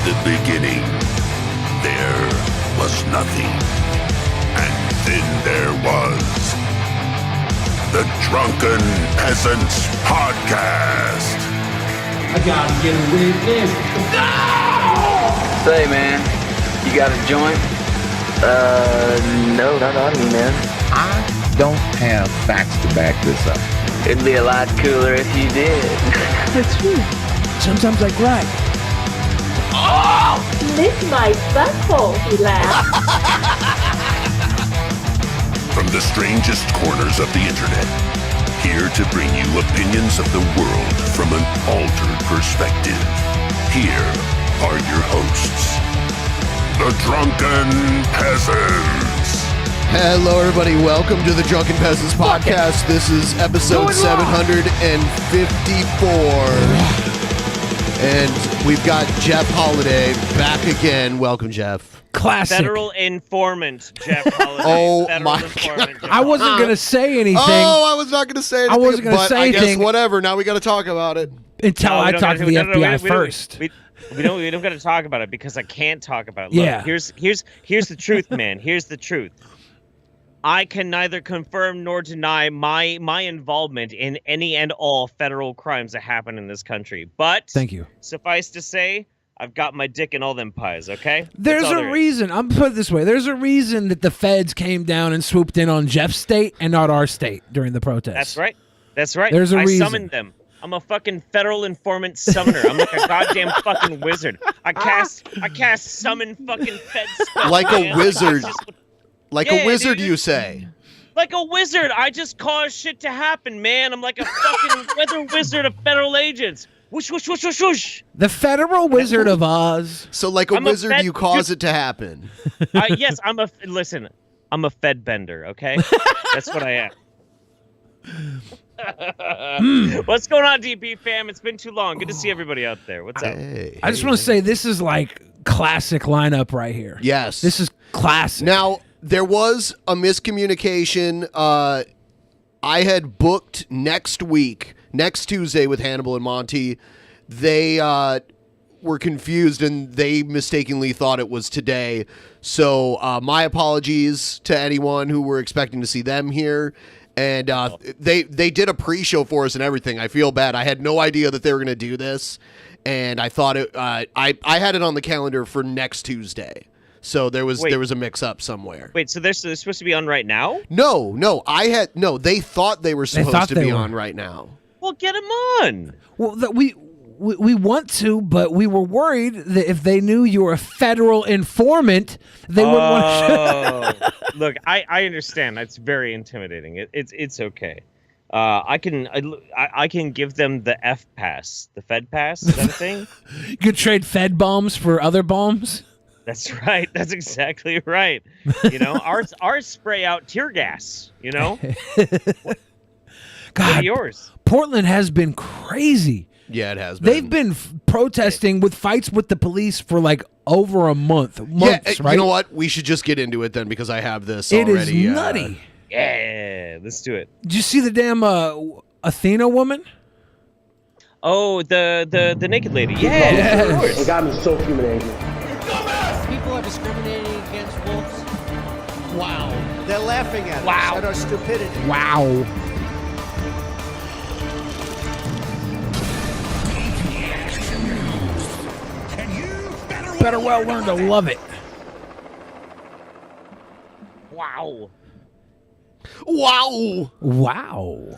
the beginning, there was nothing. And then there was the Drunken Peasants Podcast. I gotta get a witness. No! Say, man, you got a joint? No, not on me, man. I don't have facts to back this up. It'd be a lot cooler if you did. That's true. Sometimes I cry. Oh! Lick my butthole, he laughed. From the strangest corners of the internet, here to bring you opinions of the world from an altered perspective. Here are your hosts, the Drunken Peasants. Hello, everybody. Welcome to the Drunken Peasants Podcast. This is episode 754. And we've got Jeff Holiday back again. Welcome, Jeff. Classic. Federal informant, Jeff Holiday. Oh, Federal my informant, God. I wasn't going to say anything Oh, I was not going to say anything. I wasn't gonna but say I guess anything. whatever. Now we got to talk about it. until No, I we don't talked to gotta- the we don't- FBI we don't- first. We don't got to talk about it because I can't talk about it. Look, Yeah. Here's the truth, man. Here's the truth. I can neither confirm nor deny my involvement in any and all federal crimes that happen in this country. But Thank you. suffice to say, I've got my dick in all them pies, okay? That's There's all a there is. reason. I'm put it this way. There's a reason that the feds came down and swooped in on Jeff's state and not our state during the protests. That's right. That's right. There's a I reason. summoned them. I'm a fucking federal informant summoner. I'm like a goddamn fucking wizard. I cast summon fucking fed spells. Like a man. wizard. It's just- Like Yeah, a wizard, dude. you say. Like a wizard. I just cause shit to happen, man. I'm like a fucking weather wizard of federal agents. Whoosh, whoosh, whoosh, whoosh, whoosh. The Federal Wizard of Oz. So like a I'm a wizard, fed- you cause it to happen. Yes, listen, I'm a fed bender, okay? That's what I am. What's going on, DP fam? It's been too long. Good to see everybody out there. What's up? Hey. I just want to say this is like classic lineup right here. Yes. This is classic. Now, there was a miscommunication. I had booked next Tuesday with Hannibal and Monty. They were confused and they mistakenly thought it was today. So my apologies to anyone who were expecting to see them here. And they did a pre-show for us and everything. I feel bad. I had no idea that they were going to do this. And I thought I had it on the calendar for next Tuesday. So there was a mix-up somewhere. Wait, so they're supposed to be on right now? No. They thought they were supposed to be on right now. Well, get them on. Well, we want to, but we were worried that if they knew you were a federal informant, they wouldn't want to. Look, I understand. That's very intimidating. It's okay. I can give them the F pass, the Fed pass. Is that a thing? You could trade Fed bombs for other bombs. That's right. That's exactly right. You know, ours spray out tear gas. You know, what God, are yours? Portland has been crazy. Yeah, it has been. They've been protesting with fights with the police for like over a month. Months, right? You know what? We should just get into it then because I have this It already. is nutty. Yeah, let's do it. Did you see the damn Athena woman? Oh, the naked lady. Yeah, of course. It got me so humiliated. People are discriminating against wolves. Wow. They're laughing at Wow. us, at our stupidity. Wow. Better well learn to love it. Wow. Wow. Wow.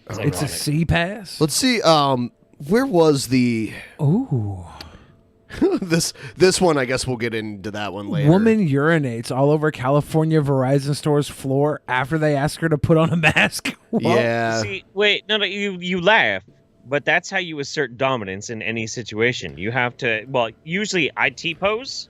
It's a C pass. Let's see. Where was the Ooh. this one? I guess we'll get into that one later. Woman urinates all over California Verizon store's floor after they ask her to put on a mask. What? Yeah. See, wait, no, you laugh, but that's how you assert dominance in any situation. You have to, well, usually I T-pose,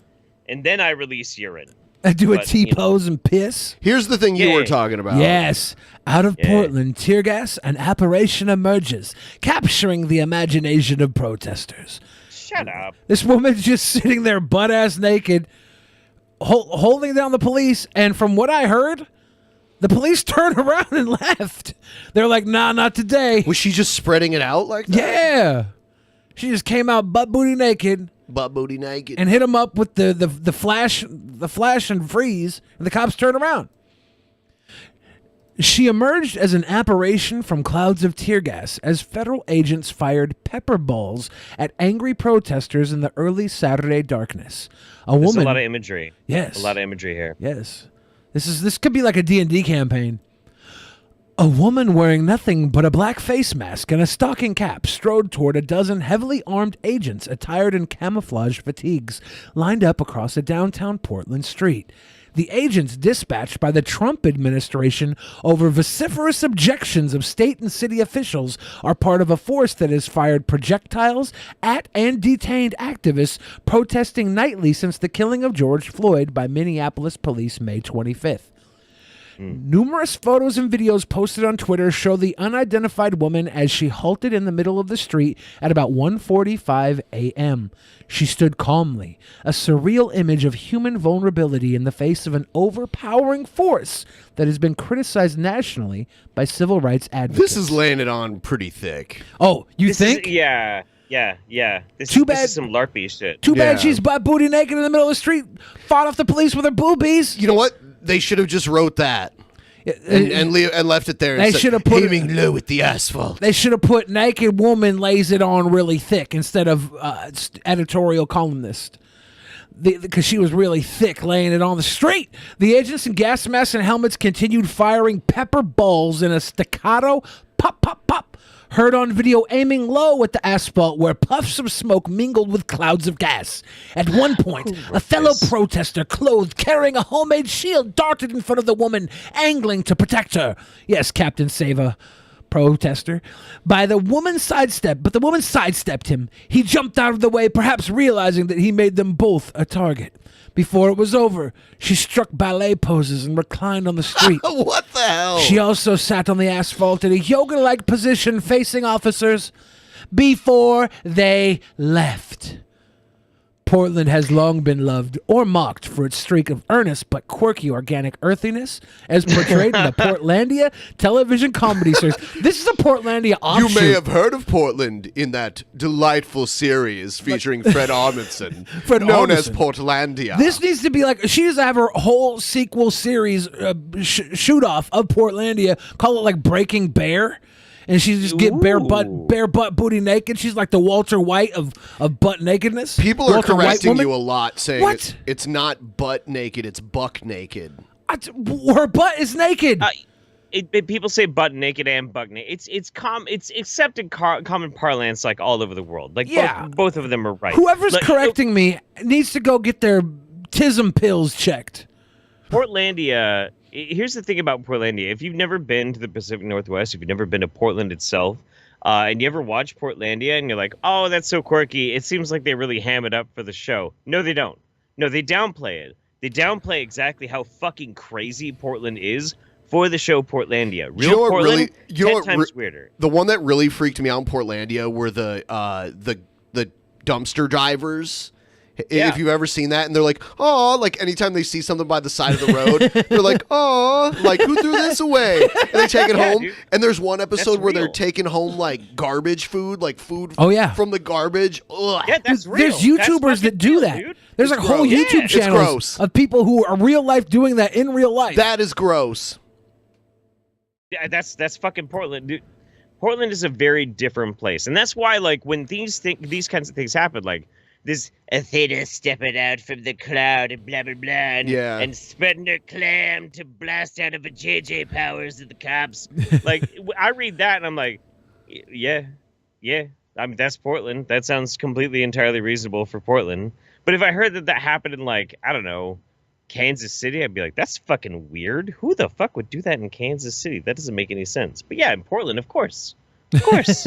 and then I release urine. I do a But, T-pose and piss. Here's the thing you Yeah. were talking about. Yes. Out of Yeah. Portland, tear gas and apparition emerges, capturing the imagination of protesters. Shut up. This woman's just sitting there butt-ass naked, holding down the police, and from what I heard, the police turned around and left. They're like, nah, not today. Was she just spreading it out like that? Yeah. She just came out butt booty naked and hit him up with the flash and freeze, and the cops turned around. She emerged as an apparition from clouds of tear gas as federal agents fired pepper balls at angry protesters in the early Saturday darkness. There's a lot of imagery. Yes. A lot of imagery here. Yes. This could be like a D&D campaign. A woman wearing nothing but a black face mask and a stocking cap strode toward a dozen heavily armed agents attired in camouflage fatigues lined up across a downtown Portland street. The agents dispatched by the Trump administration over vociferous objections of state and city officials are part of a force that has fired projectiles at and detained activists protesting nightly since the killing of George Floyd by Minneapolis police May 25th. Numerous photos and videos posted on Twitter show the unidentified woman as she halted in the middle of the street at about 1:45 a.m. She stood calmly, a surreal image of human vulnerability in the face of an overpowering force that has been criticized nationally by civil rights advocates. This is laying it on pretty thick. Oh, you think? Yeah. This is some LARPy shit. Too bad she's butt booty naked in the middle of the street, fought off the police with her boobies. You know what? They should have just wrote that and left it there. They should have put aiming low at the asphalt. They should have put naked woman lays it on really thick instead of editorial columnist. Because she was really thick laying it on the street. The agents in gas masks and helmets continued firing pepper balls in a staccato pop, pop, pop. Heard on video aiming low at the asphalt where puffs of smoke mingled with clouds of gas. At one point, a fellow protester clothed carrying a homemade shield darted in front of the woman, angling to protect her. Yes, Captain Sava. Protester. But the woman sidestepped him. He jumped out of the way, perhaps realizing that he made them both a target. Before it was over, she struck ballet poses and reclined on the street. What the hell? She also sat on the asphalt in a yoga-like position facing officers before they left. Portland has long been loved or mocked for its streak of earnest but quirky organic earthiness, as portrayed in the Portlandia television comedy series. This is a Portlandia offshoot. You may have heard of Portland in that delightful series featuring Fred Armisen, known as Portlandia. This needs to be like, she needs to have her whole sequel series shoot-off of Portlandia, call it like Breaking Bear. And she just get bare butt booty naked. She's like the Walter White of butt nakedness. People are correcting you a lot, saying what? It's not butt naked, it's buck naked. Her butt is naked. People say butt naked and buck naked. It's accepted common parlance like all over the world. Like both of them are right. Whoever's correcting me needs to go get their tism pills checked. Portlandia. Here's the thing about Portlandia. If you've never been to the Pacific Northwest, if you've never been to Portland itself, and you ever watch Portlandia and you're like, oh, that's so quirky, it seems like they really ham it up for the show. No, they don't. No, they downplay it. They downplay exactly how fucking crazy Portland is for the show Portlandia. Real Portland, 10 times weirder. The one that really freaked me out in Portlandia were the dumpster drivers. Yeah. If you've ever seen that, and they're like, oh, like anytime they see something by the side of the road, they're like, oh, like who threw this away? And they take it home. Dude. And there's one episode where they're real. taking home like garbage food, like food from the garbage. Ugh. Yeah, that's real. There's YouTubers that do that. Dude. There's like whole YouTube channels of people who are real life doing that in real life. That is gross. Yeah, that's fucking Portland, dude. Portland is a very different place, and that's why, like, when these kinds of things happen, like this Athena stepping out from the cloud and blah blah blah, and spreading her clam to blast out of a JJ Powers at the cops. Like, I read that and I'm like, yeah. I mean, that's Portland. That sounds completely entirely reasonable for Portland. But if I heard that happened in, like, I don't know, Kansas City, I'd be like, that's fucking weird. Who the fuck would do that in Kansas City? That doesn't make any sense. But yeah, in Portland, of course. Of course.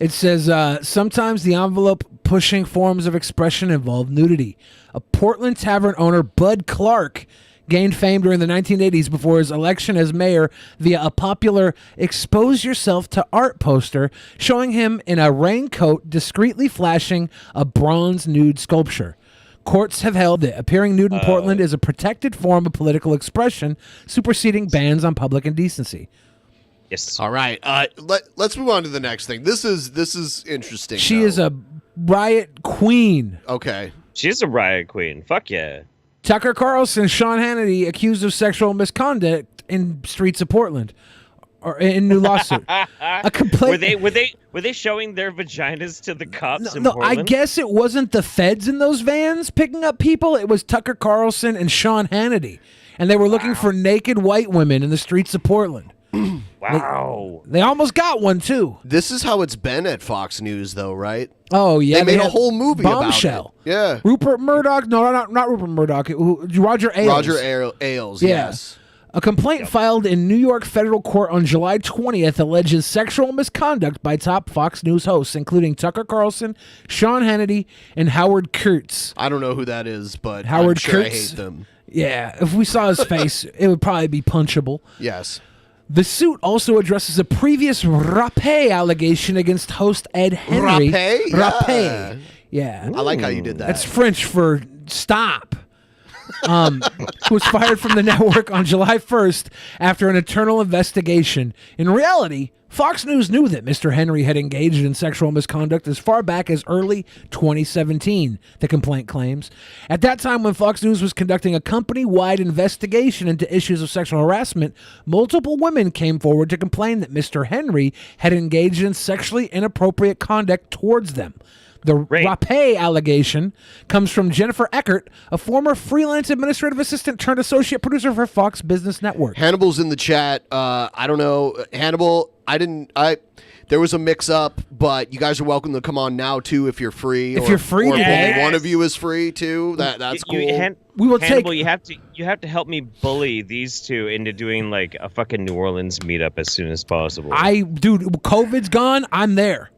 It says, sometimes the envelope-pushing forms of expression involve nudity. A Portland tavern owner, Bud Clark, gained fame during the 1980s before his election as mayor via a popular Expose Yourself to Art poster showing him in a raincoat discreetly flashing a bronze nude sculpture. Courts have held that appearing nude in Portland is a protected form of political expression, superseding bans on public indecency. Yes. All right. Let's move on to the next thing. This is interesting. She though. is a riot queen. Okay. She's a riot queen. Fuck yeah. Tucker Carlson, Sean Hannity accused of sexual misconduct in streets of Portland, or in new lawsuit. A complaint. Were they showing their vaginas to the cops in No, Portland? I guess it wasn't the feds in those vans picking up people. It was Tucker Carlson and Sean Hannity, and they were looking for naked white women in the streets of Portland. Wow. They almost got one too. This is how it's been at Fox News, though, right? Oh yeah, They made a had whole movie Bombshell. about it. Yeah. Rupert Murdoch. No, not Rupert Murdoch. Roger Ailes. Roger Ailes. Yeah. Yes. A complaint filed in New York federal court on July 20th alleges sexual misconduct by top Fox News hosts, including Tucker Carlson, Sean Hannity, and Howard Kurtz. I don't know who that is, but Howard I'm sure I Kurtz? hate them. Yeah, if we saw his face, it would probably be punchable. Yes. The suit also addresses a previous rape allegation against host Ed Henry. Rape? Rape. Yeah. I like how you did that. That's French for stop. Who was fired from the network on July 1st after an internal investigation. In reality, Fox News knew that Mr. Henry had engaged in sexual misconduct as far back as early 2017, the complaint claims. At that time, when Fox News was conducting a company-wide investigation into issues of sexual harassment, multiple women came forward to complain that Mr. Henry had engaged in sexually inappropriate conduct towards them. The rape allegation comes from Jennifer Eckert, a former freelance administrative assistant turned associate producer for Fox Business Network. Hannibal's in the chat. I don't know. Hannibal, there was a mix-up, but you guys are welcome to come on now, too, if you're free. If you're free or today. if one of you is free, too. That's cool. We will Hannibal, take. you have to help me bully these two into doing like a fucking New Orleans meetup as soon as possible. Dude, COVID's gone. I'm there.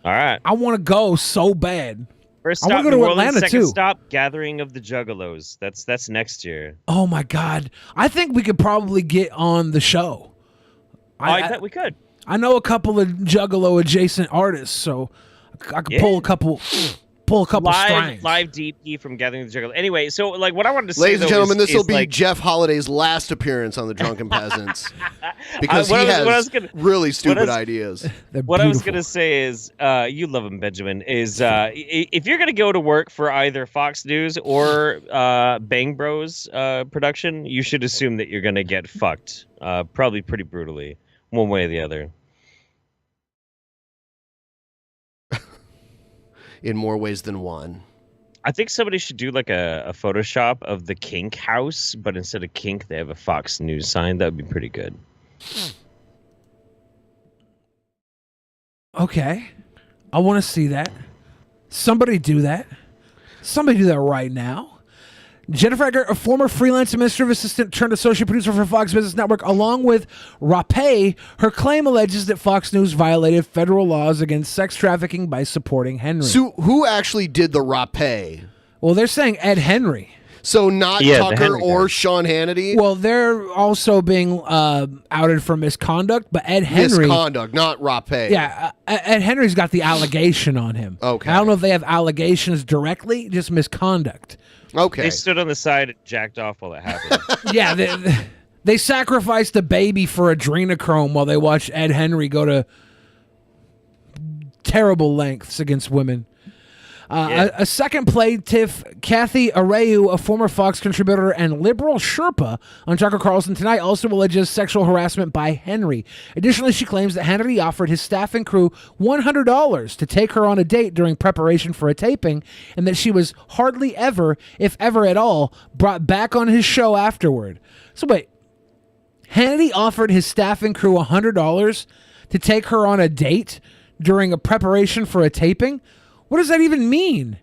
All right. I want to go so bad. First I stop, want to go New to Orleans. Atlanta Second too. stop, Gathering of the Juggalos. That's next year. Oh my God! I think we could probably get on the show. I bet we could. I know a couple of Juggalo adjacent artists, so I could pull a couple strings. Live DP from Gathering of the Juggalos. Anyway, so like what I wanted to say, Ladies and gentlemen, this will be like, Jeff Holiday's last appearance on the Drunken Peasants. Because he has really stupid ideas. What I was going to say is, you love him, Benjamin, is if you're going to go to work for either Fox News or Bang Bros production, you should assume that you're going to get fucked, probably pretty brutally, one way or the other. In more ways than one. I think somebody should do like a Photoshop of the Kink house, but instead of Kink, they have a Fox News sign. That would be pretty good. Okay, I want to see that. Somebody do that. Somebody do that right now. Jennifer Eckert, a former freelance administrative assistant turned associate producer for Fox Business Network, along with Rape, her claim alleges that Fox News violated federal laws against sex trafficking by supporting Henry. So who actually did the rape? Well, they're saying Ed Henry. So not Tucker or Sean Hannity? Well, they're also being outed for misconduct, but Ed Henry... Misconduct, not rape. Yeah, Ed Henry's got the allegation on him. Okay. I don't know if they have allegations directly, just misconduct. Okay. They stood on the side and jacked off while it happened. Yeah, they sacrificed a baby for adrenochrome while they watched Ed Henry go to terrible lengths against women. A second plaintiff, Kathy Areu, a former Fox contributor and liberal Sherpa on Tucker Carlson Tonight, also alleges sexual harassment by Henry. Additionally, she claims that Hannity offered his staff and crew $100 to take her on a date during preparation for a taping, and that she was hardly ever, if ever at all, brought back on his show afterward. So wait, Hannity offered his staff and crew $100 to take her on a date during a preparation for a taping? What does that even mean?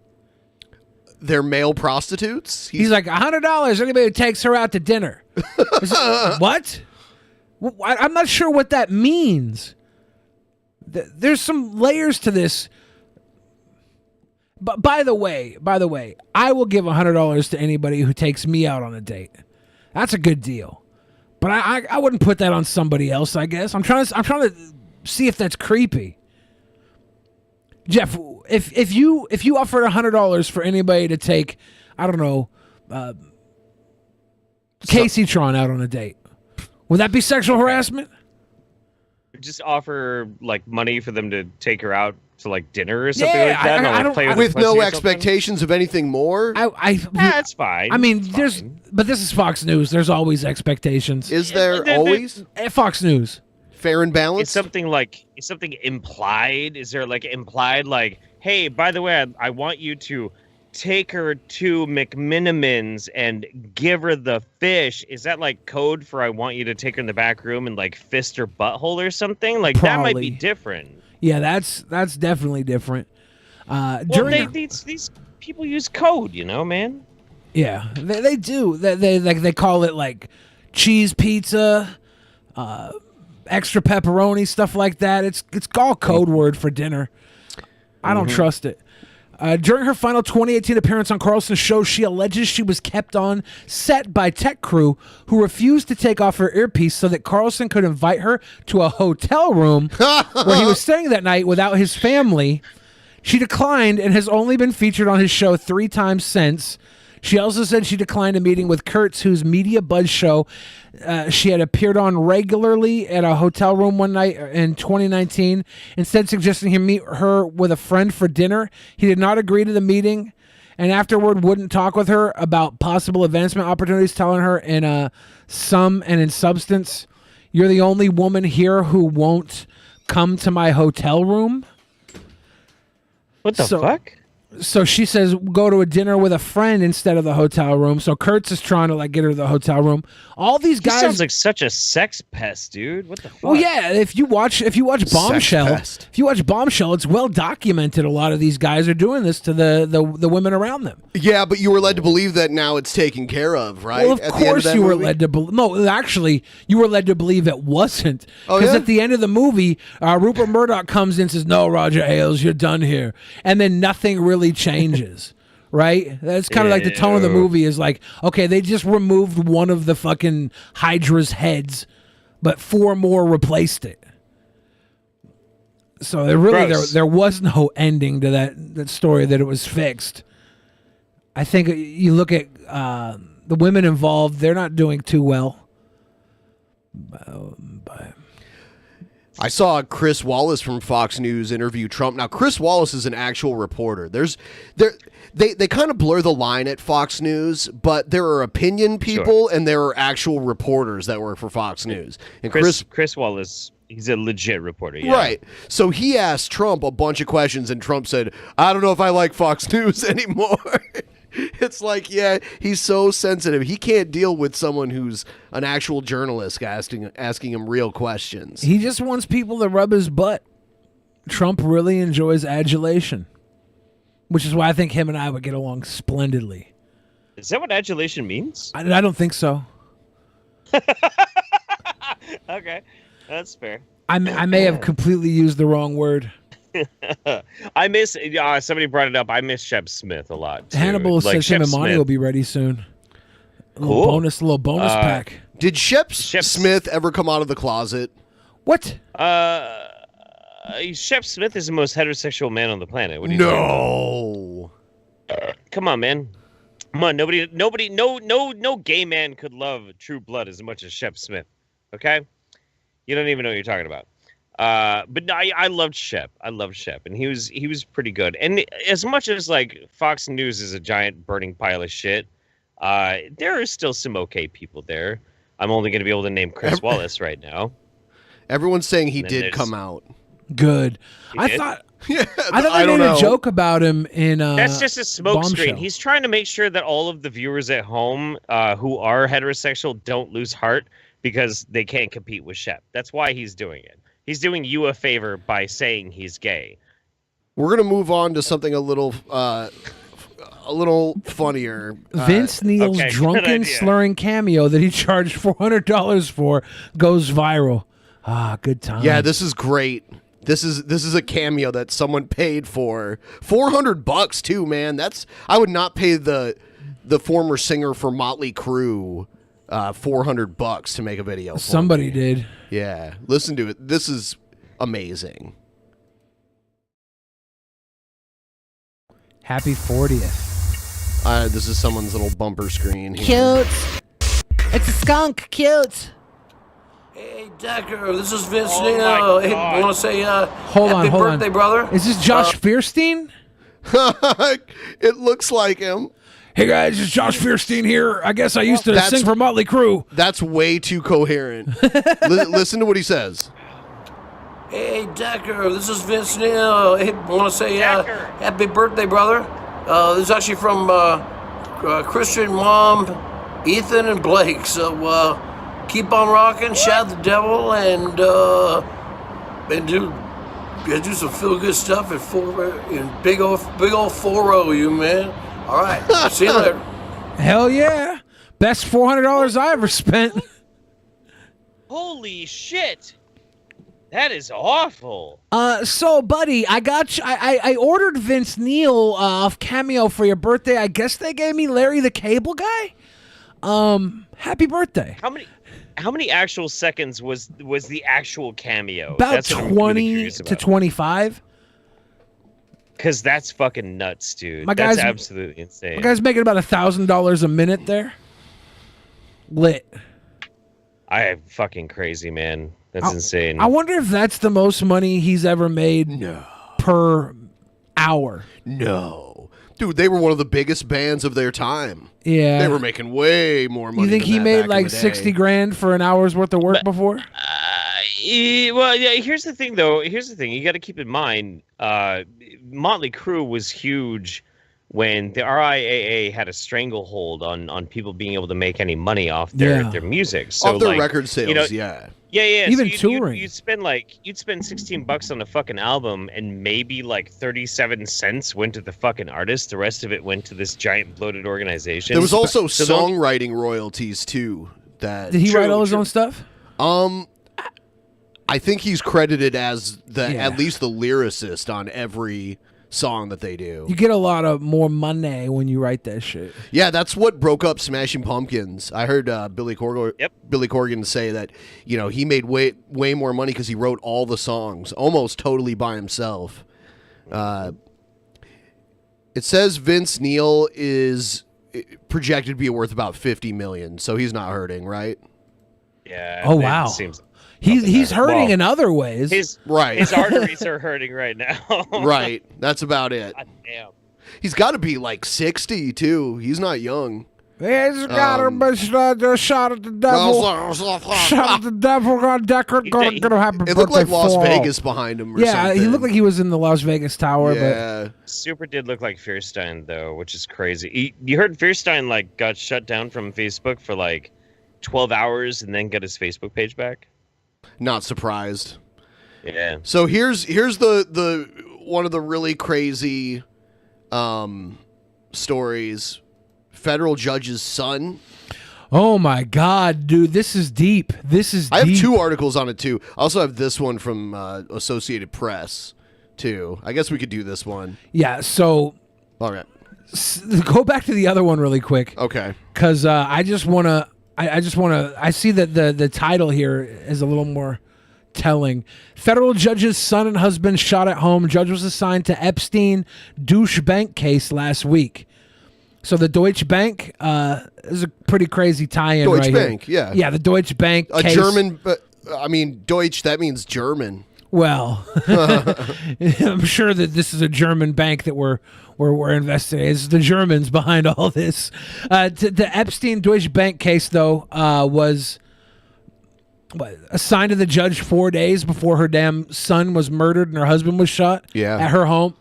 They're male prostitutes? He's like, $100, anybody who takes her out to dinner. What? I'm not sure what that means. There's some layers to this. But by the way, I will give $100 to anybody who takes me out on a date. That's a good deal. But I wouldn't put that on somebody else, I guess. I'm trying to see if that's creepy. Jeff, if you offered $100 for anybody to take, I don't know, Casey Tron out on a date, would that be sexual harassment? just offer like money for them to take her out to like dinner or something Yeah, like that? I don't- play her With pussy no or something? expectations of anything more. That's fine. I mean, It's fine. but this is Fox News. There's always expectations. Is there there- always Fox News? fair and It's balanced? something implied. Is there like implied like, hey, by the way, I want you to take her to McMiniman's and give her the fish. Is that like code for I want you to take her in the back room and like fist her butthole or something? Like that might be Probably. different. Yeah, that's definitely different. Well, During these people use code, you know, man. yeah, they do. They call it like cheese pizza, extra pepperoni, stuff like that. It's all code word for dinner. I don't trust it. During her final 2018 appearance on Carlson's show, she alleges she was kept on set by tech crew who refused to take off her earpiece so that Carlson could invite her to a hotel room where he was staying that night without his family. She declined and has only been featured on his show 3 times since. She also said she declined a meeting with Kurtz, whose Media Buzz show she had appeared on regularly at a hotel room one night in 2019, instead suggesting he meet her with a friend for dinner. He did not agree to the meeting, and afterward wouldn't talk with her about possible advancement opportunities, telling her in sum and in substance, "You're the only woman here who won't come to my hotel room." What the fuck? So she says go to a dinner with a friend instead of the hotel room. So Kurtz is trying to like get her to the hotel room. All these He guys sounds like such a sex pest, dude. What the fuck? Well, yeah. If you watch Bombshell, pest. it's well documented. A lot of these guys are doing this to the women around them. Yeah, but you were led to believe that now it's taken care of, right? Well, of At the end course that you were movie? led to believe. No, actually, you were led to believe it wasn't. Oh, Because yeah? at the end of the movie, Rupert Murdoch comes in and says, "No, Roger Ailes, you're done here," and then nothing really changes. Right? That's kind of like the tone of the movie is like, okay, they just removed one of the fucking Hydra's heads, but 4 more replaced it. So there was no ending to that story that it was fixed. I think you look at the women involved; they're not doing too well. I saw Chris Wallace from Fox News interview Trump. Now, Chris Wallace is an actual reporter. They kind of blur the line at Fox News, but there are opinion people and there are actual reporters that work for Fox News. And Chris Wallace, he's a legit reporter. Yeah. Right. So he asked Trump a bunch of questions, and Trump said, "I don't know if I like Fox News anymore." It's like, yeah, he's so sensitive. He can't deal with someone who's an actual journalist asking him real questions. He just wants people to rub his butt. Trump really enjoys adulation, which is why I think him and I would get along splendidly. Is that what adulation means? I don't think so. Okay, that's fair. I may have completely used the wrong word. I miss. Somebody brought it up. I miss Shep Smith a lot. Too. Hannibal Like, says him Shep and Monty Smith- will be ready soon. A Cool. little bonus pack. Did Shep Smith ever come out of the closet? What? Shep Smith is the most heterosexual man on the planet. What do you think? No. Come on, man. Come on, no gay man could love True Blood as much as Shep Smith. Okay, you don't even know what you're talking about. But no, I loved Shep. I loved Shep, and he was pretty good. And as much as like Fox News is a giant burning pile of shit, there are still some okay people there. I'm only going to be able to name Chris Wallace right now. Everyone's saying he And then did there's- come out. Good. He I did? thought Yeah, I thought I they don't made know. a joke about him in That's just a smoke screen. Bombshell. He's trying to make sure that all of the viewers at home who are heterosexual don't lose heart because they can't compete with Shep. That's why he's doing it. He's doing you a favor by saying he's gay. We're gonna move on to something a little funnier. Vince Neil's okay, good drunken idea. slurring cameo that he charged $400 for goes viral. Ah, good time. Yeah, this is great. This is a cameo that someone paid for $400 too, man. I would not pay the former singer for Motley Crue $400 to make a video. For Somebody me. did. Yeah, listen to it. This is amazing. Happy 40th. This is someone's little bumper screen here. Cute. It's a skunk. Cute. Hey, Decker, this is Vince Oh, my Neil. Hey, God. I want to say Hold happy on, hold birthday, on. brother. Is this Josh Fierstein? It looks like him. Hey guys, it's Josh Fierstein here. I guess I used to That's- sing for Motley Crue. That's way too coherent. Listen to what he says. Hey, Decker, this is Vince Neil. Hey, I want to say Decker. happy birthday, brother. This is actually from Christian Mom, Ethan, and Blake. So keep on rocking, shout the devil, and do some feel good stuff in big old 4-0, you man. All right, see you later. Hell yeah. Best $400 I ever spent. Holy shit. That is awful. So, buddy, I got you. I ordered Vince Neil off Cameo for your birthday. I guess they gave me Larry the Cable Guy. Happy birthday. How many actual seconds was the actual cameo? About That's what I'm really 20 curious to about. 25. Because that's fucking nuts, dude. My That's guy's- absolutely insane. The guy's making about $1,000 a minute there. Lit. I am fucking crazy, man. That's insane. I wonder if that's the most money he's ever made per hour. No. Dude, they were one of the biggest bands of their time. Yeah. They were making way more money. You think than he that made back in like the day. 60 grand for an hour's worth of work before? Well, yeah. Here's the thing, though. Here's the thing. You got to keep in mind, Motley Crue was huge when the RIAA had a stranglehold on people being able to make any money off their music. So Off their like, record sales, you know, yeah. Yeah. Even so touring. You'd spend $16 on a fucking album, and maybe like 37 cents went to the fucking artist. The rest of it went to this giant bloated organization. There was also So they'll- songwriting royalties too. That Did he write all his own stuff? I think he's credited as at least the lyricist on every song that they do. You get a lot of more money when you write that shit. Yeah, that's what broke up Smashing Pumpkins. I heard Billy Corgan say that he made way more money because he wrote all the songs almost totally by himself. It says Vince Neil is projected to be worth about $50 million, so he's not hurting, right? Yeah. Oh, it wow. Seems He's hurting Well, in other ways. his arteries are hurting right now. Right. That's about it. God damn. He's got to be like 60 too. He's not young. He's got a shot at the devil. Shot at the devil. God, Decker. Gonna happy It looked like birthday Las for- Vegas behind him or Yeah, something. he looked like he was in the Las Vegas Tower. Yeah. Super did look like Fierstein though, which is crazy. You heard Fierstein like got shut down from Facebook for like 12 hours and then got his Facebook page back. Not surprised. Yeah. So here's the one of the really crazy stories. Federal judge's son. Oh my God, dude, this is deep. I have two articles on it too. I also have this one from Associated Press too. I guess we could do this one. Yeah. So, all right. Go back to the other one really quick. Okay. Because I just want to. I see that the title here is a little more telling. Federal judge's son and husband shot at home. Judge was assigned to Epstein douche bank case last week. So the Deutsche Bank is a pretty crazy tie-in Deutsche right Bank, here. yeah. Yeah, the Deutsche Bank A case. German, Deutsch, that means German. Well, I'm sure that this is a German bank that we're investigating. It's the Germans behind all this. The Epstein Deutsche Bank case, though, was assigned to the judge 4 days before her damn son was murdered and her husband was shot at her home.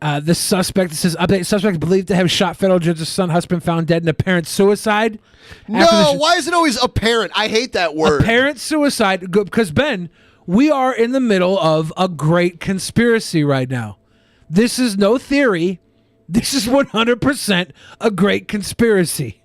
The suspect, it says, update, suspect believed to have shot federal judge's son, husband found dead in apparent suicide. No, why is it always apparent? I hate that word. Apparent suicide, because, Ben, we are in the middle of a great conspiracy right now. This is no theory. This is 100% a great conspiracy.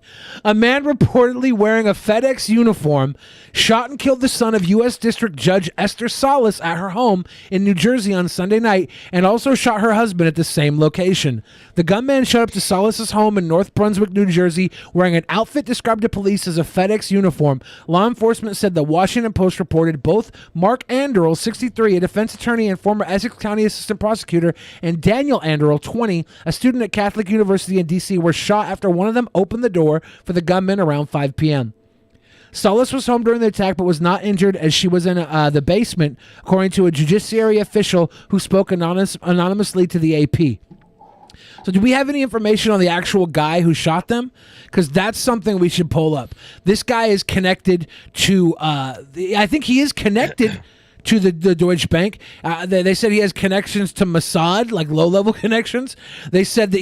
A man reportedly wearing a FedEx uniform shot and killed the son of U.S. District Judge Esther Salas at her home in New Jersey on Sunday night and also shot her husband at the same location. The gunman showed up to Salas's home in North Brunswick, New Jersey, wearing an outfit described to police as a FedEx uniform. Law enforcement said the Washington Post reported both Mark Anderl, 63, a defense attorney and former Essex County assistant prosecutor, and Daniel Anderl, 20, a student at Catholic University in D.C., were shot after one of them opened the door for the gunman around 5 p.m. Sullis was home during the attack but was not injured as she was in the basement, according to a judiciary official who spoke anonymously to the AP. So do we have any information on the actual guy who shot them? Because that's something we should pull up. This guy is connected to, I think he is connected to the Deutsche Bank. They said he has connections to Mossad, like low-level connections. They said that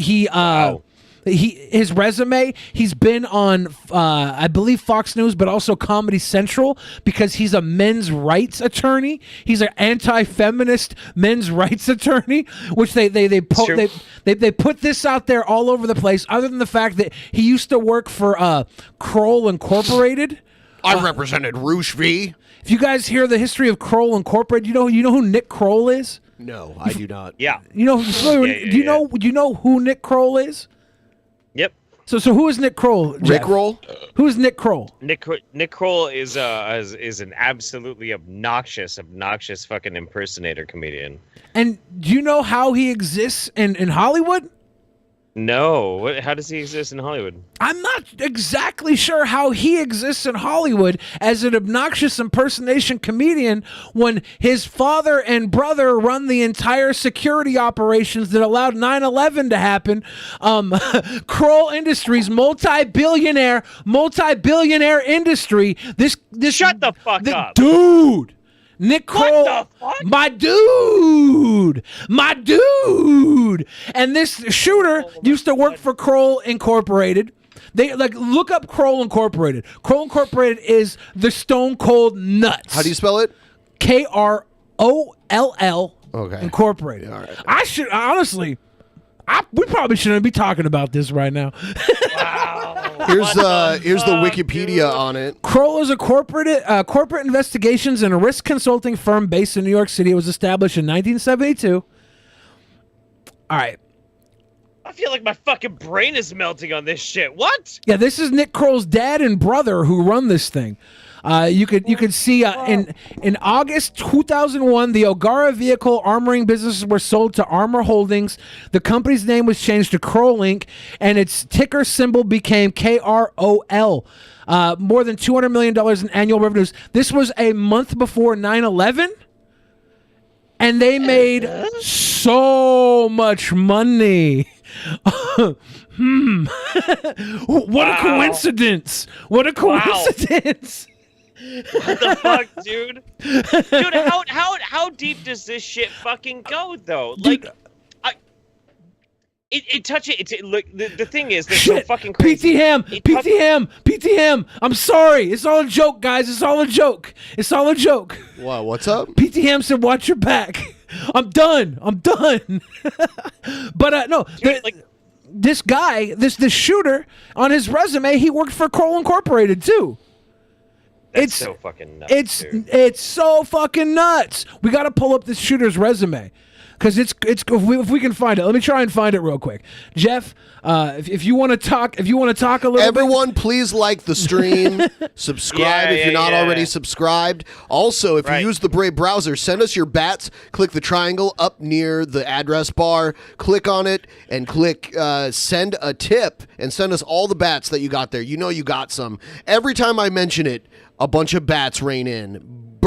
his resume, he's been on, I believe, Fox News, but also Comedy Central because he's a men's rights attorney. He's an anti-feminist men's rights attorney, which they put this out there all over the place. Other than the fact that he used to work for Kroll Incorporated. I represented Roosh V. If you guys hear the history of Kroll Incorporated, you know who Nick Kroll is? No, I do not. Yeah. Do you know who Nick Kroll is? Yep. So who is Nick Kroll? Jeff? Rick Roll? Who is Nick Kroll? Nick Kroll is an absolutely obnoxious fucking impersonator comedian. And do you know how he exists in Hollywood? No. How does he exist in Hollywood? I'm not exactly sure how he exists in Hollywood as an obnoxious impersonation comedian when his father and brother run the entire security operations that allowed 9/11 to happen. Kroll Industries, multi-billionaire industry. This Shut the fuck up. Dude. Nick Kroll, what the fuck? my dude, and this shooter used to work for Kroll Incorporated. They look up Kroll Incorporated. Kroll Incorporated is the Stone Cold Nuts. How do you spell it? Kroll. Okay. Incorporated. All right. I should honestly. We probably shouldn't be talking about this right now. Here's the Wikipedia on it. Kroll is a corporate investigations and a risk consulting firm based in New York City. It was established in 1972. All right. I feel like my fucking brain is melting on this shit. What? Yeah, this is Nick Kroll's dad and brother who run this thing. You could see in August 2001, the O'Gara vehicle armoring businesses were sold to Armor Holdings. The company's name was changed to Kroll Inc., and its ticker symbol became KROL. More than $200 million in annual revenues. This was a month before 9/11, and they made so much money. What a coincidence! What a coincidence! What the fuck, dude? Dude, how deep does this shit fucking go, though? Dude, the thing is, there's so fucking crazy. PTM. I'm sorry. It's all a joke, guys. It's all a joke. Wow, what's up? PTM said, "Watch your back." I'm done. But no, this guy, this shooter, on his resume, he worked for Kroll Incorporated too. It's so fucking nuts. It's so fucking nuts. We got to pull up this shooter's resume because if we can find it. Let me try and find it real quick. Jeff, if you want to talk, a little. Everyone, please like the stream, subscribe if you're not already subscribed. Also, if you use the Brave browser, send us your bats. Click the triangle up near the address bar. Click on it and click send a tip and send us all the bats that you got there. You know you got some. Every time I mention it, a bunch of bats rain in.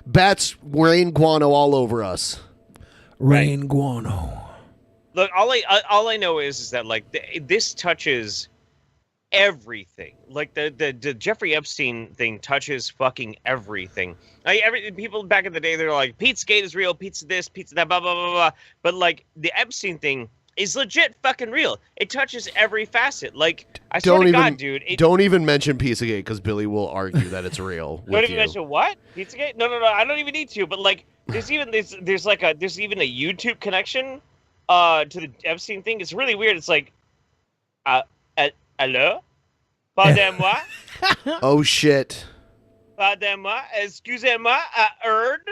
Bats rain guano all over us. Rain guano. Look, all I know is that this touches everything. Like the Jeffrey Epstein thing touches fucking everything. People back in the day, they're like, Pizzagate is real, pizza this, pizza that, blah blah blah blah. But the Epstein thing is legit fucking real. It touches every facet. I swear to God, dude. Don't even mention Pizzagate because Billy will argue that it's real. Don't even mention what? Pizzagate? No. I don't even need to. But there's even a YouTube connection to the Epstein thing. It's really weird. It's hello? Pardon-moi? Oh shit. Pardon-moi? Excusez-moi? I heard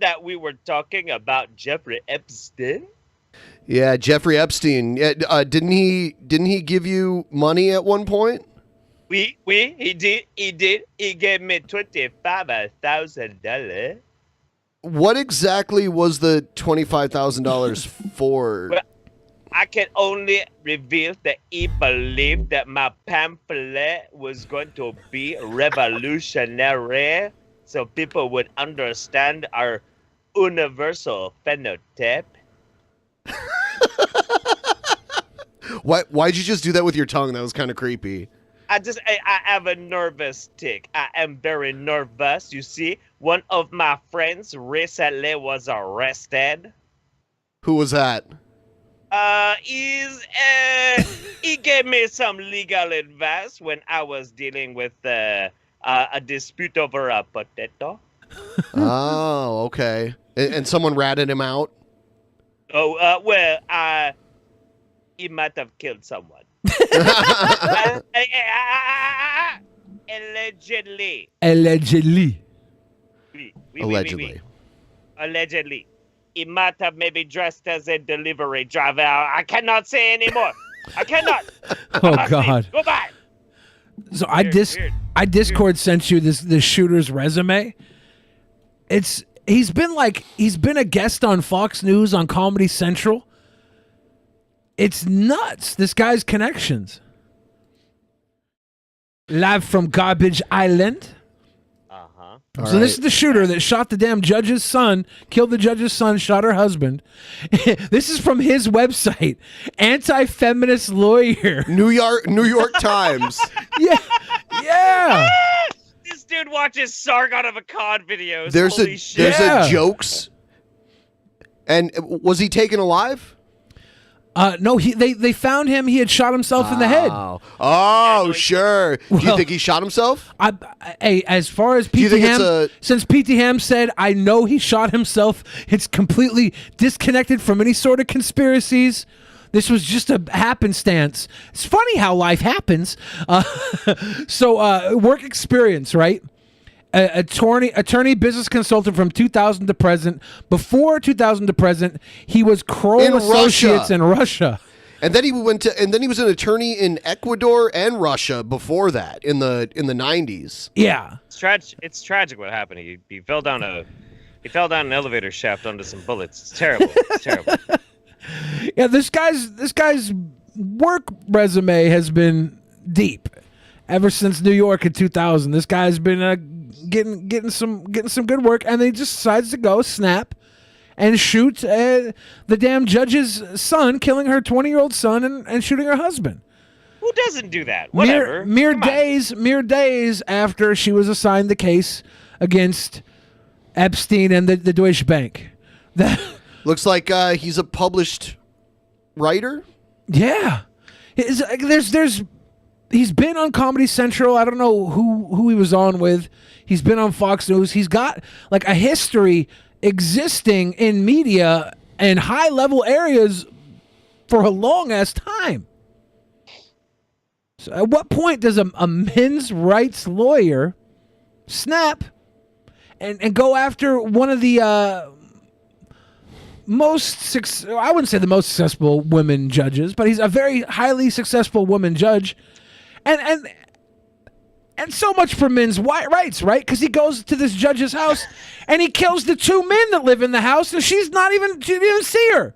that we were talking about Jeffrey Epstein. Yeah, Jeffrey Epstein. Didn't he give you money at one point? He did. He gave me $25,000. What exactly was the $25,000 for? I can only reveal that he believed that my pamphlet was going to be revolutionary, so people would understand our universal phenotype. Why'd you just do that with your tongue? That was kind of creepy. I have a nervous tick. I am very nervous. You see, one of my friends recently was arrested. Who was that? He gave me some legal advice when I was dealing with a dispute over a potato. Oh, okay. And someone ratted him out? Oh, he might have killed someone. Allegedly. Allegedly. Allegedly. Allegedly. He might have maybe dressed as a delivery driver. I cannot say anymore. I cannot. Oh God. Goodbye. So I Discord sent you this shooter's resume. He's been a guest on Fox News, on Comedy Central. It's nuts. This guy's connections. Live from Garbage Island. So this is the shooter that shot the damn judge's son, killed the judge's son, shot her husband. This is from his website, anti-feminist lawyer. New York Times. Yeah. This dude watches Sargon of Akkad videos. There's Holy shit. a jokes. And was he taken alive? No, they found him. He had shot himself in the head. Oh, sure. Do you think he shot himself? As far as Do you PT think Ham, since PT Ham said, I know he shot himself, it's completely disconnected from any sort of conspiracies. This was just a happenstance. It's funny how life happens. So work experience, right? Attorney, business consultant from 2000 to present. Before 2000 to present, he was Kroll Associates in Russia. And then he was an attorney in Ecuador and Russia before that in the 90s. Yeah. It's tragic what happened. He fell down an elevator shaft onto some bullets. It's terrible. It's terrible. Yeah, this guy's work resume has been deep ever since New York in 2000. This guy's been getting some good work, and then he just decides to go snap and shoot the damn judge's son, killing her 20-year-old son and shooting her husband. Who doesn't do that? Whatever. Mere days after she was assigned the case against Epstein and the Deutsche Bank. Looks like he's a published writer. Yeah, he's been on Comedy Central. I don't know who he was on with. He's been on Fox News. He's got like a history existing in media and high level areas for a long ass time. So at what point does a men's rights lawyer snap and go after one of the I wouldn't say the most successful women judges, but he's a very highly successful woman judge. And so much for men's rights, right? Because he goes to this judge's house and he kills the two men that live in the house, and she didn't even see her.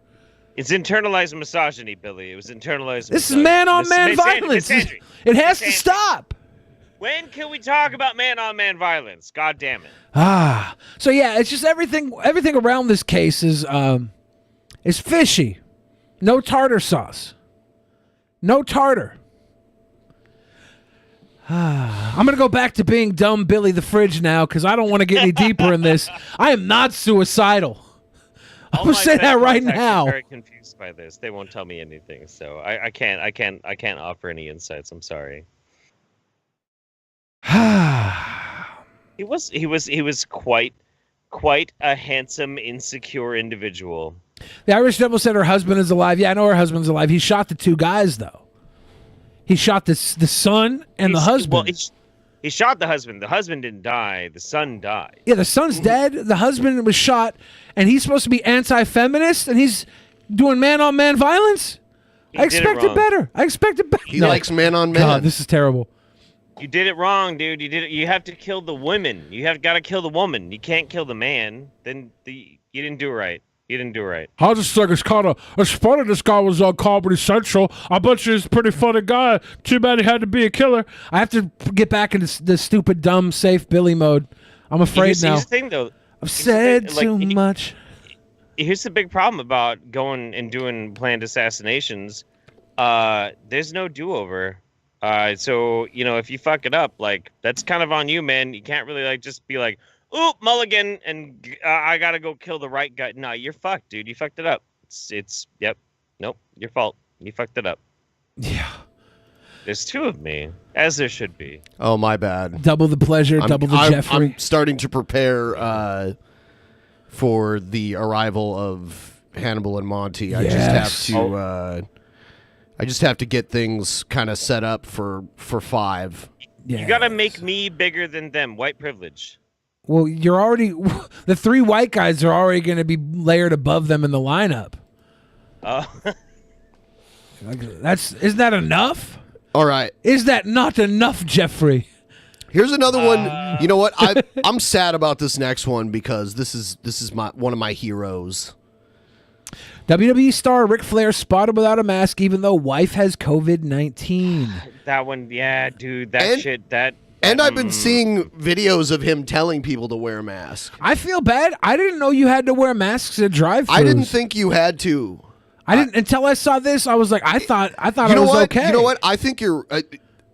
It's internalized misogyny, Billy. It was internalized. This is man-on-man violence. It has to stop. When can we talk about man-on-man violence? God damn it. So yeah, it's just everything around this case is fishy. No tartar sauce. No tartar. I'm going to go back to being dumb Billy the Fridge now because I don't want to get any deeper in this. I am not suicidal. I'm going to say that right now. I'm very confused by this. They won't tell me anything, so I can't offer any insights. I'm sorry. He was quite a handsome, insecure individual. The Irish Devil said her husband is alive. Yeah, I know her husband's alive. He shot the two guys, though. He shot the son and the husband. Well, he shot the husband. The husband didn't die. The son died. Yeah, the son's dead. The husband was shot, and he's supposed to be anti-feminist, and he's doing man-on-man violence? I expected better. He likes man-on-man. God, this is terrible. You did it wrong, dude. You have to kill the women. You have got to kill the woman. You can't kill the man. Then you didn't do it right. He didn't do right. I just think it's kind of, it's funny this guy was on Comedy Central. I bet you he's a pretty funny guy. Too bad he had to be a killer. I have to get back into this stupid, dumb, safe Billy mode. I'm afraid now. Here's the thing, though. I've said too much. Here's the big problem about going and doing planned assassinations. There's no do-over. So, if you fuck it up, like, that's kind of on you, man. You can't really, like, just be like, oop, mulligan, and I gotta go kill the right guy. No, you're fucked, dude. You fucked it up. Yep. Nope, your fault. You fucked it up. Yeah. There's two of me, as there should be. Oh, my bad. Double the pleasure, double the Jeffrey. I'm starting to prepare for the arrival of Hannibal and Monty. I just have to get things kind of set up for 5. Yes. You gotta make me bigger than them. White privilege. Well, you're already, the 3 white guys are already going to be layered above them in the lineup. Isn't that enough? All right. Is that not enough, Jeffrey? Here's another one. You know what? I'm sad about this next one because this is one of my heroes. WWE star Ric Flair spotted without a mask even though wife has COVID-19. That one, yeah, dude, And I've been seeing videos of him telling people to wear masks. I feel bad. I didn't know you had to wear masks at drive-thrus. I didn't think you had to. I didn't until I saw this. I was like, I thought it was okay. You know what? I think you're.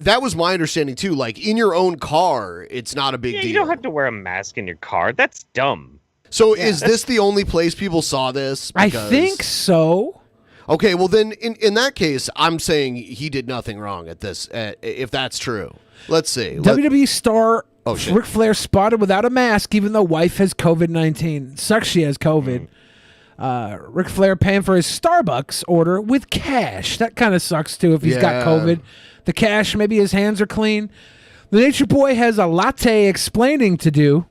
That was my understanding too. Like in your own car, it's not a big deal. You don't have to wear a mask in your car. That's dumb. So is this the only place people saw this? I think so. Okay, well then, in that case, I'm saying he did nothing wrong at this. If that's true, let's see. WWE star Ric Flair spotted without a mask, even though wife has COVID-19. Sucks she has COVID. Ric Flair paying for his Starbucks order with cash. That kind of sucks too if he's got COVID. The cash, maybe his hands are clean. The Nature Boy has a latte explaining to do.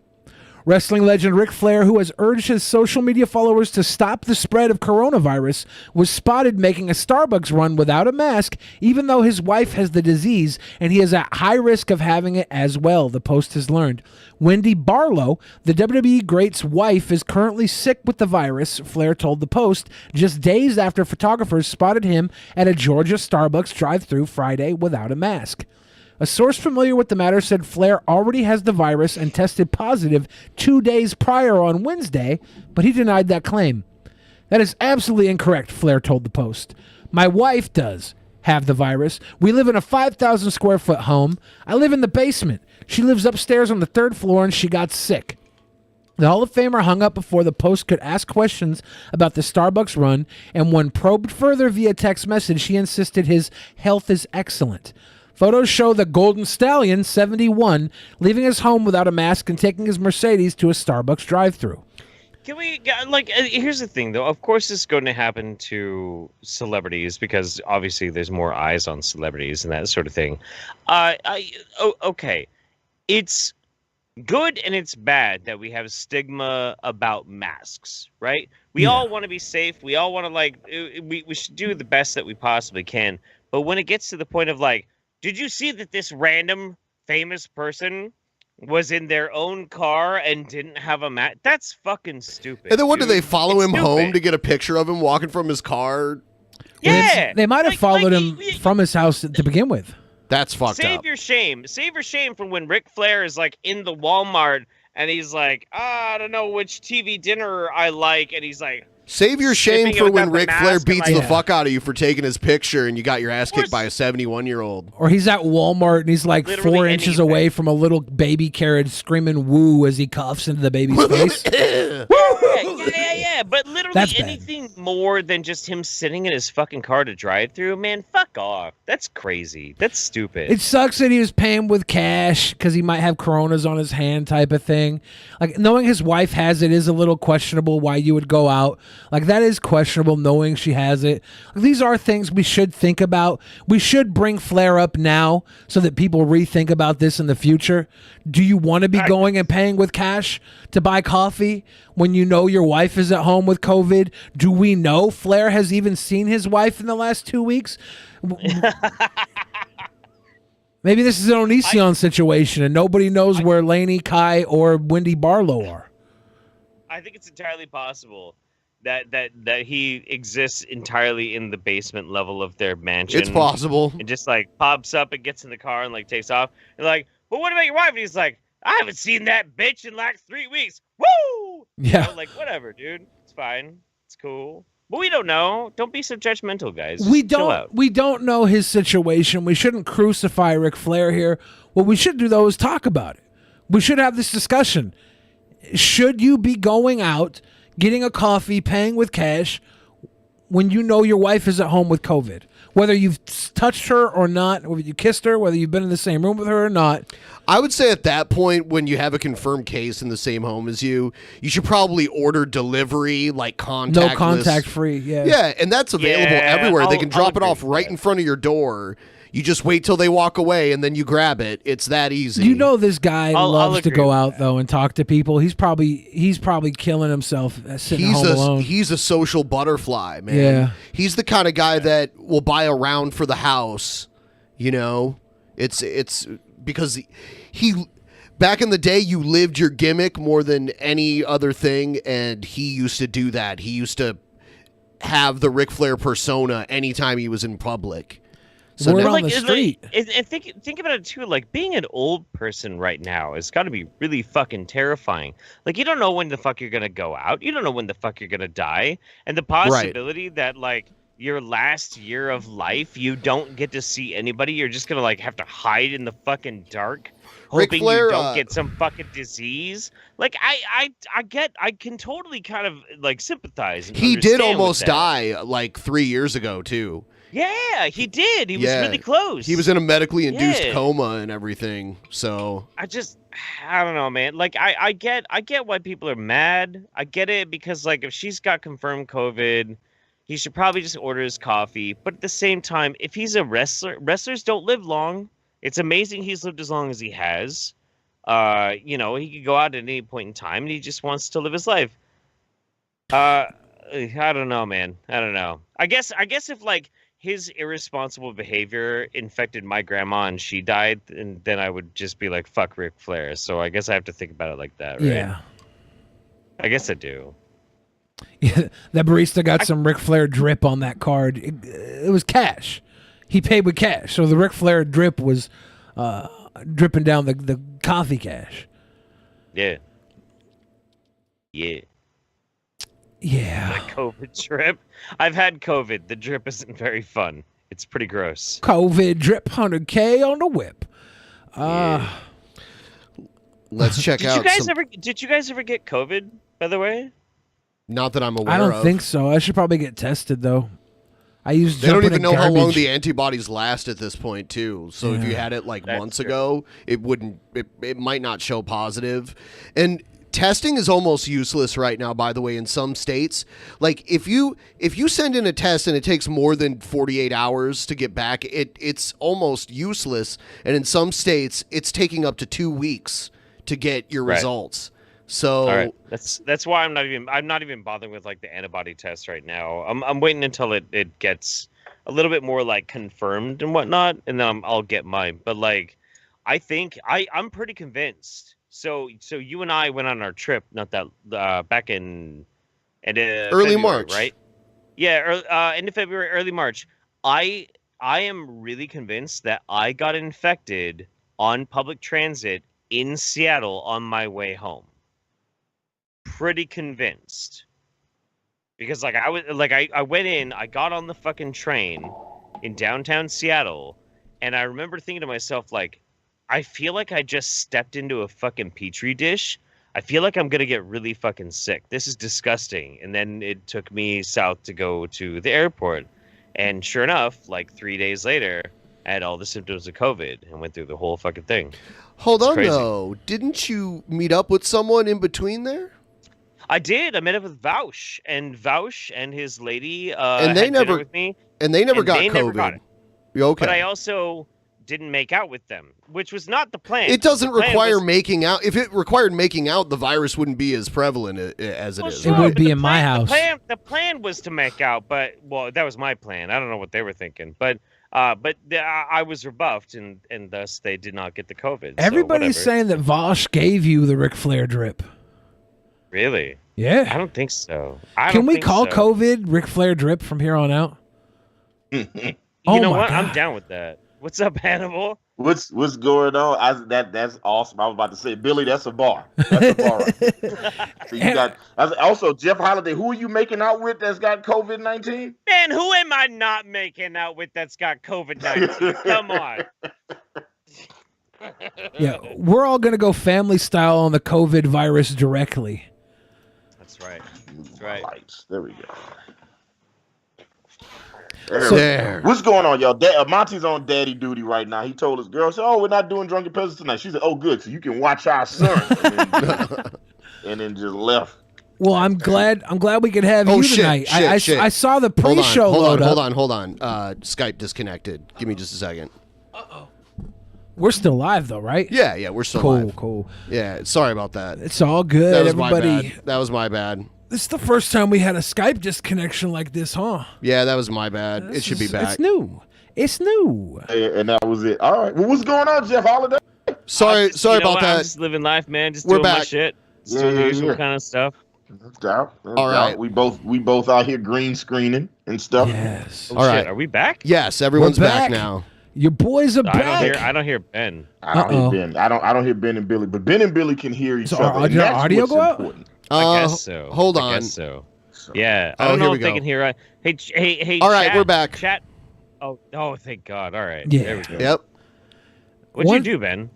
Wrestling legend Ric Flair, who has urged his social media followers to stop the spread of coronavirus, was spotted making a Starbucks run without a mask, even though his wife has the disease and he is at high risk of having it as well, the Post has learned. Wendy Barlow, the WWE great's wife, is currently sick with the virus, Flair told the Post, just days after photographers spotted him at a Georgia Starbucks drive-thru Friday without a mask. A source familiar with the matter said Flair already has the virus and tested positive 2 days prior on Wednesday, but he denied that claim. That is absolutely incorrect, Flair told the Post. My wife does have the virus. We live in a 5,000 square foot home. I live in the basement. She lives upstairs on the 3rd floor and she got sick. The Hall of Famer hung up before the Post could ask questions about the Starbucks run, and when probed further via text message, he insisted his health is excellent. Photos show the Golden Stallion, 71, leaving his home without a mask and taking his Mercedes to a Starbucks drive-thru. Can we, here's the thing, though. Of course, this is going to happen to celebrities because obviously there's more eyes on celebrities and that sort of thing. Okay. It's good and it's bad that we have stigma about masks, right? We all want to be safe. We all want to, we should do the best that we possibly can. But when it gets to the point of, did you see that this random famous person was in their own car and didn't have a mask? That's fucking stupid. And then what, do they follow him home to get a picture of him walking from his car? Yeah. They might have followed him from his house to begin with. That's fucked up. Save your shame. Save your shame from when Ric Flair is in the Walmart and he's like, I don't know which TV dinner I like. And he's like, save your shame for when Ric Flair beats the fuck out of you for taking his picture and you got your ass kicked by a 71-year-old. Or he's at Walmart and he's like literally 4 inches away from a little baby carriage screaming woo as he coughs into the baby's face. Yeah. But literally anything more than just him sitting in his fucking car to drive through, man, fuck off. That's crazy. That's stupid. It sucks that he was paying with cash because he might have coronas on his hand type of thing. Knowing his wife has it is a little questionable why you would go out. That is questionable knowing she has it. These are things we should think about. We should bring Flair up now so that people rethink about this in the future. Do you want to be going and paying with cash to buy coffee when you know your wife is at home with COVID? Do we know Flair has even seen his wife in the last 2 weeks? Maybe this is an Onision situation and nobody knows where Lainey, Kai, or Wendy Barlow are. I think it's entirely possible. that he exists entirely in the basement level of their mansion. It's possible. And just like pops up and gets in the car and like takes off. And like, well, what about your wife? And he's like, I haven't seen that bitch in like 3 weeks. Woo! Yeah. You know, like whatever, dude. It's fine. It's cool. But we don't know. Don't be so judgmental, guys. We Chill out. don't know his situation. We shouldn't crucify Ric Flair here. What we should do though is talk about it. We should have this discussion. Should you be going out, getting a coffee, paying with cash when you know your wife is at home with COVID? Whether you've touched her or not, whether you kissed her, whether you've been in the same room with her or not. I would say at that point, when you have a confirmed case in the same home as you should probably order delivery, like contactless. No contact free, yeah. Yeah, and that's available everywhere. They can drop it off right in front of your door. You just wait till they walk away, and then you grab it. It's that easy. You know this guy loves to agree go with out though and talk to people. He's probably killing himself sitting home alone. He's a social butterfly, man. Yeah. He's the kind of guy that will buy a round for the house. You know, it's because he back in the day, you lived your gimmick more than any other thing, and he used to do that. He used to have the Ric Flair persona anytime he was in public. So we're on the street. And think about it too. Like being an old person right now has got to be really fucking terrifying. Like you don't know when the fuck you're gonna go out. You don't know when the fuck you're gonna die, and the possibility that like your last year of life you don't get to see anybody. You're just gonna like have to hide in the fucking dark, hoping Flair, you don't get some fucking disease. Like I can totally kind of like sympathize. And he did understand with almost that. die like 3 years ago too. Yeah, he did. He was really close. He was in a medically induced coma and everything. So I don't know, man. Like I get why people are mad. I get it because like if she's got confirmed COVID, he should probably just order his coffee. But at the same time, if he's a wrestler, wrestlers don't live long. It's amazing he's lived as long as he has. You know, he could go out at any point in time and he just wants to live his life. I don't know, man. I don't know. I guess if like his irresponsible behavior infected my grandma and she died, and then I would just be like, fuck Ric Flair. So I guess I have to think about it like that, right? Yeah. I guess I do. Yeah, that barista got some Ric Flair drip on that card. It was cash. He paid with cash. So the Ric Flair drip was dripping down the coffee cash. Yeah. Yeah. Yeah. The COVID drip. I've had COVID. The drip isn't very fun. It's pretty gross. COVID drip 100K on the whip. let's check out. Did you guys ever get COVID, by the way? Not that I'm aware I of. don't think so. I should probably get tested though. They don't even know how long the antibodies last at this point, too. So if you had it like months ago, it might not show positive. And testing is almost useless right now, by the way, in some states. Like if you send in a test and it takes more than 48 hours to get back, it's almost useless. And in some states, it's taking up to 2 weeks to get your results. So all right. That's why I'm not even bothering with like the antibody test right now. I'm waiting until it gets a little bit more like confirmed and whatnot, and then I'll get mine. But like, I think I'm pretty convinced. So you and I went on our trip, not that back in early March, right? Yeah, end of February, early March. I am really convinced that I got infected on public transit in Seattle on my way home. Pretty convinced, because like I went in, I got on the fucking train in downtown Seattle, and I remember thinking to myself like, I feel like I just stepped into a fucking petri dish. I feel like I'm gonna get really fucking sick. This is disgusting. And then it took me south to go to the airport, and sure enough, like 3 days later, I had all the symptoms of COVID and went through the whole fucking thing. Hold on though, didn't you meet up with someone in between there? I did. I met up with Vaush and his lady. And they had never dinner with me. And they never got they COVID. Never got it. Okay. But I also didn't make out with them, which was not the plan. It doesn't require making out. If it required making out, the virus wouldn't be as prevalent as it is. Sure, it would be in my house. The plan was to make out, but that was my plan. I don't know what they were thinking, but I was rebuffed, and thus they did not get the COVID. Everybody's saying that Vosh gave you the Ric Flair drip. Really? Yeah. I don't think so. Can we call COVID Ric Flair drip from here on out? You Oh know my what? I'm God. down with that. What's up, Hannibal? What's going on? That's awesome. I was about to say, Billy, that's a bar. That's a bar. Right there. So you got also Jeff Holiday. Who are you making out with that's got COVID-19? Man, who am I not making out with that's got COVID-19? Come on. Yeah, we're all gonna go family style on the COVID virus directly. That's right. That's right. Lights. There we go. There. What's going on, y'all? Monty's on daddy duty right now. He told his girl, "Oh, we're not doing Drunken Peasants tonight." She said, "Oh, good, so you can watch our son," and then just left. Well, I'm glad we could have you tonight. Shit. I saw the pre-show load up. Hold on. Skype disconnected. Give me just a second. We're still live though, right? Yeah, we're still live. Cool. Yeah, sorry about that. It's all good, That was everybody. my bad. That was my bad. This is the first time we had a Skype disconnection like this, huh? Yeah, that was my bad. It should be back. It's new. And that was it. All right. Well, what's going on, Jeff Holiday? Sorry about that. I'm just living life, man. Just We're doing my back. shit. Just doing the usual kind of stuff. No doubt. All right. We both out here green screening and stuff. Yes. Oh, All shit. right. Are we back? Yes, everyone's We're back back. now. Your boys are back. I don't hear Ben. I don't hear Ben. I don't hear Ben and Billy, but Ben and Billy can hear each So other. did our audio go out? Important. I guess so. Hold I on. guess so. Yeah. Oh, I don't here know we if they go. can hear us. Hey. All right, chat, we're back. Chat. Oh, thank God. All right. Yeah. There we go. Yep. What'd you do, Ben?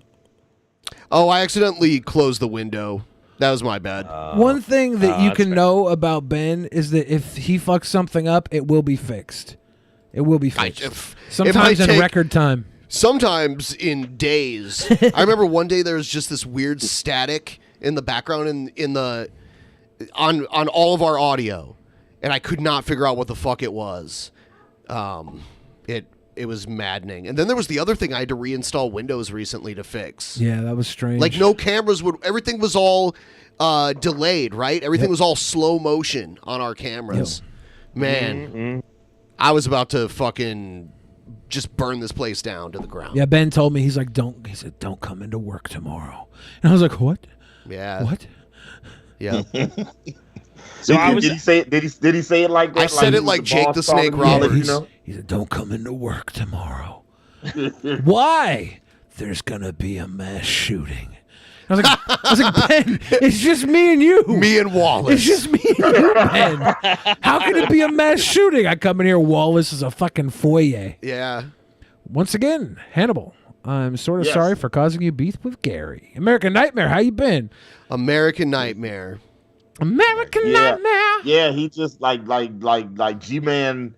Oh, I accidentally closed the window. That was my bad. One thing that you that's can fair. know about Ben is that if he fucks something up, it will be fixed. It will be fixed. Sometimes in record time. Sometimes in days. I remember one day there was just this weird static in the background on all of our audio, and I could not figure out what the fuck it was. It was maddening. And then there was the other thing, I had to reinstall Windows recently to fix. Yeah, that was strange. Like no cameras everything was all delayed, right? Everything was all slow motion on our cameras. Man, I was about to fucking just burn this place down to the ground. Yeah, Ben told me, he said, don't come into work tomorrow. And I was like, what? Yeah. What? Yeah. So did he say it? Did he say it like that? I said it like Jake the Snake Roberts. He said, don't come into work tomorrow. Why? There's gonna be a mass shooting. I was like, Ben, it's just me and you. Me and Wallace. It's just me and you, Ben. How can it be a mass shooting? I come in here, Wallace is a fucking foyer. Yeah. Once again, Hannibal, I'm sort of sorry for causing you beef with Gary. American Nightmare, how you been? American Nightmare. American Nightmare. Yeah, he just like G-Man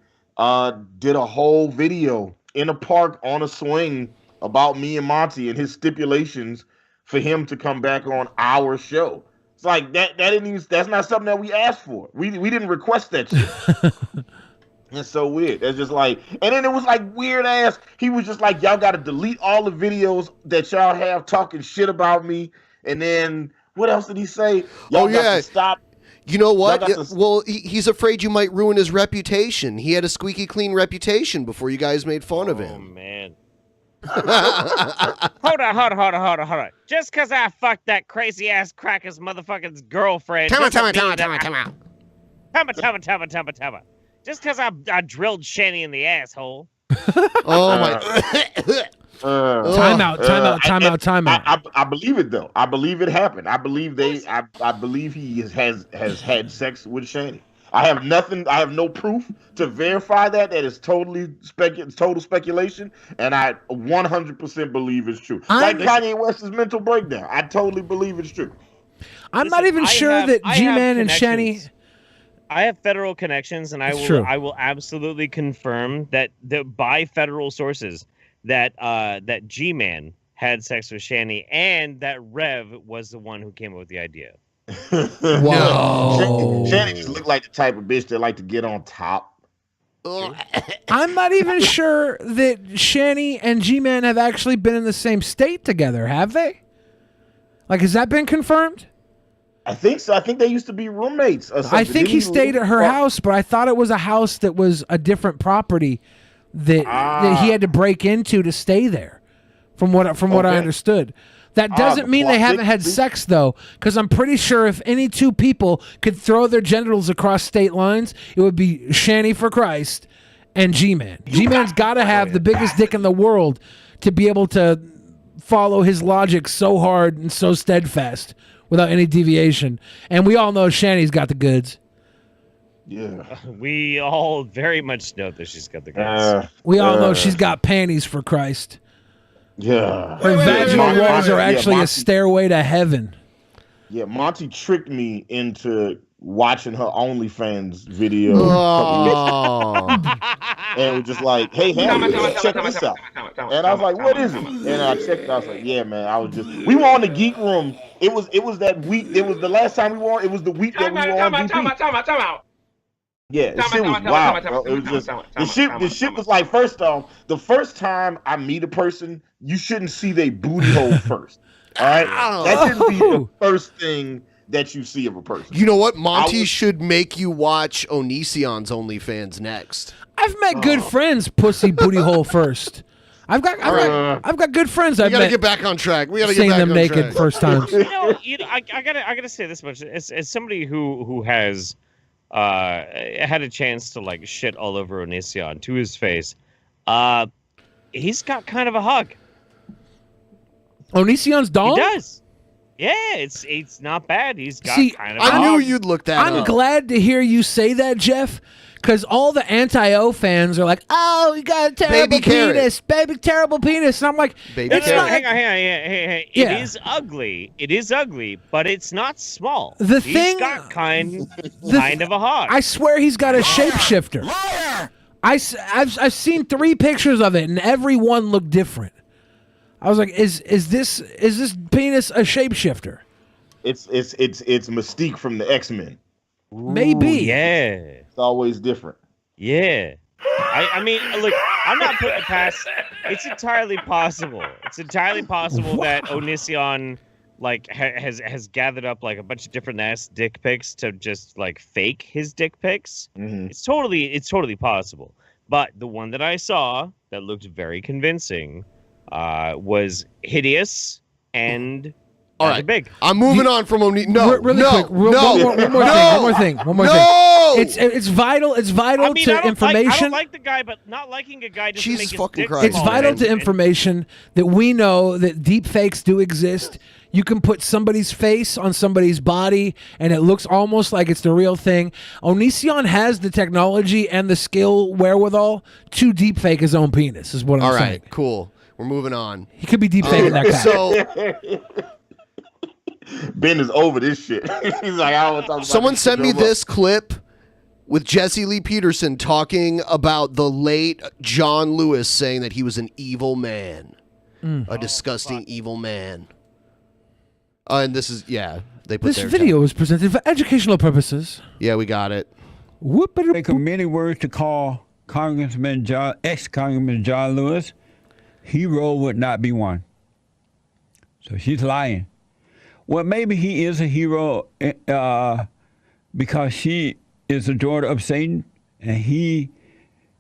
did a whole video in a park on a swing about me and Monty and his stipulations for him to come back on our show. It's like that's not something that we asked for. We didn't request that shit. It's so weird. It's just like, and then it was like weird ass. He was just like, y'all got to delete all the videos that y'all have talking shit about me. And then what else did he say? Y'all got to stop. You know what? Well, he's afraid you might ruin his reputation. He had a squeaky clean reputation before you guys made fun of him. Oh, man. Hold on. Just because I fucked that crazy ass cracker's motherfucking girlfriend. Tell me. Just because I drilled Shanny in the asshole. Oh my. Time out. I believe it though. I believe it happened. I believe I believe he has had sex with Shanny. I have no proof to verify that. That is total speculation, and I 100% believe it's true. Like Kanye West's mental breakdown. I totally believe it's true. I'm not even sure that G-Man and Shanny. I have federal connections, and I will absolutely confirm that by federal sources that G-Man had sex with Shanny, and that Rev was the one who came up with the idea. Wow. Shanny just looked like the type of bitch that like to get on top. I'm not even sure that Shanny and G-Man have actually been in the same state together, have they? Like, has that been confirmed? I think so. I think they used to be roommates or something. I think he stayed at her house, but I thought it was a house that was a different property that he had to break into to stay there, from what I understood. That doesn't the mean they plot haven't had thickens. sex, though, because I'm pretty sure if any two people could throw their genitals across state lines, it would be Shanny for Christ and G-Man. G-Man's got to have the biggest dick in the world to be able to follow his logic so hard and so steadfast without any deviation. And we all know Shanny's got the goods. Yeah. We all very much know that she's got the goods. We all know she's got panties, for Christ. Yeah. Her vaginal walls are actually a Monty, stairway to heaven. Yeah, Monty tricked me into watching her OnlyFans video a couple weeks ago. And was just like, hey, check this out. And I was like, what is it? And I checked it. I was like, yeah, man, we were on the Geek Room. It was that week. It was the last time we were on. It was the week that we were on DP. Time out. Yeah, the shit was wild, bro. It was just the shit was like, first off, the first time I meet a person, you shouldn't see their booty hole first. All right, that shouldn't be the first thing that you see of a person. You know what? Monty should make you watch Onision's OnlyFans next. I've met good friends, pussy booty hole first. I've got good friends. We I've gotta met get back on track. We gotta seeing get back them on naked track. first times. I gotta say this much: as somebody who has had a chance to like shit all over Onision to his face, he's got kind of a hug. Onision's dong? He does. Yeah, it's not bad. He's got kind of. I knew you'd look that up. I'm glad to hear you say that, Jeff, because all the anti-O fans are like, "Oh, you got a terrible penis, baby, terrible penis," and I'm like, hang on. Hey. Yeah. It is ugly. It is ugly, but it's not small. He's got kind of a hog. I swear he's got a shapeshifter. Liar! I've seen 3 pictures of it, and every one looked different. I was like, is this penis a shapeshifter? It's Mystique from the X-Men. Maybe. Yeah. It's always different. Yeah. I mean, look, I'm not putting it past. It's entirely possible. It's entirely possible that Onision like has gathered up like a bunch of different ass dick pics to just like fake his dick pics. Mm-hmm. It's totally possible. But the one that I saw that looked very convincing was hideous and all right, big. I'm moving on from Oni. No, really no, quick. One more thing. No! It's vital. It's vital I mean, to I information. don't like the guy, but not liking a guy doesn't Jesus make his fucking dick Christ. It's smaller. vital to information that we know that deep fakes do exist. You can put somebody's face on somebody's body, and it looks almost like it's the real thing. Onision has the technology and the skill wherewithal to deep fake his own penis, is what I'm All saying. right, cool. We're moving on. He could be deep faking that guy. So Ben is over this shit. He's like, I don't want to talk about someone this sent shit me no more. this clip with Jesse Lee Peterson talking about the late John Lewis saying that he was an evil man, a disgusting evil man. And this is they put This their video is presented for educational purposes. Yeah, we got it. Think of many words to call ex-Congressman John Lewis. Hero would not be one. So she's lying. Well, maybe he is a hero because she is a daughter of Satan and he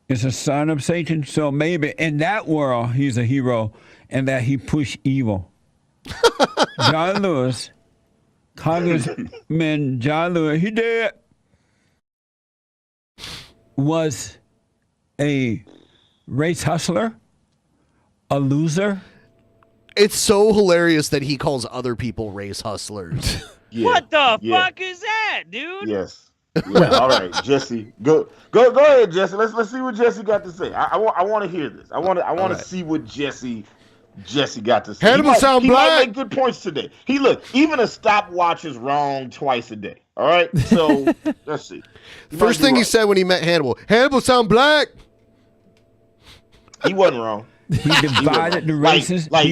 is a son of Satan. So maybe in that world he's a hero and that he pushed evil. John Lewis, Congressman John Lewis, he did, was a race hustler, a loser. It's so hilarious that he calls other people race hustlers. What the fuck is that, dude? Yes. Yeah, all right, Jesse. Go ahead, Jesse. Let's see what Jesse got to say. I want to hear this. I want to see what Jesse got to say. Hannibal sound he might black. make good points today. Even a stopwatch is wrong twice a day. All right, so let's see. First thing he said when he met Hannibal sound black. He wasn't wrong. He divided the races. Like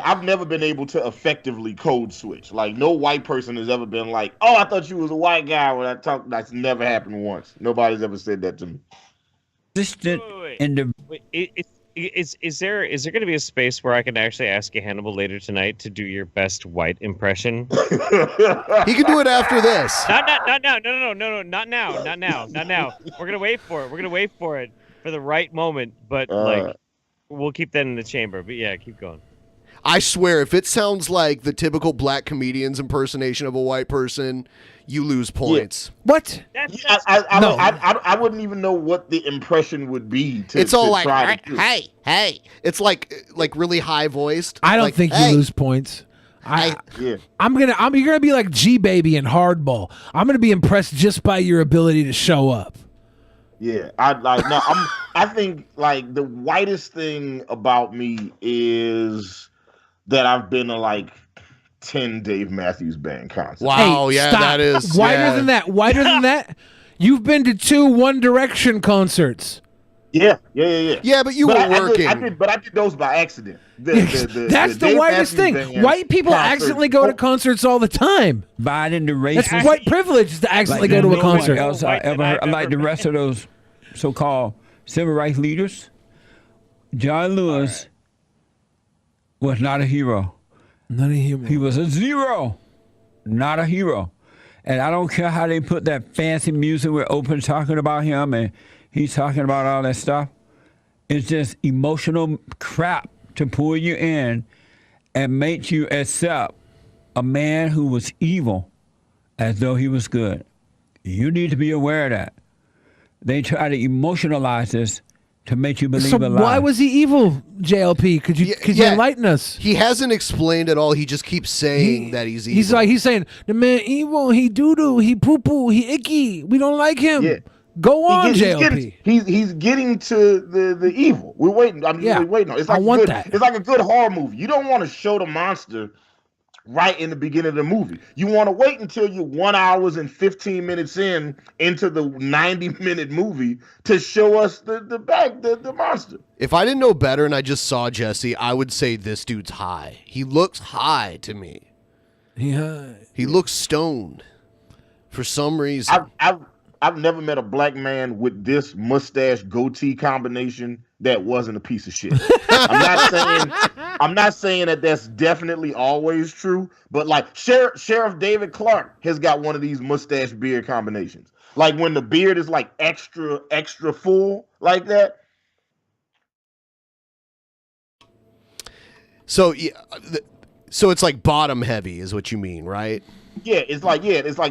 I've never been able to effectively code switch. Like no white person has ever been like, "Oh, I thought you was a white guy when I talked." That's never happened once. Nobody's ever said that to me. Is there going to be a space where I can actually ask you, Hannibal, later tonight to do your best white impression? He can do it after this. Not now. No, not now. We're gonna wait for it for the right moment. But we'll keep that in the chamber. But yeah, keep going. I swear, if it sounds like the typical black comedian's impersonation of a white person, you lose points. What? I wouldn't even know what the impression would be. It's all like, try to do. hey. It's like really high voiced. I don't like, think hey. you lose points. Yeah. You're gonna be like G Baby and Hardball. I'm gonna be impressed just by your ability to show up. Yeah, I think like the whitest thing about me is that I've been to like 10 Dave Matthews Band concerts. Wow, Hey, yeah, stop. that is Whiter than that. Whiter than that. You've been to 2 One Direction concerts. Yeah. Yeah, but you were working. I did those by accident. That's the Dave whitest Matthews thing. Band White people concerts. accidentally go to concerts all the time. Biden the racist. That's white privilege to accidentally go to a concert. Else I ever heard. Like the rest of those so-called civil rights leaders, John Lewis was not a hero. Not a hero. He was a zero, not a hero. And I don't care how they put that fancy music with Open talking about him and he's talking about all that stuff. It's just emotional crap to pull you in and make you accept a man who was evil as though he was good. You need to be aware of that. They try to emotionalize this to make you believe a lie. Why was he evil, JLP? Could you enlighten us? He hasn't explained at all. He just keeps saying that he's evil. He's saying the man evil. He doo doo. He poo poo. He icky. We don't like him. Yeah. Go on, JLP. He's getting to the evil. We're waiting. We're waiting on. It's like It's like a good horror movie. You don't want to show the monster right in the beginning of the movie. You want to wait until you're 1 hour and 15 minutes into the 90-minute movie to show us the monster. If I didn't know better and I just saw Jesse, I would say this dude's high. He looks high to me. Yeah. He looks stoned for some reason. I've never met a black man with this mustache goatee combination that wasn't a piece of shit. I'm not saying that that's definitely always true, but like Sheriff David Clark has got one of these mustache beard combinations. Like when the beard is like extra full like that. So it's like bottom heavy is what you mean, right? Yeah, it's like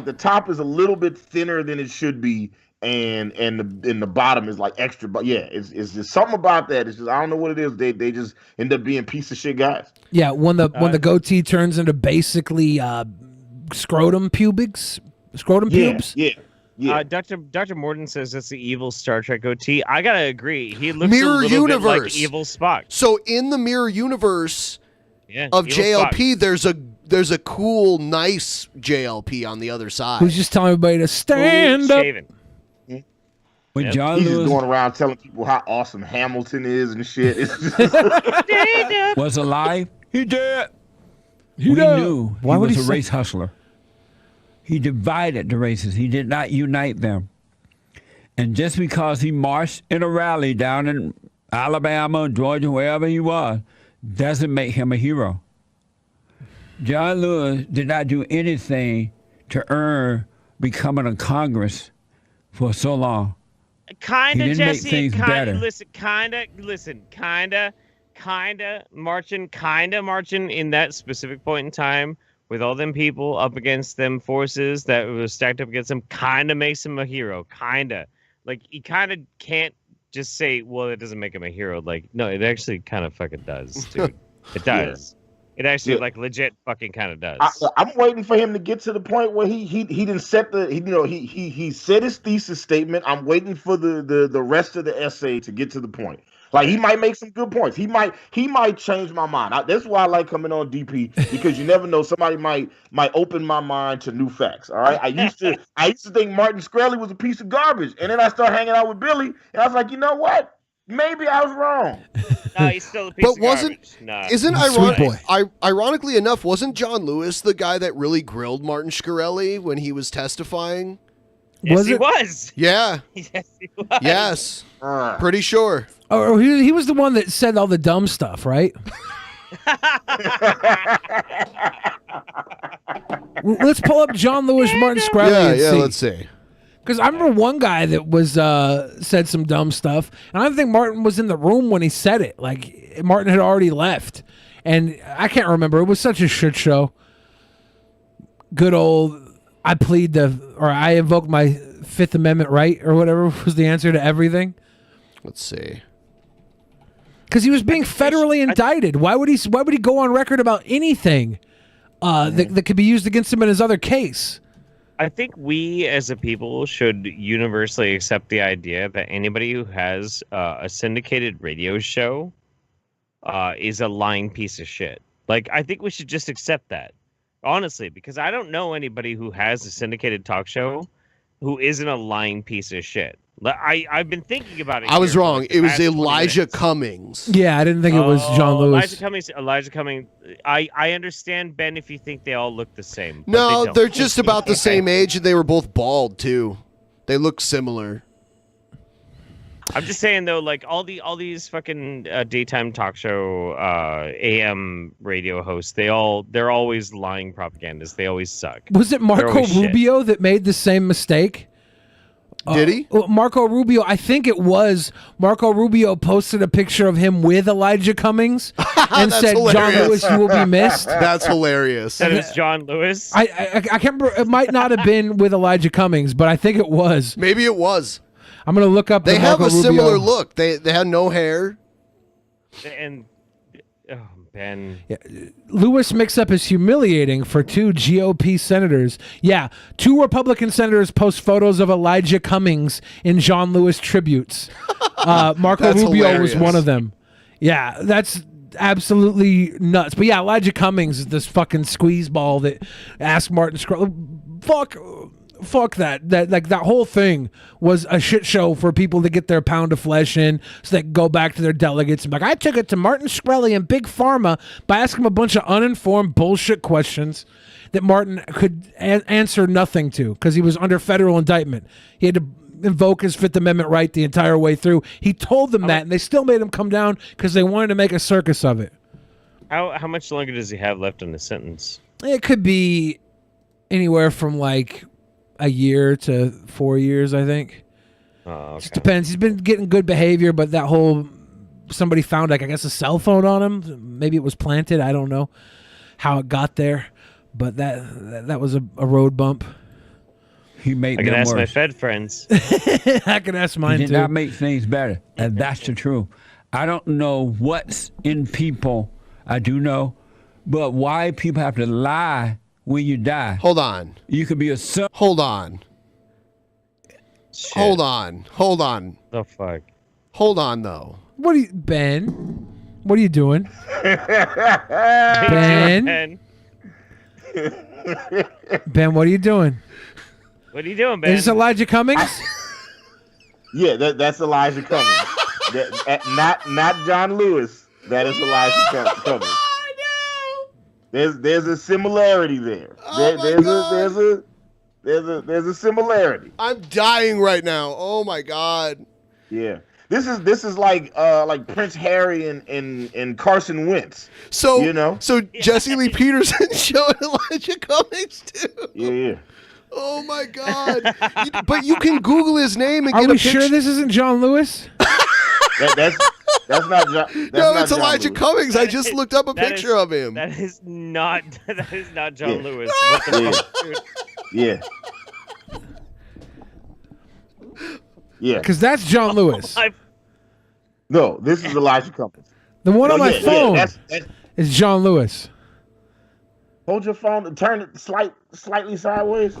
the top is a little bit thinner than it should be, and the bottom is like extra. But yeah, it's just something about that. It's just I don't know what it is. They just end up being piece of shit guys. Yeah, when the goatee turns into basically scrotum pubes. Yeah. Dr. Morton says that's the evil Star Trek goatee. I gotta agree. He looks Mirror a little universe. bit like evil Spock. So in the mirror universe of evil JLP, there's a cool, nice JLP on the other side. Who's just telling everybody to stand up. When John He's Lewis just going around telling people how awesome Hamilton is and shit. It's just was alive, he did. He We did. knew Why he would was he a say- race hustler. He divided the races. He did not unite them. And just because he marched in a rally down in Alabama, Georgia, wherever he was, doesn't make him a hero. John Lewis did not do anything to earn becoming a Congress for so long. Kinda, He didn't make Jesse. things better. Kinda marching in that specific point in time with all them people up against them forces that was stacked up against him. Kinda makes him a hero. Kinda. Like, he kinda can't just say, well, it doesn't make him a hero. Like, no, it actually kind of fucking does, dude. It does. It actually, like, legit fucking kind of does. I'm waiting for him to get to the point where he didn't set he said his thesis statement. I'm waiting for the rest of the essay to get to the point. Like, he might make some good points. He might change my mind. That's why I like coming on DP, because you never know, somebody might open my mind to new facts. All right. I used to think Martin Shkreli was a piece of garbage, and then I started hanging out with Billy, and I was like, you know what? Maybe I was wrong. No, he's still a piece of garbage. Isn't ironically enough, wasn't John Lewis the guy that really grilled Martin Shkreli when he was testifying? Yes, he was. Yeah. Yes, he was. Yes. Pretty sure. Oh, he was the one that said all the dumb stuff, right? Let's pull up John Lewis, Martin Shkreli. Yeah, let's see. Because I remember one guy that was said some dumb stuff, and I don't think Martin was in the room when he said it. Like, Martin had already left, And I can't remember. It was such a shit show. Good old, I invoke my Fifth Amendment right, or whatever was the answer to everything. Let's see. Because he was being federally indicted. Why would he go on record about anything that could be used against him in his other case? I think we as a people should universally accept the idea that anybody who has a syndicated radio show is a lying piece of shit. Like, I think we should just accept that, honestly, because I don't know anybody who has a syndicated talk show who isn't a lying piece of shit. I've been thinking about it. I was wrong. It was Elijah Cummings. Yeah, I didn't think it was John Lewis. Elijah Cummings. I understand, Ben, if you think they all look the same. But No, they're just about the same age, and they were both bald too. They look similar. I'm just saying though, like all these fucking daytime talk show AM radio hosts, they're always lying propagandists. They always suck. Was it Marco Rubio that made the same mistake? Did he? Marco Rubio, I think it was. Marco Rubio posted a picture of him with Elijah Cummings and said, hilarious. John Lewis, you will be missed. That's hilarious. That is John Lewis? I can't remember. It might not have been with Elijah Cummings, but I think it was. Maybe it was. I'm going to look up They have Marco a similar Rubio. look. They had no hair. And Ben. Yeah. Lewis mix-up is humiliating for two GOP senators. Yeah, two Republican senators post photos of Elijah Cummings in John Lewis tributes. Marco That's Rubio hilarious. was one of them. Yeah, that's absolutely nuts. But yeah, Elijah Cummings is this fucking squeeze ball that asked Martin Shkreli. Fuck that. That whole thing was a shit show for people to get their pound of flesh in so they could go back to their delegates and be like, I took it to Martin Shkreli and Big Pharma by asking him a bunch of uninformed bullshit questions that Martin could answer nothing to because he was under federal indictment. He had to invoke his Fifth Amendment right the entire way through. He told them that, and they still made him come down because they wanted to make a circus of it. How much longer does he have left in the sentence? It could be anywhere from like a year to 4 years, I think. Oh, okay. Just depends. He's been getting good behavior, but that whole somebody found like I guess a cell phone on him. Maybe it was planted. I don't know how it got there, but that was a road bump. He made I can them ask my worse. Fed friends. I can ask mine He did too. not make things better, and that's the truth. I don't know what's in people. I do know, but why people have to lie when you die? Hold on. You could be a son. Hold on. Shit. Hold on. Hold on. The fuck? Hold on, though. What are you, Ben? What are you doing? Ben? Ben, what are you doing? What are you doing, Ben? Is this Elijah Cummings? Yeah, that's Elijah Cummings. Not John Lewis. That is Elijah Cummings. There's a similarity there. There's a similarity. I'm dying right now. Oh my god. Yeah. This is like Prince Harry and Carson Wentz. So you know. So Jesse Lee Peterson showing Elijah Cummings too. Yeah. Oh my god. But you can Google his name and Are get we a picture. sure this isn't John Lewis? That's not John. No, it's Elijah Cummings. I just looked up a picture of him. That is not John Lewis. Yeah. What the fuck, dude? Yeah. Yeah. Because that's John Lewis. No, this is Elijah Cummings. The one on No, my yeah, phone that's is John Lewis. Hold your phone and turn it slightly sideways.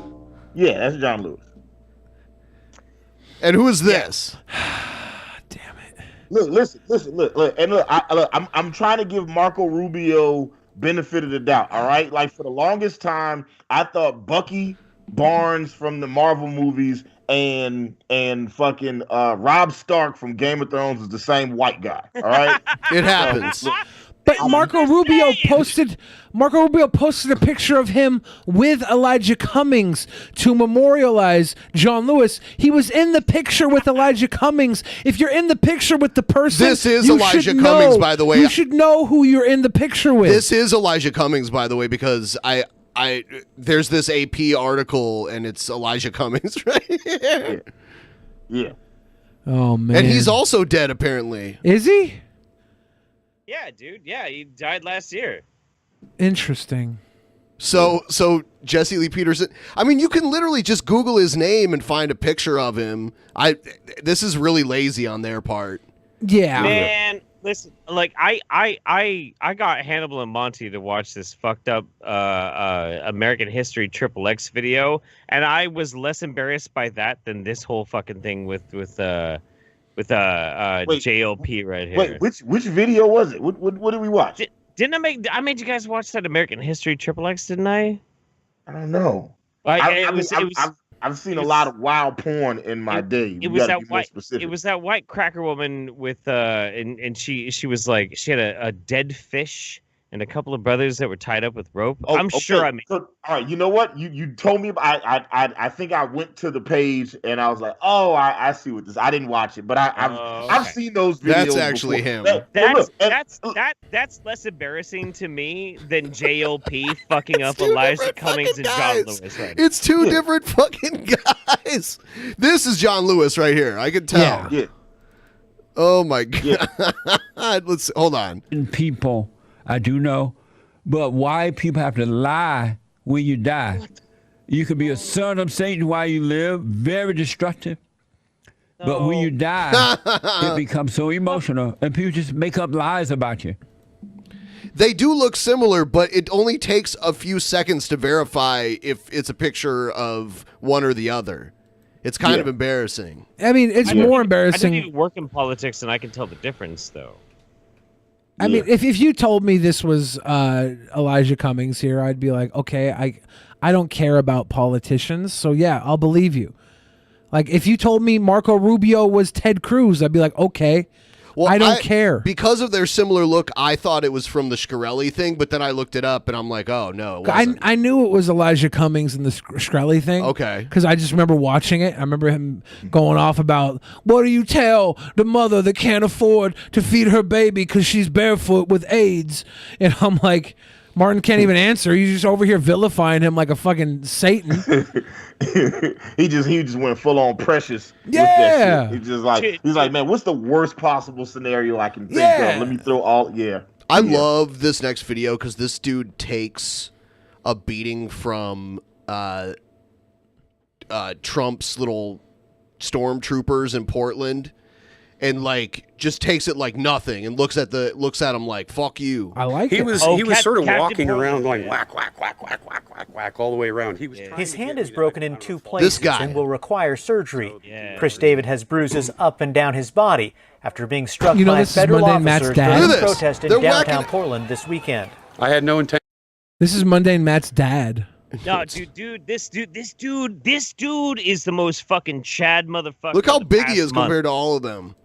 Yeah, that's John Lewis. And who is this? Look, I'm trying to give Marco Rubio benefit of the doubt. All right, like for the longest time, I thought Bucky Barnes from the Marvel movies and fucking Rob Stark from Game of Thrones is the same white guy. All right, It happens. But Marco Rubio posted a picture of him with Elijah Cummings to memorialize John Lewis. He was in the picture with Elijah Cummings. If you're in the picture with the person, This is you Elijah should Cummings, know- by the way. You should know who you're in the picture with. This is Elijah Cummings, by the way, because I there's this AP article and it's Elijah Cummings right here. Yeah. Oh man. And he's also dead apparently. Is he? Yeah, dude. Yeah, he died last year. Interesting. So Jesse Lee Peterson. I mean, you can literally just Google his name and find a picture of him. This is really lazy on their part. Yeah, man. Listen, like I got Hannibal and Monty to watch this fucked up American History XXX video, and I was less embarrassed by that than this whole fucking thing with JLP right here. Wait, which video was it? What did we watch? Didn't I made you guys watch that American History XXX, didn't I? I don't know. I've seen a lot of wild porn in my day. It was that white cracker woman with and she was like, she had a dead fish and a couple of brothers that were tied up with rope. I'm sure I mean. So, all right, you know what? You told me. I think I went to the page and I was like, oh, I see what this. I didn't watch it, but I've seen those videos. That's actually before. him. That's less embarrassing to me than JLP fucking up Elijah Cummings and John Lewis. Right now. It's two different fucking guys. This is John Lewis right here. I can tell. Yeah. Oh my god. Let's hold on. People, I do know, but why people have to lie when you die? You could be a son of Satan while you live, very destructive. But when you die, it becomes so emotional, and people just make up lies about you. They do look similar, but it only takes a few seconds to verify if it's a picture of one or the other. It's kind of embarrassing. I mean, it's more embarrassing. I didn't even work in politics, and I can tell the difference, though. I mean, if you told me this was Elijah Cummings here, I'd be like, okay, I don't care about politicians, so yeah, I'll believe you. Like, if you told me Marco Rubio was Ted Cruz, I'd be like, okay, well, I don't care. Because of their similar look, I thought it was from the Shkreli thing, but then I looked it up, and I'm like, oh, no, it wasn't. I knew it was Elijah Cummings and the Shkreli thing. Okay. Because I just remember watching it. I remember him going off about, what do you tell the mother that can't afford to feed her baby because she's barefoot with AIDS? And I'm like, Martin can't even answer. He's just over here vilifying him like a fucking Satan. he just went full on Precious. Yeah. With that shit. He's like, man, what's the worst possible scenario I can think of? Let me throw all. I love this next video because this dude takes a beating from Trump's little stormtroopers in Portland. And like just takes it like nothing and looks at him like fuck you. I like he was sort of walking around going whack whack whack whack whack whack whack all the way around. He was his hand is broken in two places and will require surgery. Chris David has bruises up and down his body after being struck by federal officers during a protest in downtown Portland this weekend. I had no intention. This is Mundane Matt's dad. No, dude, this dude is the most fucking Chad motherfucker. Look how big he is compared to all of them.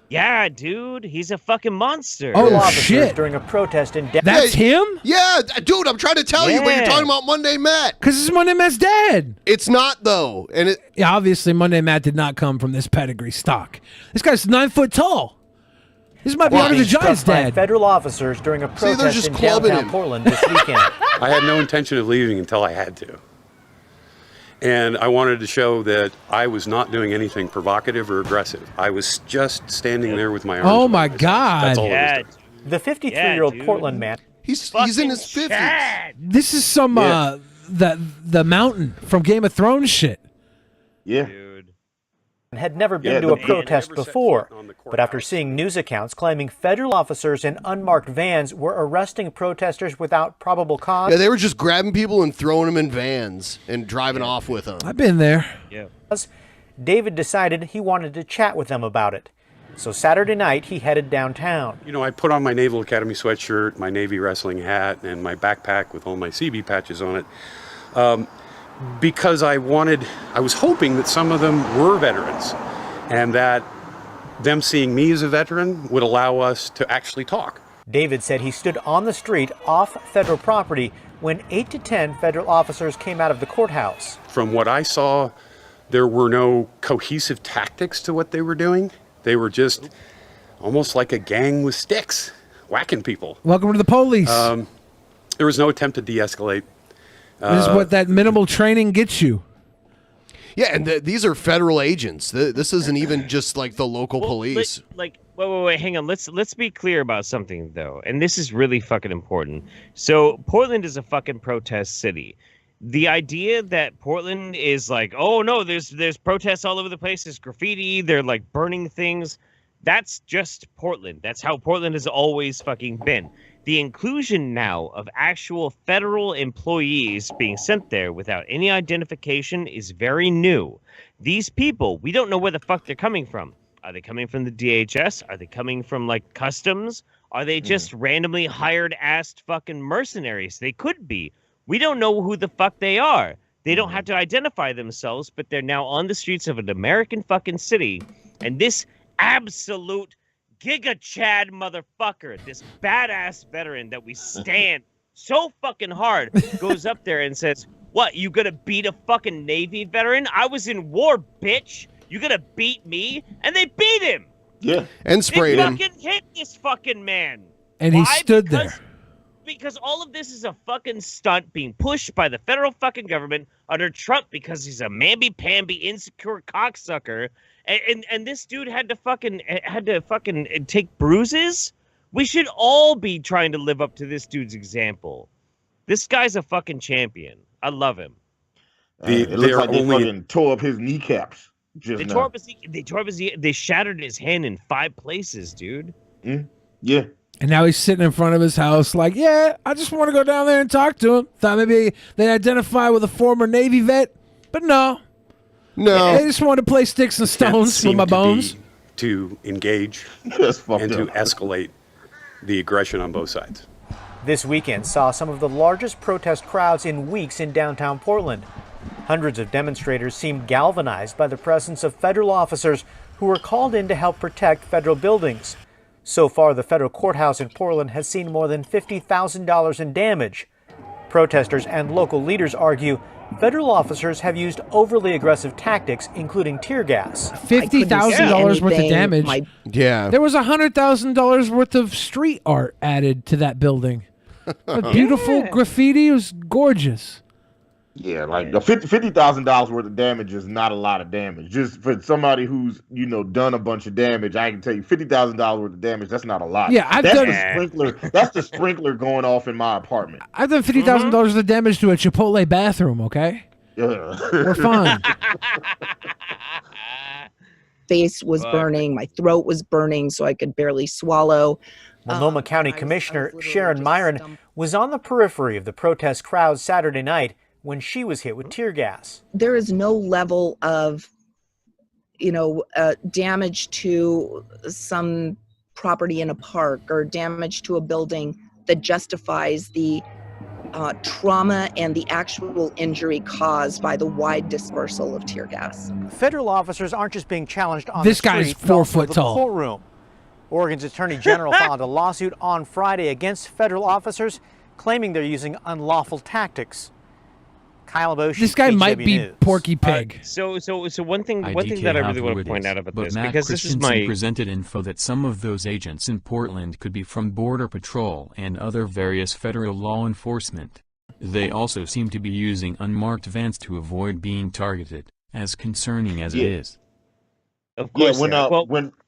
Yeah, dude, he's a fucking monster. Oh shit! During a protest in that's him? Yeah, dude, I'm trying to tell you, but you're talking about Monday Matt. Because this is Monday Matt's dad. It's not though, and obviously Monday Matt did not come from this pedigree stock. This guy's 9 foot tall. This might be Andre the Giant's dad. Federal officers during a protest in downtown Portland this weekend. I had no intention of leaving until I had to. And I wanted to show that I was not doing anything provocative or aggressive. I was just standing there with my arms. Oh my God! That's all I was doing. The 53-year-old Portland man. He's in his 50s. This is some the mountain from Game of Thrones shit. Yeah. Had never been to a protest before, but after seeing news accounts claiming federal officers in unmarked vans were arresting protesters without probable cause. Yeah, they were just grabbing people and throwing them in vans and driving off with them. I've been there. Yeah. David decided he wanted to chat with them about it. So Saturday night, he headed downtown. You know, I put on my Naval Academy sweatshirt, my Navy wrestling hat, and my backpack with all my CB patches on it. Because I was hoping that some of them were veterans and that them seeing me as a veteran would allow us to actually talk. David said he stood on the street off federal property when 8 to 10 federal officers came out of the courthouse. From what I saw, there were no cohesive tactics to what they were doing. They were just almost like a gang with sticks, whacking people. Welcome to the police. There was no attempt to de-escalate. This is what that minimal training gets you. Yeah, and these are federal agents. This isn't even just like the local police. Wait, hang on. Let's be clear about something though, and this is really fucking important. So Portland is a fucking protest city. The idea that Portland is like, oh no, there's protests all over the place. There's graffiti. They're like burning things. That's just Portland. That's how Portland has always fucking been. The inclusion now of actual federal employees being sent there without any identification is very new. These people, we don't know where the fuck they're coming from. Are they coming from the DHS? Are they coming from, like, customs? Are they just randomly hired-assed fucking mercenaries? They could be. We don't know who the fuck they are. They don't have to identify themselves, but they're now on the streets of an American fucking city. And this absolute Giga Chad motherfucker, this badass veteran that we stand so fucking hard, goes up there and says, what, you gonna beat a fucking Navy veteran? I was in war, bitch. You gonna beat me? And they beat him. Yeah. And sprayed him. They fucking hit this fucking man. And he stood there. Because all of this is a fucking stunt being pushed by the federal fucking government under Trump because he's a mamby-pamby, insecure cocksucker. And this dude had to fucking take bruises? We should all be trying to live up to this dude's example. This guy's a fucking champion. I love him. It looks like they fucking tore up his kneecaps. They tore up his they shattered his hand in 5 places, dude. Yeah. And now he's sitting in front of his house like, yeah, I just want to go down there and talk to him. Thought maybe they identify with a former Navy vet, but no. They just want to play sticks and stones with my bones. To engage and to escalate the aggression on both sides. This weekend saw some of the largest protest crowds in weeks in downtown Portland. Hundreds of demonstrators seemed galvanized by the presence of federal officers who were called in to help protect federal buildings. So far, the federal courthouse in Portland has seen more than $50,000 in damage. Protesters and local leaders argue federal officers have used overly aggressive tactics, including tear gas. $50,000 worth of damage. Yeah. There was $100,000 worth of street art added to that building. A beautiful graffiti. It was gorgeous. Yeah, like the $50,000 worth of damage is not a lot of damage. Just for somebody who's done a bunch of damage, I can tell you $50,000 worth of damage. That's not a lot. Yeah, that's the sprinkler. That's the sprinkler going off in my apartment. I've done $50,000 worth of damage to a Chipotle bathroom. Okay, we're fine. Face was burning, my throat was burning, so I could barely swallow. Multnomah County Commissioner Sharon Myron was on the periphery of the protest crowd Saturday night when she was hit with tear gas. There is no level of, damage to some property in a park or damage to a building that justifies the trauma and the actual injury caused by the wide dispersal of tear gas. Federal officers aren't just being challenged on this the street, guy's 4 foot tall. The courtroom. Oregon's Attorney General filed a lawsuit on Friday against federal officers, claiming they're using unlawful tactics. Kyle Bosch, this guy might be News. Porky Pig. So one thing that I really want to point out about this, because this is my presented info that some of those agents in Portland could be from Border Patrol and other various federal law enforcement. They also seem to be using unmarked vans to avoid being targeted, as concerning as it is. Of course, when the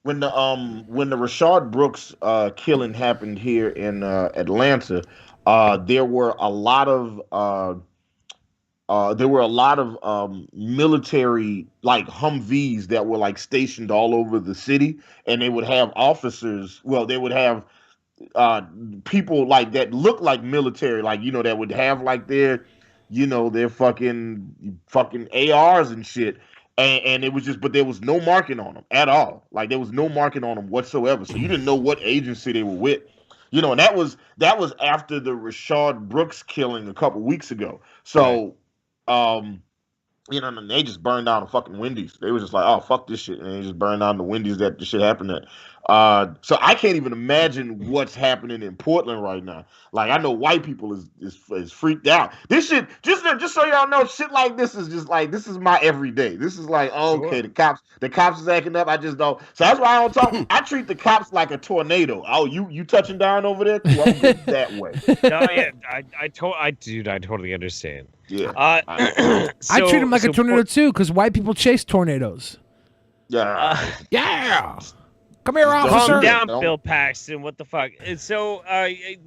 Rashard Brooks killing happened here in Atlanta, there were a lot of military like Humvees that were like stationed all over the city, and they would have officers. Well, they would have people like that look like military, like that would have like their fucking ARs and shit. And it was just, but there was no marking on them at all. Like there was no marking on them whatsoever. So you didn't know what agency they were with. And that was after the Rashard Brooks killing a couple weeks ago. So, and they just burned down the fucking Wendy's. They were just like, oh, fuck this shit. And they just burned down the Wendy's that the shit happened at. So I can't even imagine what's happening in Portland right now. Like I know white people is freaked out. This shit, just so y'all know, shit like this is just like, this is my everyday. This is like, okay, the cops is acting up. I just don't. So that's why I don't talk. I treat the cops like a tornado. Oh, you touching down over there? Well, I'm good that way. No, yeah, I totally understand. Yeah. I treat them like a tornado too, because white people chase tornadoes. Yeah. Yeah. Come here, officer. Calm down, Bill Paxton. What the fuck? And so,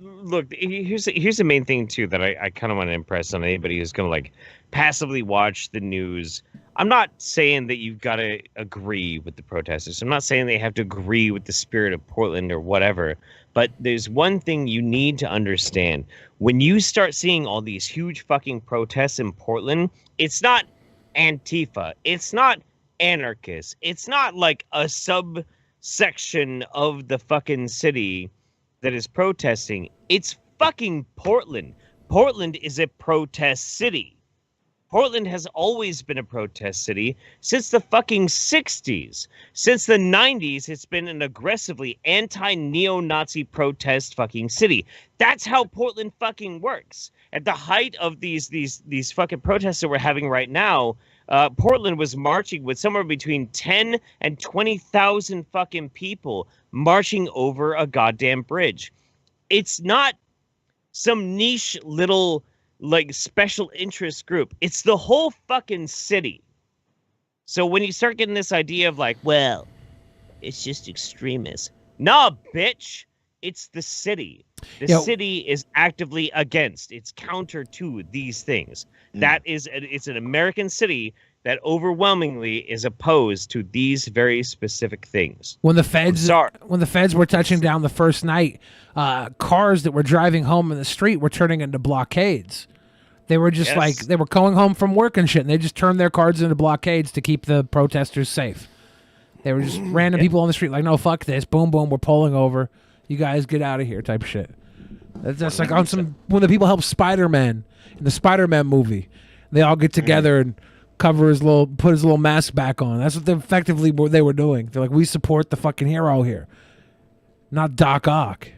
look, here's the main thing too that I kind of want to impress on anybody who's gonna like passively watch the news. I'm not saying that you've got to agree with the protesters. I'm not saying they have to agree with the spirit of Portland or whatever. But there's one thing you need to understand. When you start seeing all these huge fucking protests in Portland, it's not Antifa. It's not anarchists. It's not like a subsection of the fucking city that is protesting. It's fucking Portland. Portland is a protest city. Portland has always been a protest city since the fucking 60s. Since the 90s, it's been an aggressively anti-neo-Nazi protest fucking city. That's how Portland fucking works. At the height of these fucking protests that we're having right now, Portland was marching with somewhere between 10 and 20,000 fucking people marching over a goddamn bridge. It's not some niche little like special interest group. It's the whole fucking city. So when you start getting this idea of like, well, it's just extremists. Nah, bitch. It's the city. The city is actively against. It's counter to these things. It's an American city that overwhelmingly is opposed to these very specific things. When the feds were touching down the first night, cars that were driving home in the street were turning into blockades. They were just like, they were going home from work and shit, and they just turned their cars into blockades to keep the protesters safe. They were just random people on the street like, no, fuck this. Boom, boom, we're pulling over. You guys get out of here type shit. That's like on when the people help Spider-Man in the Spider-Man movie. They all get together and put his little mask back on. That's what they were doing. They're like, we support the fucking hero here, not Doc Ock.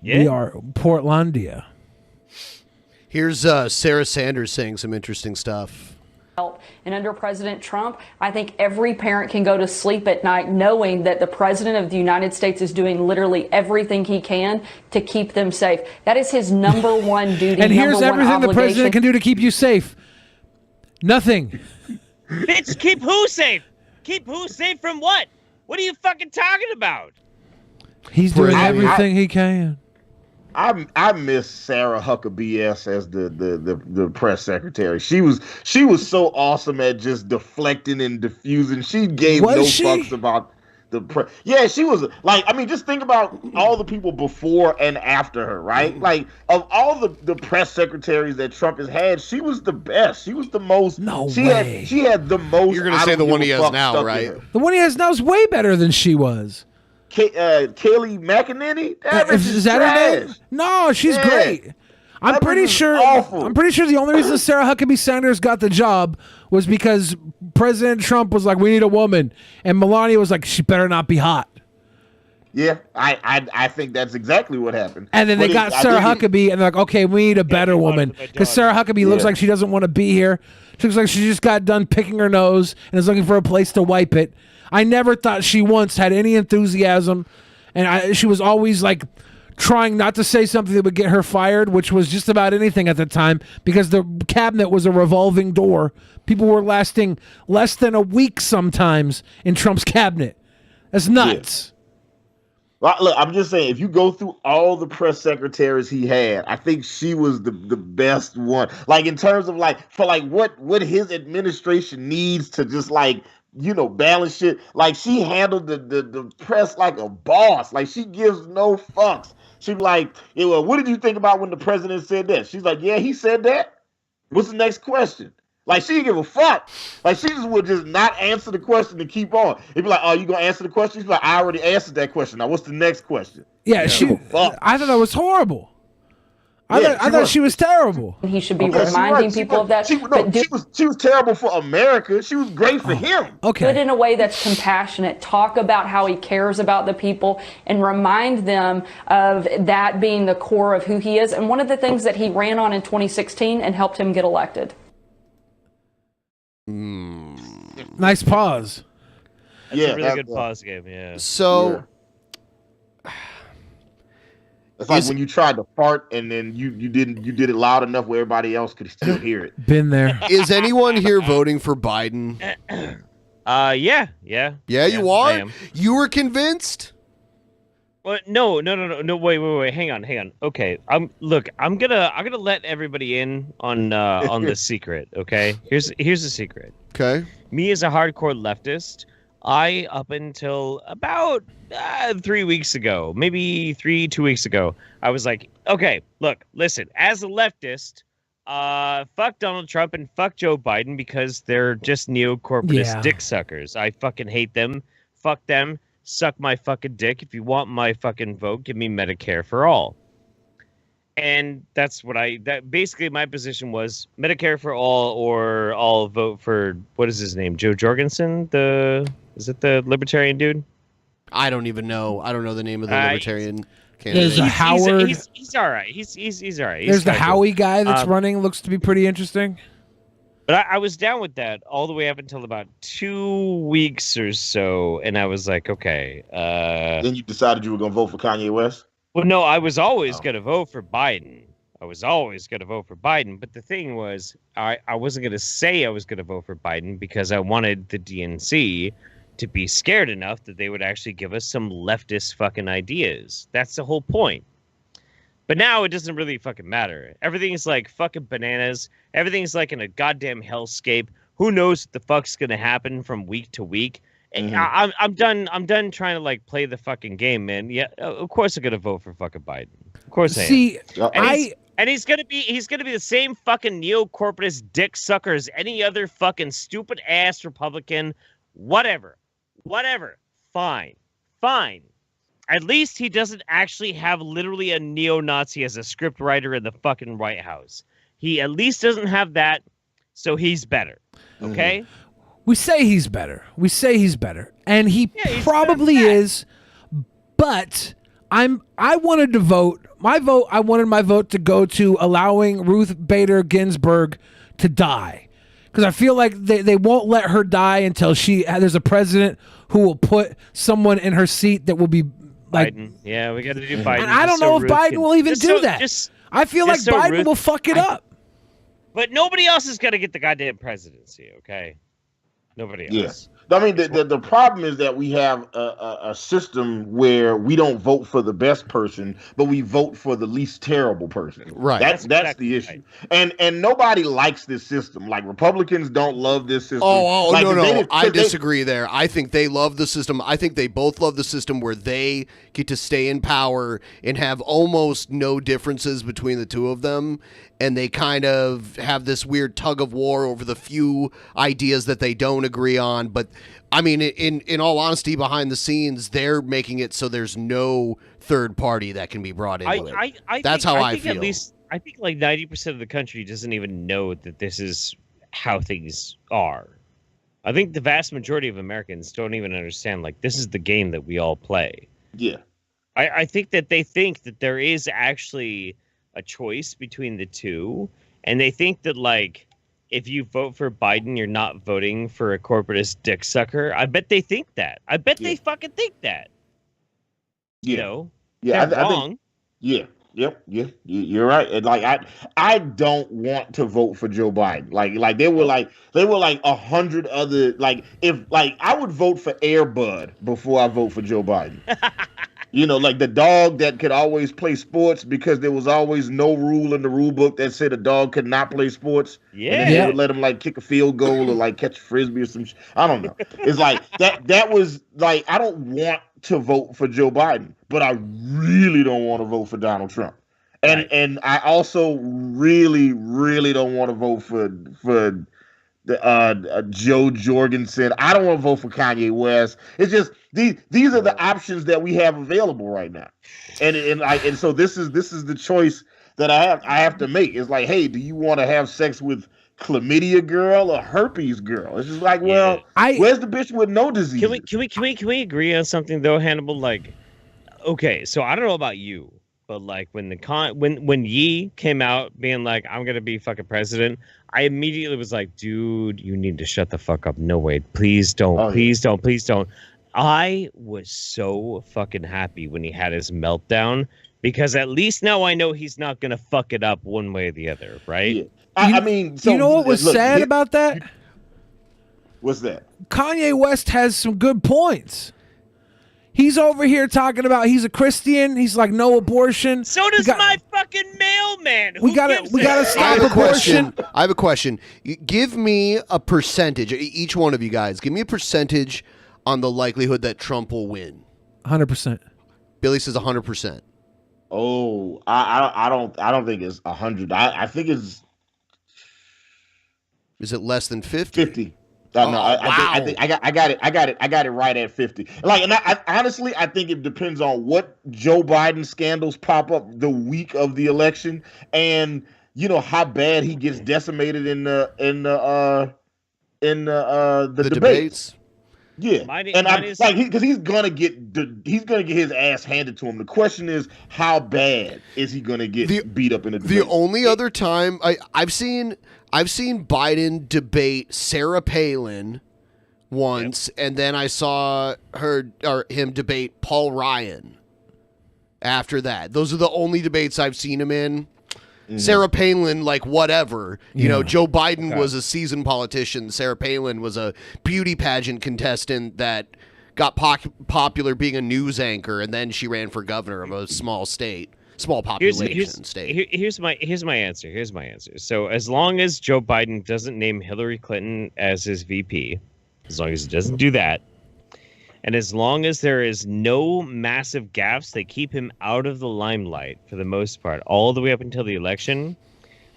Yeah. We are Portlandia. Here's Sarah Sanders saying some interesting stuff. And under President Trump, I think every parent can go to sleep at night knowing that the President of the United States is doing literally everything he can to keep them safe. That is his number one duty. And here's everything obligation. The President can do to keep you safe. Nothing. Bitch, keep who safe? Keep who safe from what? What are you fucking talking about? He's doing everything he can. I miss Sarah Huckabee as the press secretary. She was so awesome at just deflecting and diffusing. She gave fucks about the press. Yeah, she was like, I mean, just think about all the people before and after her, right? Like of all the press secretaries that Trump has had, she was the best. She was the most. She had the most. You're gonna say the one he has now, right? The one he has now is way better than she was. Kayleigh McEnany? Is that her name? No, she's great. I'm pretty sure the only reason Sarah Huckabee Sanders got the job was because President Trump was like, we need a woman. And Melania was like, she better not be hot. Yeah, I think that's exactly what happened. And then they got Sarah Huckabee, and they're like, okay, we need a better woman. Because Sarah Huckabee looks like she doesn't want to be here. She looks like she just got done picking her nose and is looking for a place to wipe it. I never thought she once had any enthusiasm, and she was always like trying not to say something that would get her fired, which was just about anything at the time because the cabinet was a revolving door. People were lasting less than a week sometimes in Trump's cabinet. That's nuts. Yeah. Well, look, I'm just saying, if you go through all the press secretaries he had, I think she was the best one. Like in terms of like for like what his administration needs to just like, you know, balance shit. Like she handled the press like a boss. Like she gives no fucks. She's like, yeah, well, what did you think about when the president said that? She's like, yeah, he said that. What's the next question? Like she didn't give a fuck. Like she just would just not answer the question and keep on. It'd be like, oh, you gonna answer the question? She's like, I already answered that question. Now what's the next question? Yeah, I thought that was horrible. I thought she was terrible. He should be reminding people of that. She was terrible for America. She was great for him. Okay. But in a way that's compassionate. Talk about how he cares about the people and remind them of that being the core of who he is. And one of the things that he ran on in 2016 and helped him get elected. Nice pause. That's a really good pause game, yeah. So it's like when you tried to fart and then you did it loud enough where everybody else could still hear it. Been there. Is anyone here voting for Biden? Yeah. Yeah, Yeah, you I are? am. You were convinced? Well, no, wait, hang on. Okay, I'm gonna let everybody in on the secret. Okay, here's the secret. Okay. Me as a hardcore leftist, I up until about 3 weeks ago, maybe 2 weeks ago, I was like, okay, look, listen, as a leftist, fuck Donald Trump and fuck Joe Biden because they're just neo-corporatist dick suckers. I fucking hate them. Fuck them. Suck my fucking dick. If you want my fucking vote, give me Medicare for all. And that's what basically my position was Medicare for all, or I'll vote for, what is his name? Joe Jorgensen? Is it the libertarian dude? I don't even know. I don't know the name of the libertarian candidate. There's a Howard. He's all right. He's all right. There's the Howie guy that's running. Looks to be pretty interesting. But I was down with that all the way up until about 2 weeks or so, and I was like, okay. Then you decided you were going to vote for Kanye West? Well, no, I was always going to vote for Biden. But the thing was, I wasn't going to say I was going to vote for Biden because I wanted the DNC to be scared enough that they would actually give us some leftist fucking ideas. That's the whole point. But now it doesn't really fucking matter. Everything's like fucking bananas. Everything's like in a goddamn hellscape. Who knows what the fuck's gonna happen from week to week? And I'm done trying to like play the fucking game, man. Yeah, of course I'm gonna vote for fucking Biden. Of course I am. And he's gonna be the same fucking neo-corporatist dick sucker as any other fucking stupid ass Republican. Whatever. Fine. At least he doesn't actually have literally a neo-Nazi as a script writer in the fucking White House. He at least doesn't have that, so he's better. Okay? We say he's better. And he probably is, but I wanted to vote. I wanted my vote to go to allowing Ruth Bader Ginsburg to die. Because I feel like they won't let her die until there's a president who will put someone in her seat that will be like Biden. Yeah, we got to do Biden. And I don't know if Biden will even do that. I feel like Biden will fuck it up. But nobody else is going to get the goddamn presidency, okay? Nobody else. Yes. I mean, the problem is that we have a system where we don't vote for the best person, but we vote for the least terrible person. Right. That's exactly the issue. Right. And nobody likes this system. Like, Republicans don't love this system. No. I disagree there. I think they love the system. I think they both love the system where they get to stay in power and have almost no differences between the two of them. And they kind of have this weird tug of war over the few ideas that they don't agree on. But I mean, in all honesty, behind the scenes, they're making it so there's no third party that can be brought into it. That's how I feel. I think like 90% of the country doesn't even know that this is how things are. I think the vast majority of Americans don't even understand, like, this is the game that we all play. Yeah. I think that they think that there is actually a choice between the two, and they think that, like, if you vote for Biden, you're not voting for a corporatist dick sucker. I bet they think that. I bet they fucking think that. Yeah. You know? Yeah, they're wrong. Yeah. You're right. And like, I don't want to vote for Joe Biden. Like there were like 100 other, like, if, like, I would vote for Air Bud before I vote for Joe Biden. You know, like the dog that could always play sports because there was always no rule in the rule book that said a dog could not play sports. Yeah. And then they would let him like kick a field goal or like catch a frisbee or some I don't know. It's like that was like, I don't want to vote for Joe Biden, but I really don't want to vote for Donald Trump. And I also really, really don't want to vote for Joe Jorgensen. I don't want to vote for Kanye West. It's just these are the options that we have available right now, and so this is the choice that I have to make. It's like, hey, do you want to have sex with chlamydia girl or herpes girl? It's just like, well, where's the bitch with no disease? Can we agree on something though, Hannibal? Like, okay, so I don't know about you, but like when Ye came out being like, I'm gonna be fucking president, I immediately was like, dude, you need to shut the fuck up. No way. Please don't. Please don't. I was so fucking happy when he had his meltdown because at least now I know he's not going to fuck it up one way or the other, right? Yeah. I mean, so, you know what was sad about that? What's that? Kanye West has some good points. He's over here talking about he's a Christian. He's like no abortion. So does my fucking mailman. We gotta stop abortion. I have a question. Give me a percentage. Each one of you guys, give me a percentage on the likelihood that Trump will win. 100%. Billy says 100%. Oh, I don't think it's 100. I think it's. Is it less than 50? 50. I think I got it right at 50. Like, and I honestly, I think it depends on what Joe Biden scandals pop up the week of the election, and you know how bad he gets decimated in the debates. Yeah, because he's gonna get his ass handed to him. The question is, how bad is he gonna get beat up in the debate? The only other time I've seen Biden debate Sarah Palin once, and then I saw him debate Paul Ryan after that. Those are the only debates I've seen him in. Mm-hmm. Sarah Palin, like, whatever. You know, Joe Biden was a seasoned politician. Sarah Palin was a beauty pageant contestant that got popular being a news anchor, and then she ran for governor of a small population state. Here's my answer. So as long as Joe Biden doesn't name Hillary Clinton as his VP, as long as he doesn't do that, and as long as there is no massive gaffes that keep him out of the limelight for the most part, all the way up until the election,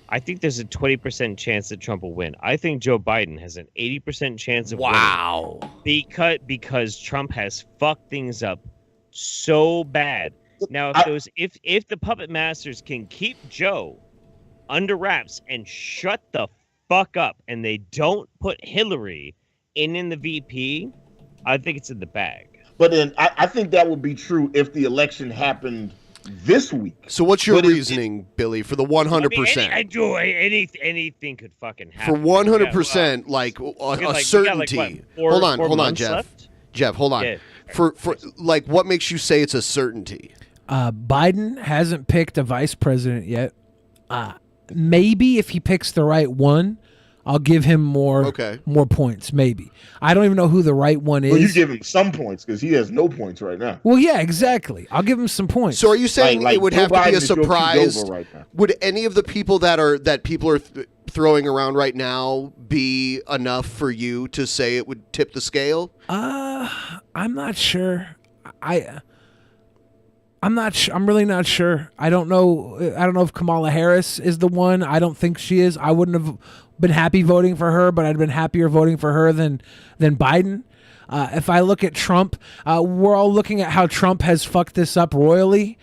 I think there's a 20% chance that Trump will win. I think Joe Biden has an 80% chance of winning. Because Trump has fucked things up so bad. Now, if the puppet masters can keep Joe under wraps and shut the fuck up, and they don't put Hillary in the VP, I think it's in the bag. But then I think that would be true if the election happened this week. So what's your reasoning, Billy, for the 100%? Anything could fucking happen. For 100%, like a certainty. Hold on, Jeff. Left? Jeff, hold on. Yeah. For like, what makes you say it's a certainty? Biden hasn't picked a vice president yet. Maybe if he picks the right one, I'll give him more points. Maybe. I don't even know who the right one is. Well, you give him some points because he has no points right now. Well, yeah, exactly. I'll give him some points. So are you saying it would have to be a surprise? Right, would any of the people that people are throwing around right now be enough for you to say it would tip the scale? I'm not sure. I'm really not sure. I don't know if Kamala Harris is the one. I don't think she is. I wouldn't have been happy voting for her, but I'd been happier voting for her than Biden. If I look at Trump, we're all looking at how Trump has fucked this up royally.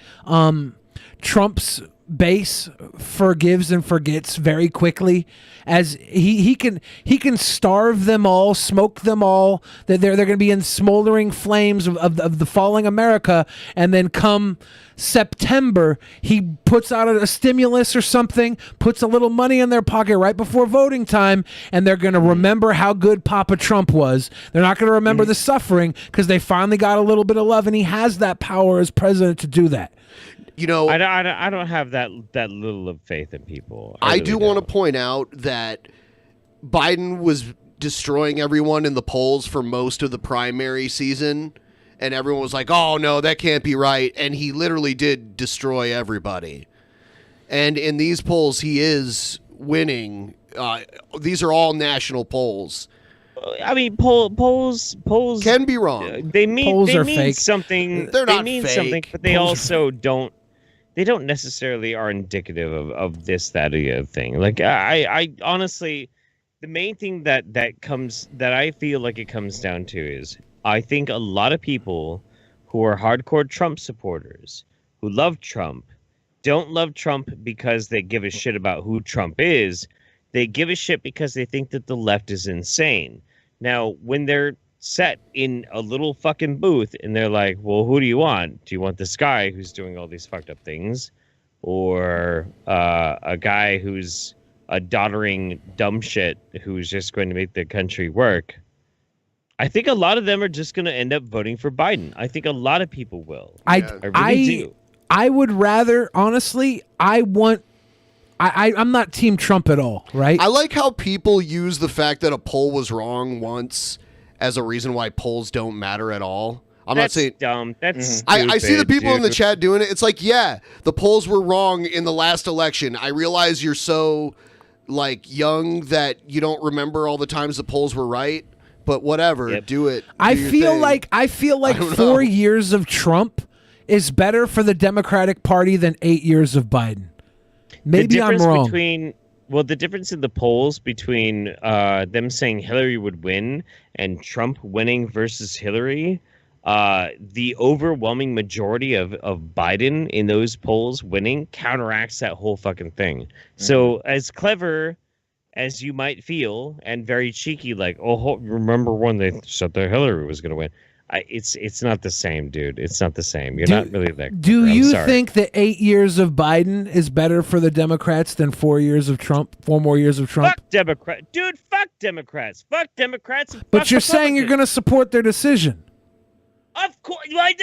Trump's base forgives and forgets very quickly, as he can starve them all, smoke them all. That they're going to be in smoldering flames of the falling America, and then come September he puts out a stimulus or something, puts a little money in their pocket right before voting time, and they're going to remember how good Papa Trump was. They're not going to remember the suffering because they finally got a little bit of love, and he has that power as president to do that. You know, I don't have that little of faith in people. I do want to point out that Biden was destroying everyone in the polls for most of the primary season, and everyone was like, "Oh no, that can't be right," and he literally did destroy everybody. And in these polls, he is winning. These are all national polls. I mean, polls can be wrong. They mean fake. something. They're not mean fake. Something, but they also don't. They don't necessarily are indicative of this, that, or the other thing. Like I honestly, the main thing that I feel like it comes down to is I think a lot of people who are hardcore Trump supporters who love Trump don't love Trump because they give a shit about who Trump is. They give a shit because they think that the left is insane. Now, when they're set in a little fucking booth and they're like, well, who do you want? Do you want this guy who's doing all these fucked up things? Or a guy who's a doddering dumb shit who's just going to make the country work? I think a lot of them are just going to end up voting for Biden. I think a lot of people will. I really do. I would rather, honestly, I I'm not Team Trump at all, right? I like how people use the fact that a poll was wrong once as a reason why polls don't matter at all. I'm That's not saying dumb. That's I see the stupid, people in the dude. chat doing it. It's like, yeah, the polls were wrong in the last election. I realize you're so like young that you don't remember all the times the polls were right, but whatever, do it. I Do your feel thing. like don't 4 know. years of Trump is better for the Democratic Party than 8 years of Biden. Maybe I'm wrong. The difference in the polls between them saying Hillary would win and Trump winning versus Hillary, the overwhelming majority of Biden in those polls winning counteracts that whole fucking thing. So as clever as you might feel and very cheeky, like, oh, remember when they said that Hillary was going to win? It's not the same, dude. It's not the same. You're not really that. Do clever. I'm you sorry. think that 8 years of Biden is better for the Democrats than 4 years of Trump? 4 more years of Trump? Fuck Democrat, dude. Fuck Democrats. Fuck Democrats. And But fuck you're saying you're going to support their decision Of course. Like,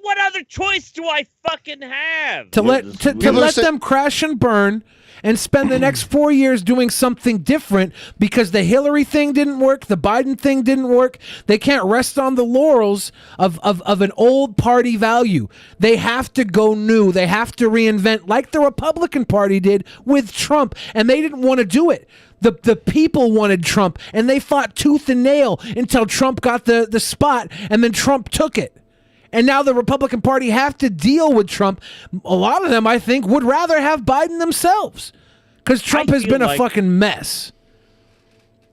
what other choice do I fucking have? to let them crash and burn and spend the next 4 years doing something different because the Hillary thing didn't work, the Biden thing didn't work. They can't rest on the laurels of an old party value. They have to go new. They have to reinvent like the Republican Party did with Trump, and they didn't want to do it. The people wanted Trump, and they fought tooth and nail until Trump got the spot, and then Trump took it. And now the Republican Party have to deal with Trump. A lot of them, I think, would rather have Biden themselves because Trump has been a fucking mess.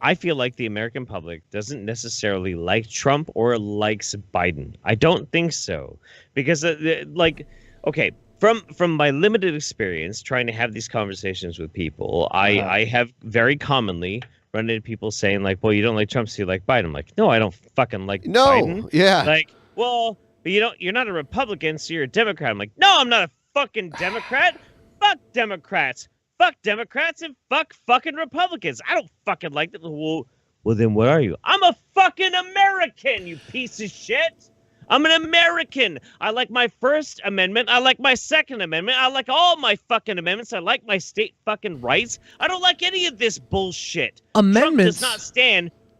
I feel like the American public doesn't necessarily like Trump or likes Biden. I don't think so. Because, okay, from my limited experience trying to have these conversations with people, I have very commonly run into people saying, like, well, you don't like Trump, so you like Biden. I'm like, no, I don't fucking like Biden. Yeah. Like, well, but you're not a Republican, so you're a Democrat. I'm like, no, I'm not a fucking Democrat. Fuck Democrats. Fuck Democrats and fuck fucking Republicans. I don't fucking like them. Well, then what are you? I'm a fucking American, you piece of shit. I'm an American. I like my First Amendment. I like my Second Amendment. I like all my fucking amendments. I like my state fucking rights. I don't like any of this bullshit. Amendments.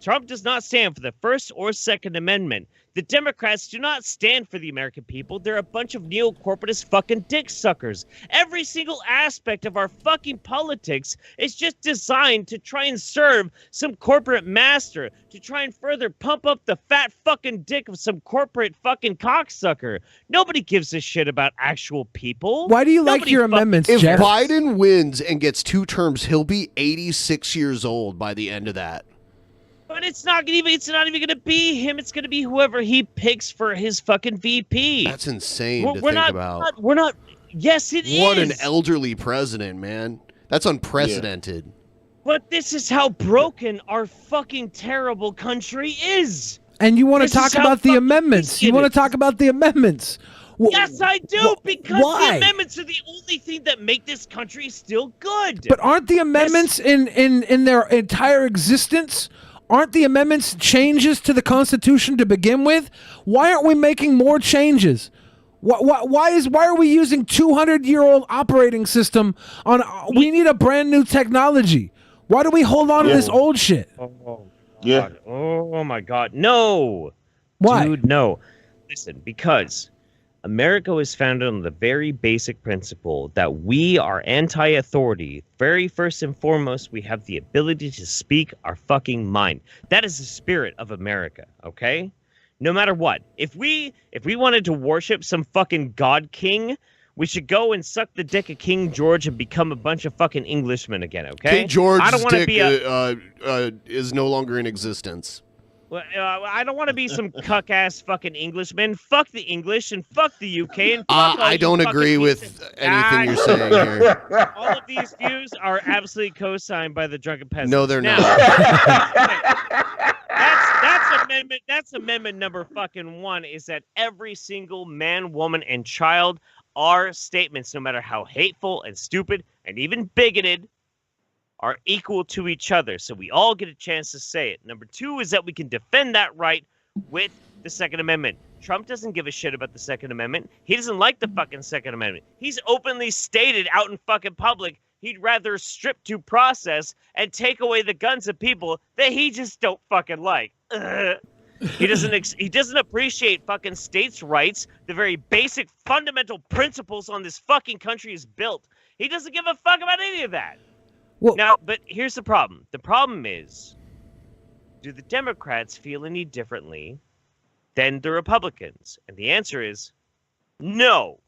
Trump does not stand for the First or Second Amendment. The Democrats do not stand for the American people. They're a bunch of neo-corporatist fucking dick suckers. Every single aspect of our fucking politics is just designed to try and serve some corporate master, to try and further pump up the fat fucking dick of some corporate fucking cocksucker. Nobody gives a shit about actual people. Why do you like your amendments, If Jeff? Biden wins and gets 2 terms, he'll be 86 years old by the end of that. But it's not even going to be him. It's going to be whoever he picks for his fucking VP. That's insane to think about. We're not. Yes, it is. What an elderly president, man. That's unprecedented. But this is how broken our fucking terrible country is. And you want to This is talk how about the fucking amendments. easy You it want to is. talk about the amendments. Yes, I do, because why? the amendments are the only thing that make this country still good. But aren't the amendments in their entire existence? Aren't the amendments changes to the Constitution to begin with? Why aren't we making more changes? Why are we using 200-year-old operating system on? We need a brand new technology. Why do we hold on to this old shit? Yeah. Oh my God. No. Why? Dude, no. Listen, because America was founded on the very basic principle that we are anti-authority. Very first and foremost, we have the ability to speak our fucking mind. That is the spirit of America, okay? No matter what. If we wanted to worship some fucking god king, we should go and suck the dick of King George and become a bunch of fucking Englishmen again, okay? King George's I don't want to dick be is no longer in existence. Well, I don't want to be some cuck-ass fucking Englishman. Fuck the English and fuck the UK and fuck all I you don't fucking agree with anything you're saying here. All of these views are absolutely co-signed by the Drunken Peasants. No, they're Now, not. That's amendment number fucking 1 is that every single man, woman, and child, our statements, no matter how hateful and stupid and even bigoted, are equal to each other, so we all get a chance to say it. Number 2 is that we can defend that right with the Second Amendment. Trump doesn't give a shit about the Second Amendment. He doesn't like the fucking Second Amendment. He's openly stated out in fucking public he'd rather strip due process and take away the guns of people that he just don't fucking like. Ugh. He doesn't appreciate fucking states' rights, the very basic fundamental principles on this fucking country is built. He doesn't give a fuck about any of that. Well, now, but here's the problem. The problem is, do the Democrats feel any differently than the Republicans? And the answer is no.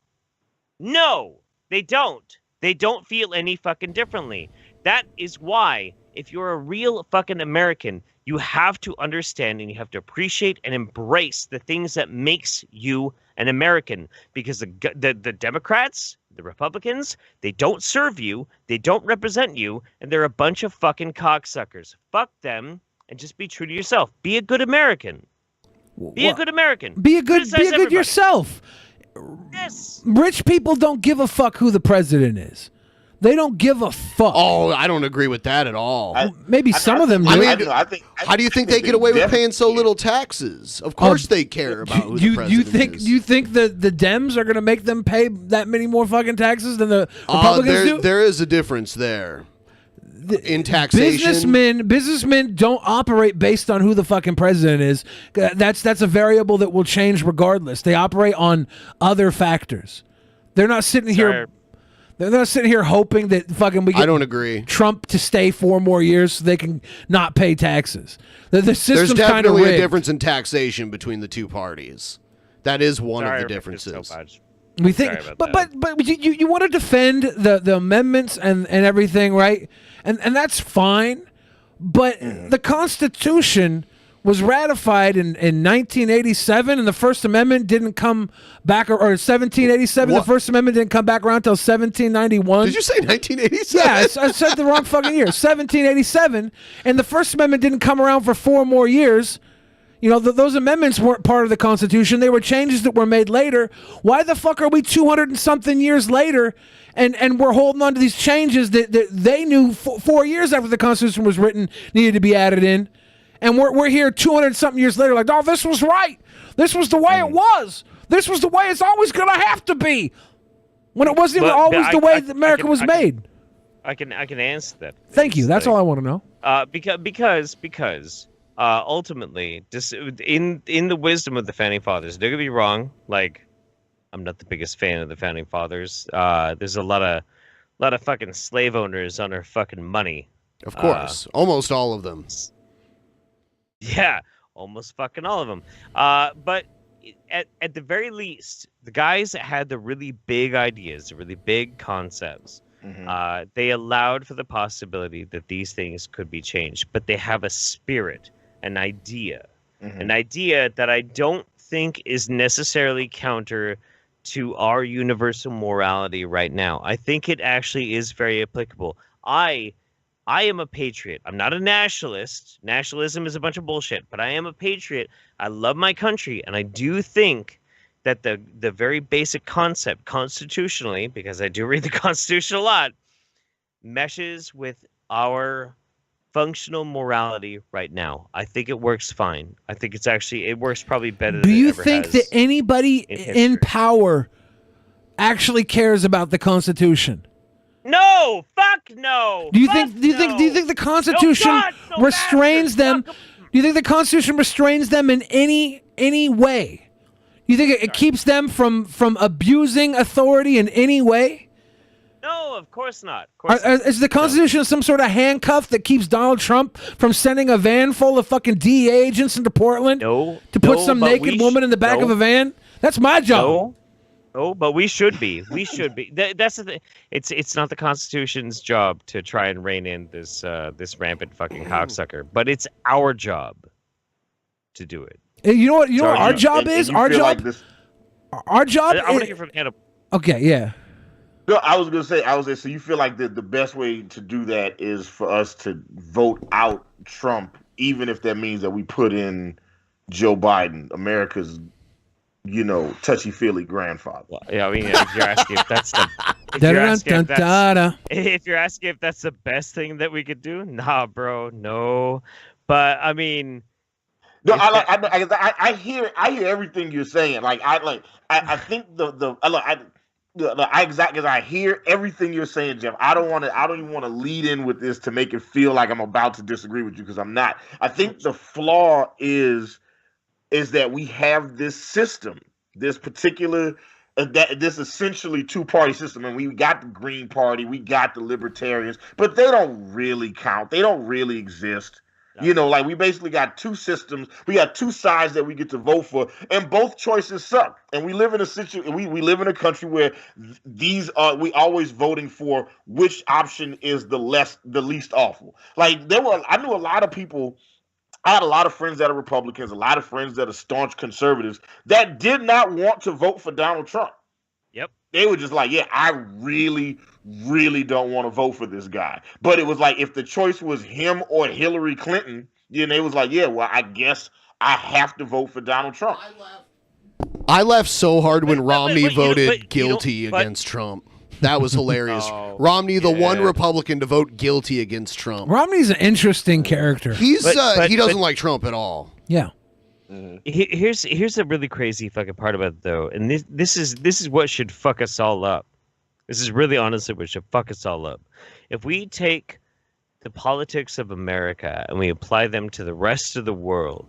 No, they don't. They don't feel any fucking differently. That is why, if you're a real fucking American, you have to understand and you have to appreciate and embrace the things that makes you an American. Because the Democrats, the Republicans, they don't serve you, they don't represent you, and they're a bunch of fucking cocksuckers. Fuck them and just be true to yourself. Be a good American. Be a good American. Be a good yourself. Yes. Rich people don't give a fuck who the president is. They don't give a fuck. Oh, I don't agree with that at all. Maybe some of them do. How do you think they get away with paying so little taxes? Of course they care about who the president is. You think the Dems are going to make them pay that many more fucking taxes than the Republicans do? There is a difference there. In taxation, businessmen don't operate based on who the fucking president is. That's a variable that will change regardless. They operate on other factors. They're not sitting here. They're not sitting here hoping that fucking we get I don't agree. Trump to stay 4 more years so they can not pay taxes. The system's There's kind of definitely a rigged. difference in taxation between the two parties. That is one of the differences. We think, but you want to defend the amendments and everything, right? And that's fine. But the Constitution was ratified in 1987, and the First Amendment didn't come back, or 1787. The First Amendment didn't come back around until 1791. Did you say 1987? Yeah, I said the wrong fucking year. 1787, and the First Amendment didn't come around for 4 more years. You know, those amendments weren't part of the Constitution. They were changes that were made later. Why the fuck are we 200 and something years later and we're holding on to these changes that they knew 4 years after the Constitution was written needed to be added in? And we're here 200 and something years later like, oh, this was right. This was the way it was. This was the way it's always going to have to be. When it wasn't even always the way that America was made. I can answer that. Thank you. That's all I want to know. Because ultimately, just in the wisdom of the founding fathers, don't get me wrong. Like, I'm not the biggest fan of the founding fathers. There's a lot of fucking slave owners on their fucking money. Of course, almost all of them. Yeah, almost fucking all of them. But at the very least, the guys that had the really big ideas, the really big concepts, they allowed for the possibility that these things could be changed. But they have a spirit, an idea that I don't think is necessarily counter to our universal morality right now. I think it actually is very applicable. I am a patriot. I'm not a nationalist. Nationalism is a bunch of bullshit, but I am a patriot. I love my country, and I do think that the very basic concept constitutionally, because I do read the Constitution a lot, meshes with our functional morality right now. I think it works fine. I think it works probably better than it ever has. Do you think that anybody in power actually cares about the Constitution? No, fuck no. Do you think the Constitution restrains them? Do you think the Constitution restrains them in any way? Do you think it keeps them from abusing authority in any way? No, of course not. Is the Constitution some sort of handcuff that keeps Donald Trump from sending a van full of fucking DEA agents into Portland? No. To put some naked woman in the back of a van? That's my job. No, but we should be. We should be. That's the thing. It's not the Constitution's job to try and rein in this rampant fucking cocksucker, but it's our job to do it. You know what? You know what our job is? Our job. Our job. I want to hear from Hannah. Okay. Yeah. No, I was gonna say. So you feel like the best way to do that is for us to vote out Trump, even if that means that we put in Joe Biden, America's, touchy-feely grandfather. Well, yeah, I mean, if you're asking if that's the if you're asking if that's the best thing that we could do, nah, bro, no. But I mean, no, I hear everything you're saying. I think Because I hear everything you're saying, Jeff. I don't even want to lead in with this to make it feel like I'm about to disagree with you, because I'm not. I think the flaw is that we have this system, this particular this essentially two-party system, and we got the Green Party, we got the Libertarians, but they don't really count. They don't really exist. You know, like, we basically got two systems. We got two sides that we get to vote for, and both choices suck. And we live in a we live in a country where we always voting for which option is the least awful. Like, I knew a lot of people. I had a lot of friends that are Republicans, a lot of friends that are staunch conservatives that did not want to vote for Donald Trump. Yep. They were just like, yeah, I really, really don't want to vote for this guy. But it was like, if the choice was him or Hillary Clinton, then it was like, yeah, well, I guess I have to vote for Donald Trump. I laughed so hard when Romney voted guilty against Trump. That was hilarious. Romney, the one Republican to vote guilty against Trump. What?'s an interesting character. He doesn't like Trump at all. Yeah. Here's a really crazy fucking part about it, though, and this is what should fuck us all up. This is really honestly what should fuck us all up. If we take the politics of America and we apply them to the rest of the world,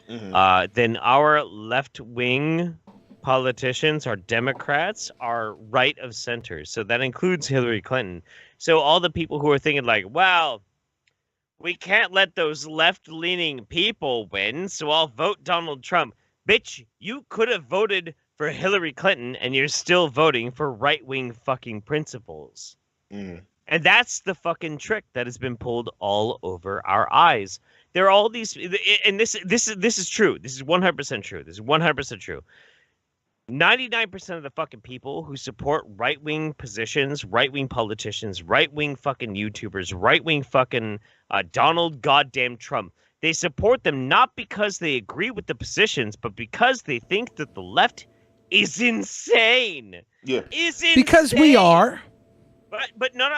then our left-wing politicians, our Democrats, are right of center. So that includes Hillary Clinton. So all the people who are thinking like, well, we can't let those left-leaning people win, so I'll vote Donald Trump. Bitch, you could have voted for Hillary Clinton and you're still voting for right-wing fucking principles. And that's the fucking trick that has been pulled all over our eyes. There are all these, and this is true. This is 100% true. This is 100% true. 99% of the fucking people who support right-wing positions, right-wing politicians, right-wing fucking YouTubers, right-wing fucking Donald goddamn Trump, they support them not because they agree with the positions, but because they think that the left is insane. Yeah. Is insane. Because we are. But name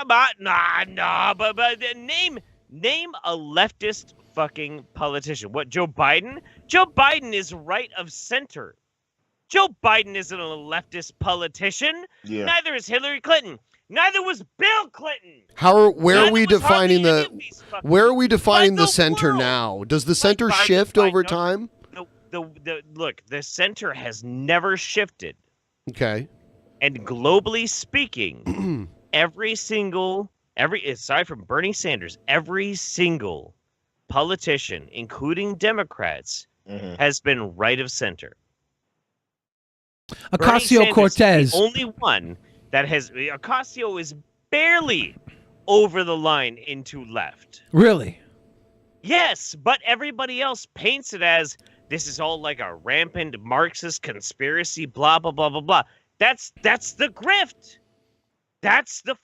a leftist fucking politician. What, Joe Biden? Joe Biden is right of center. Joe Biden isn't a leftist politician. Yeah. Neither is Hillary Clinton. Neither was Bill Clinton. Where are we defining the center now? Does the center shift over time? Look, the center has never shifted. Okay. And globally speaking, aside from Bernie Sanders, every single politician, including Democrats, has been right of center. Ocasio-Cortez. The only one that has. Ocasio is barely over the line into left. Really? Yes, but everybody else paints it as this is all like a rampant Marxist conspiracy, blah, blah, blah, blah, blah. That's the grift. That's the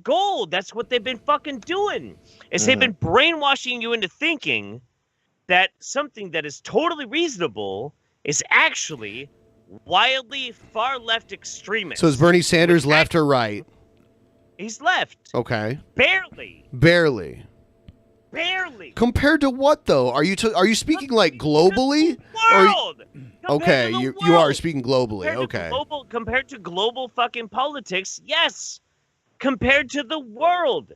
goal. That's what they've been fucking doing. Is they've been brainwashing you into thinking that something that is totally reasonable is actually wildly far left extremist. So is Bernie Sanders left or right? He's left. Okay. Barely. Compared to what, though? Are you speaking like globally? World. Okay, you are speaking globally. Okay. Compared to global fucking politics, yes. Compared to the world,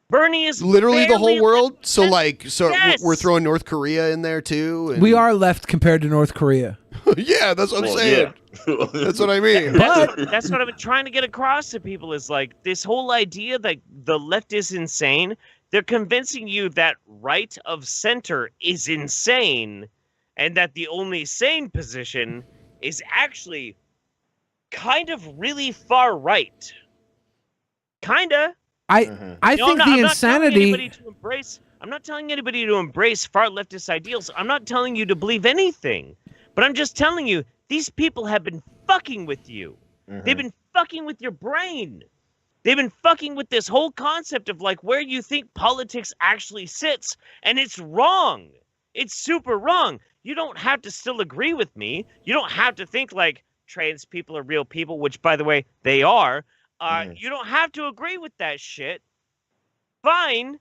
Bernie is literally the whole world. So yes. We're throwing North Korea in there too. We are left compared to North Korea. Yeah, that's what I'm saying. Yeah. That's what I mean. That's what I've been trying to get across to people is like this whole idea that the left is insane. They're convincing you that right of center is insane and that the only sane position is actually kind of really far right. Kinda. I think the insanity. I'm not telling anybody to embrace far leftist ideals. I'm not telling you to believe anything. But I'm just telling you, these people have been fucking with you. They've been fucking with your brain. They've been fucking with this whole concept of like where you think politics actually sits. And it's wrong. It's super wrong. You don't have to still agree with me. You don't have to think like trans people are real people, which, by the way, they are. You don't have to agree with that shit. Fine.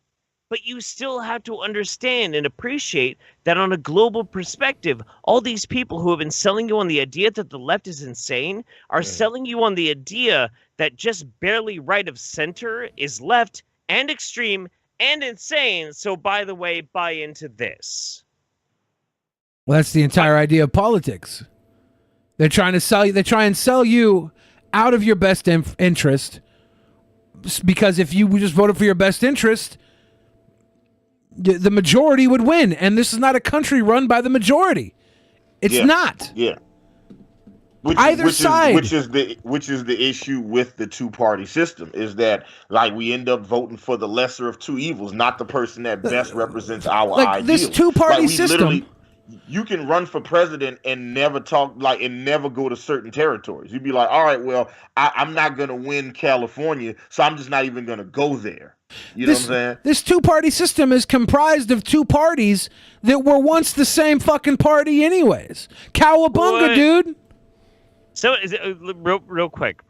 But you still have to understand and appreciate that on a global perspective, all these people who have been selling you on the idea that the left is insane are selling you on the idea that just barely right of center is left and extreme and insane. So, by the way, buy into this. Well, that's the entire idea of politics. They're trying to sell you. They try and sell you out of your best interest, because if you just voted for your best interest, the majority would win. And this is not a country run by the majority. It's not. Yeah. Either side. Which is the issue with the two-party system, is that like we end up voting for the lesser of two evils, not the person that best represents our ideals. This two-party system. You can run for president and never talk and never go to certain territories. You'd be like, all right, well, I'm not going to win California, so I'm just not even going to go there. You know what I'm saying? This two-party system is comprised of two parties that were once the same fucking party anyways. Cowabunga, dude. So, real quick.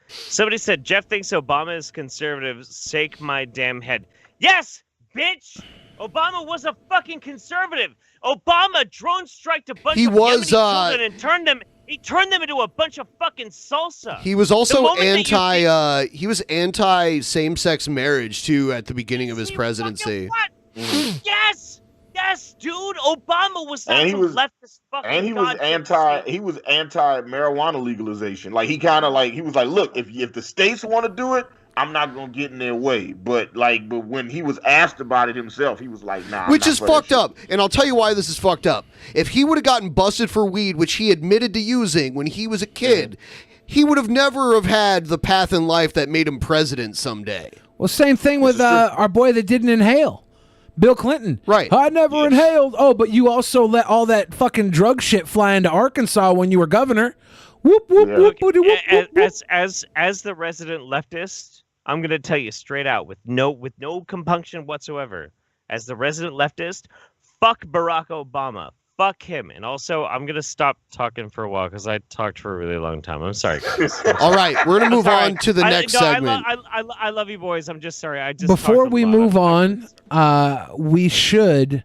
Somebody said, Jeff thinks Obama is conservative. Shake my damn head. Yes, bitch! Obama was a fucking conservative. Obama drone striked a bunch of Yemeni children and turned them into a bunch of fucking salsa. He was also he was anti same-sex marriage too at the beginning of his presidency. Yes, dude. Obama was not leftist fucking. And he was anti marijuana legalization. Like he was like, look, if the states want to do it, I'm not gonna get in their way. But when he was asked about it himself, he was like, nah. Which is fucked up. And I'll tell you why this is fucked up. If he would have gotten busted for weed, which he admitted to using when he was a kid, he would have never have had the path in life that made him president someday. Well, same thing with our boy that didn't inhale. Bill Clinton. Right. I never inhaled. Oh, but you also let all that fucking drug shit fly into Arkansas when you were governor. Whoop, whoop, whoop, whoop, whoop, whoop. As the resident leftist, I'm going to tell you straight out with no compunction whatsoever. As the resident leftist, fuck Barack Obama. Fuck him. And also, I'm going to stop talking for a while because I talked for a really long time. I'm sorry, guys. All right, we're going to move on to the next segment. I love you boys. I'm just sorry. Before we move on, we should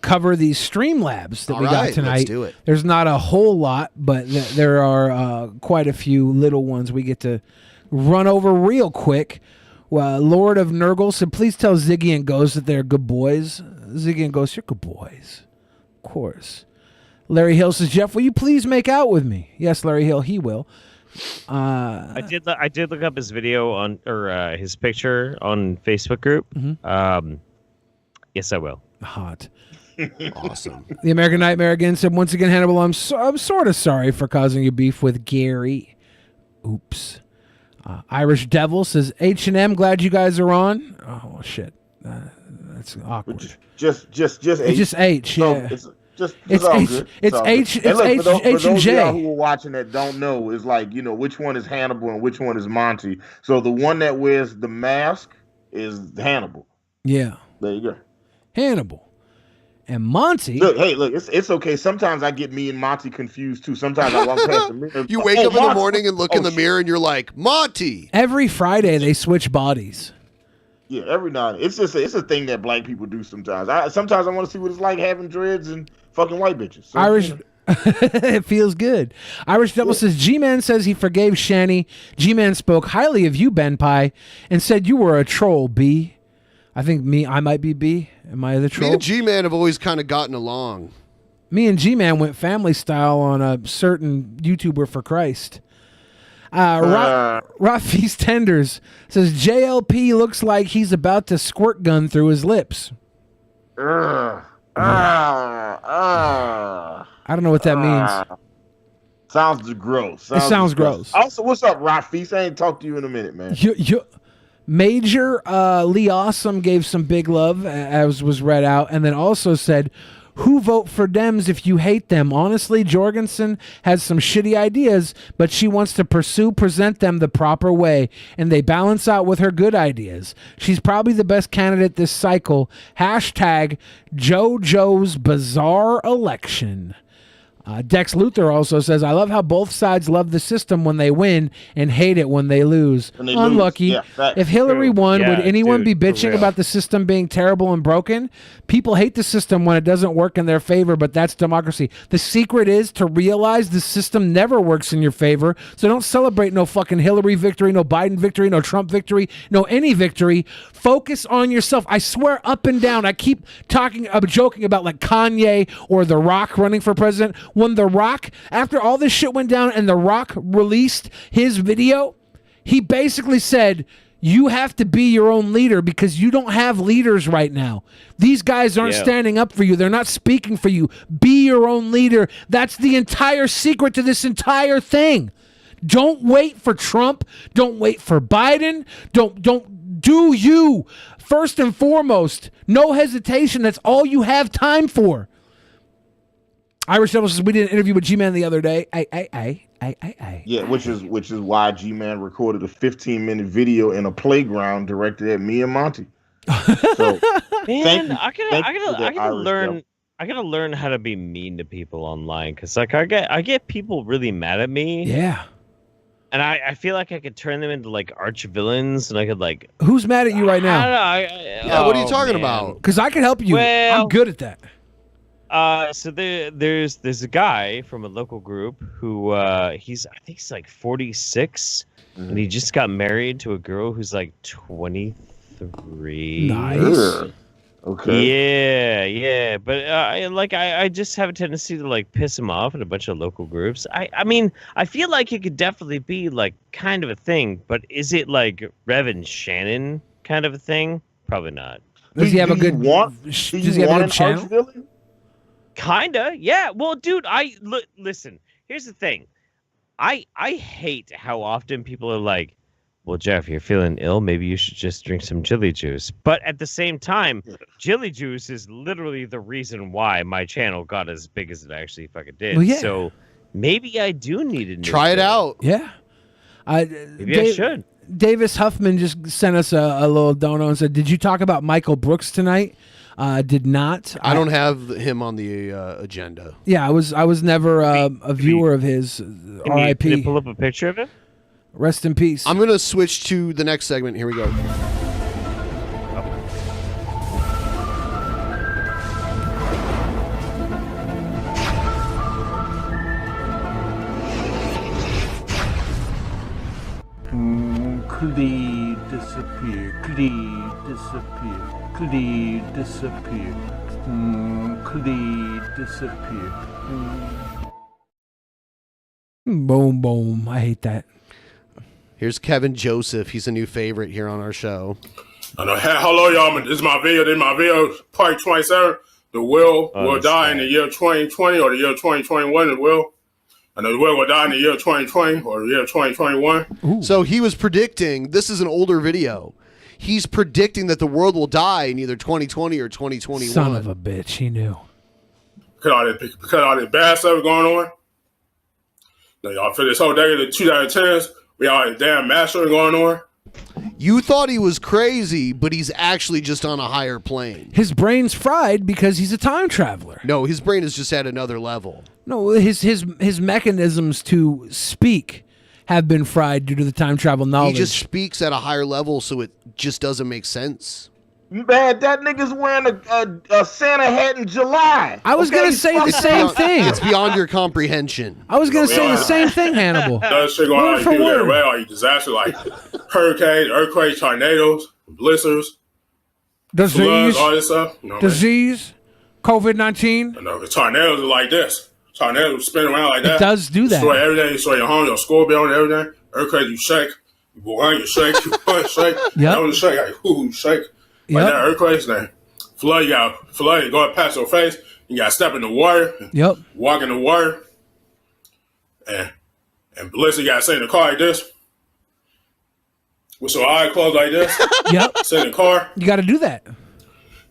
cover these Streamlabs that we got tonight. Let's do it. There's not a whole lot, but there are quite a few little ones we get to run over real quick. Lord of Nurgle said, please tell Ziggy and Ghost that they're good boys. Ziggy and Ghost, you're good boys. Of course. Larry Hill says, Jeff, will you please make out with me? Yes, Larry Hill, he will. I did look up his video or his picture on Facebook group. Mm-hmm. Yes, I will. Hot. Awesome. The American Nightmare again said, once again, Hannibal, I'm sort of sorry for causing you beef with Gary. Oops. Irish Devil says, H&M, glad you guys are on. Oh, shit. That's awkward. Just H. Just H, yeah. It's all good. It's H. It's H for and those J. of y'all who are watching that don't know, is like, which one is Hannibal and which one is Monty. So the one that wears the mask is Hannibal. Yeah. There you go. Hannibal. And Monty. Look, it's okay. Sometimes I get me and Monty confused too. Sometimes I walk past the mirror. You wake up in the morning and look in the mirror and you're like, Monty. Every Friday they switch bodies. Yeah, every now and then. It's a thing that black people do sometimes. Sometimes I want to see what it's like having dreads and fucking white bitches. So, Irish. It feels good. Irish Devil says, G-Man says he forgave Shani. G-Man spoke highly of you, BENPAI, and said you were a troll, B. I think I might be B. Am I the troll? Me and G-Man have always kind of gotten along. Me and G-Man went family style on a certain YouTuber for Christ. Rafi's Tenders says, JLP looks like he's about to squirt gun through his lips. I don't know what that means. Sounds gross. It sounds gross. Also, what's up, Rafi? I ain't talked to you in a minute, man. Major Lee Awesome gave some big love, as was read out, and then also said, who vote for Dems if you hate them? Honestly, Jorgensen has some shitty ideas, but she wants to present them the proper way, and they balance out with her good ideas. She's probably the best candidate this cycle. # JoJo's bizarre election. Dex Luthor also says, I love how both sides love the system when they win and hate it when they lose. When they Unlucky. lose. Yeah, facts. If Hillary won, Yeah, would anyone dude, be for bitching real. about the system being terrible and broken? People hate the system when it doesn't work in their favor, but that's democracy. The secret is to realize the system never works in your favor, so don't celebrate no fucking Hillary victory, no Biden victory, no Trump victory, no any victory. Focus on yourself. I swear up and down, I keep joking about like Kanye or The Rock running for president. When The Rock, after all this shit went down and The Rock released his video, he basically said, you have to be your own leader because you don't have leaders right now. These guys aren't standing up for you. They're not speaking for you. Be your own leader. That's the entire secret to this entire thing. Don't wait for Trump. Don't wait for Biden. Don't do you. First and foremost, no hesitation. That's all you have time for. Irish Devil says we did an interview with G-Man the other day. Yeah, which is why G-Man recorded a 15-minute video in a playground directed at me and Monty. So, Man, I gotta learn how to be mean to people online because like I get people really mad at me. Yeah. And I feel like I could turn them into like arch villains, and I could like. Who's mad at you right now? I don't know. What are you talking about? Because I can help you. Well, I'm good at that. So there's a guy from a local group who I think he's like 46, and he just got married to a girl who's like 23. Nice. Okay. Yeah, but I just have a tendency to like piss him off in a bunch of local groups. I mean, I feel like it could definitely be like kind of a thing, but is it like Reverend Shannon kind of a thing? Probably not. Does he have a good Does he have a good channel? Kinda, yeah. Well, dude, listen. Here's the thing. I hate how often people are like, "Well, Jeff, you're feeling ill. Maybe you should just drink some chili juice." But at the same time, chili juice is literally the reason why my channel got as big as it actually fucking did. Well, yeah. So maybe I do need a new Try it out. Yeah. Maybe I should. Davis Huffman just sent us a little dono and said, "Did you talk about Michael Brooks tonight?" Did not. I don't have him on the agenda. Yeah, I was never a viewer of his. R.I.P. Can you pull up a picture of him? Rest in peace. I'm gonna switch to the next segment. Here we go. Clee disappear. Clee disappear. Clee disappear. Clee disappear. Boom, boom. I hate that. Here's Kevin Joseph. He's a new favorite here on our show. I know. Hello, y'all. This is my video. This is my video. Part 27. The will die in the year 2020 or the year 2021. It will. I know the will die in the year 2020 or the year 2021. Ooh. So he was predicting, this is an older video. He's predicting that the world will die in either 2020 or 2021. Son of a bitch. He knew. Because all this bad stuff going on. Now, y'all, for this whole day of the 2010s, we all this damn massacre going on. You thought he was crazy, but he's actually just on a higher plane. His brain's fried because he's a time traveler. No, his brain is just at another level. No, his mechanisms to speak have been fried due to the time travel knowledge. He just speaks at a higher level, so it just doesn't make sense. Man, that nigga's wearing a Santa hat in July. I was going to say the same thing. It's beyond your comprehension. I was going to say the same thing, Hannibal. That shit going on, like people that are like disaster, like hurricanes, earthquakes, tornadoes, blizzards, floods, all this stuff. You know what disease, COVID-19. I know, the tornadoes are like this. Tornadoes spin around like that. It does do that. Destroy everything. Destroy your home, your school building, everything. Earthquake, you shake. You go on, you shake. You run, shake. Yep. You shake. Like, you shake. Like that earthquakes, then flood, you go past your face, you got to step in the water, walk in the water, and blizzard, you got to sit in the car like this, with your eyes closed like this, sit in the car. You got to do that. And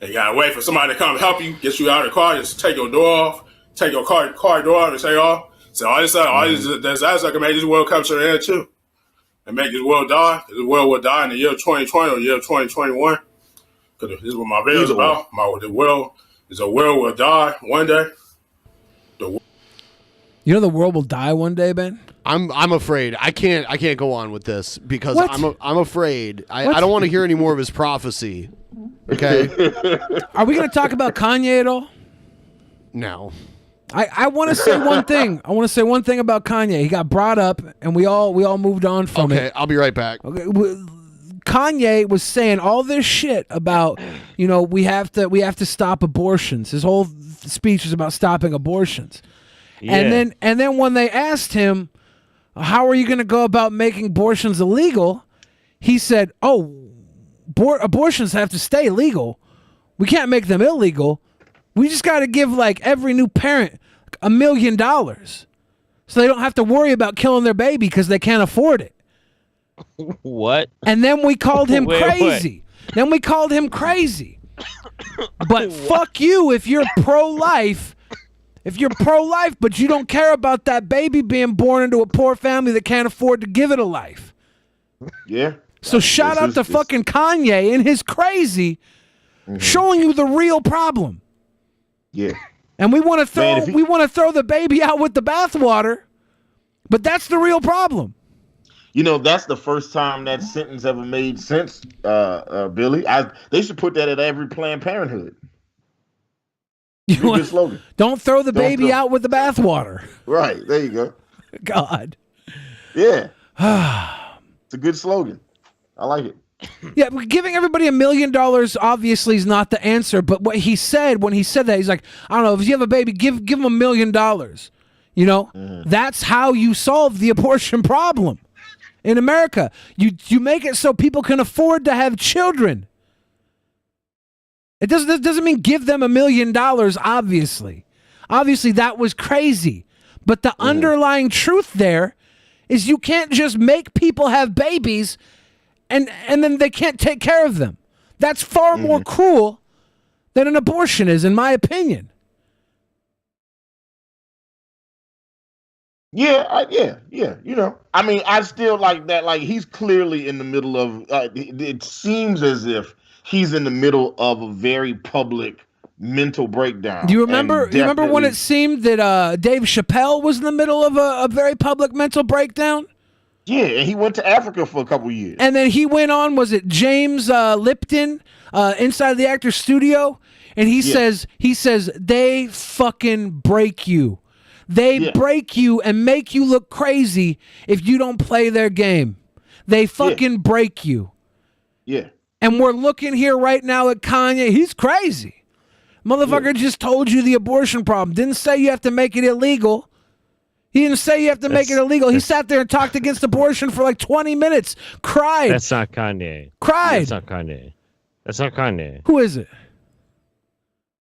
you got to wait for somebody to come help you, get you out of the car, just take your door off, take your car door off and take off. So all this that's like to make this world come to an end too. And make this world die. This world will die in the year 2020 or the year 2021. This is what my video is about. The world will die one day. You know the world will die one day, Ben. I'm afraid. I can't go on with this because What? I'm afraid. What? I don't want to hear any more of his prophecy. Okay. Are we going to talk about Kanye at all? No. I want to say one thing. I want to say one thing about Kanye. He got brought up, and we all moved on from it. Okay, I'll be right back. Okay, Kanye was saying all this shit about, we have to stop abortions. His whole speech was about stopping abortions. Yeah. And then when they asked him, how are you going to go about making abortions illegal? He said, abortions have to stay legal. We can't make them illegal. We just got to give every new parent $1 million so they don't have to worry about killing their baby because they can't afford it. What? And then we called him Wait, crazy. Then we called him crazy. But fuck you if you're pro-life. If you're pro-life, but you don't care about that baby being born into a poor family that can't afford to give it a life. Yeah. So shout out to fucking Kanye and his crazy showing you the real problem. Yeah. And we want to throw the baby out with the bathwater, but that's the real problem. That's the first time that sentence ever made sense, Billy. They should put that at every Planned Parenthood. Good slogan. Don't throw the baby out with the bathwater. Right. There you go. God. Yeah. It's a good slogan. I like it. Yeah, but giving everybody $1 million obviously is not the answer. But what he said when he said that, he's like, I don't know, if you have a baby, give him $1 million. That's how you solve the abortion problem in America. You make it so people can afford to have children. It doesn't mean give them $1 million. Obviously that was crazy. But the underlying truth there is you can't just make people have babies and then they can't take care of them. That's far more cruel than an abortion is, in my opinion. Yeah. I still like that. Like, he's clearly in the middle of. It seems as if he's in the middle of a very public mental breakdown. Do you remember? You remember when it seemed that Dave Chappelle was in the middle of a very public mental breakdown? Yeah, and he went to Africa for a couple years. And then he went on, was it James Lipton, inside the Actors Studio? And he says, they fucking break you. They break you and make you look crazy if you don't play their game. They fucking break you. Yeah. And we're looking here right now at Kanye. He's crazy. Motherfucker just told you the abortion problem. Didn't say you have to make it illegal. He didn't say you have to make it illegal. He sat there and talked against abortion for 20 minutes. Cried. That's not Kanye. Cried. That's not Kanye. That's not Kanye. Who is it?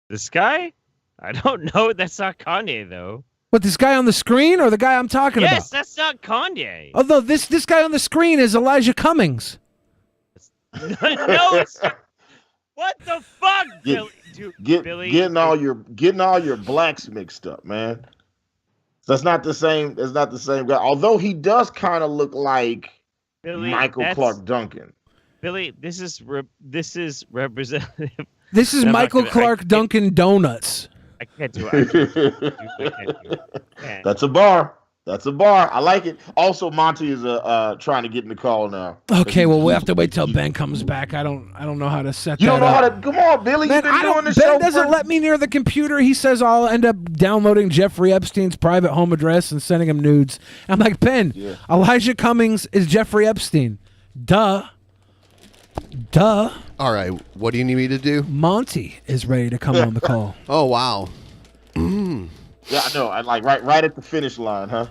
This guy? I don't know. That's not Kanye, though. What, this guy on the screen or the guy I'm talking about? Yes, that's not Kanye. Although this guy on the screen is Elijah Cummings. No, it's not. What the fuck, Billy? Billy? Getting all your blacks mixed up, man. That's not the same. That's not the same guy. Although he does kind of look like Michael Clark Duncan. Billy, this is representative. This is Michael Clark Duncan Donuts. I can't do it. That's a bar. That's a bar. I like it. Also, Monty is trying to get in the call now. Okay, well, we'll have to wait till Ben comes back. I don't know how to set that up. You don't know how to. Come on, Billy. You've been doing this show. Ben doesn't let me near the computer. He says I'll end up downloading Jeffrey Epstein's private home address and sending him nudes. I'm like, Ben, Elijah Cummings is Jeffrey Epstein. Duh. All right, what do you need me to do? Monty is ready to come on the call. Oh, wow. Yeah, I know. I like right at the finish line, huh?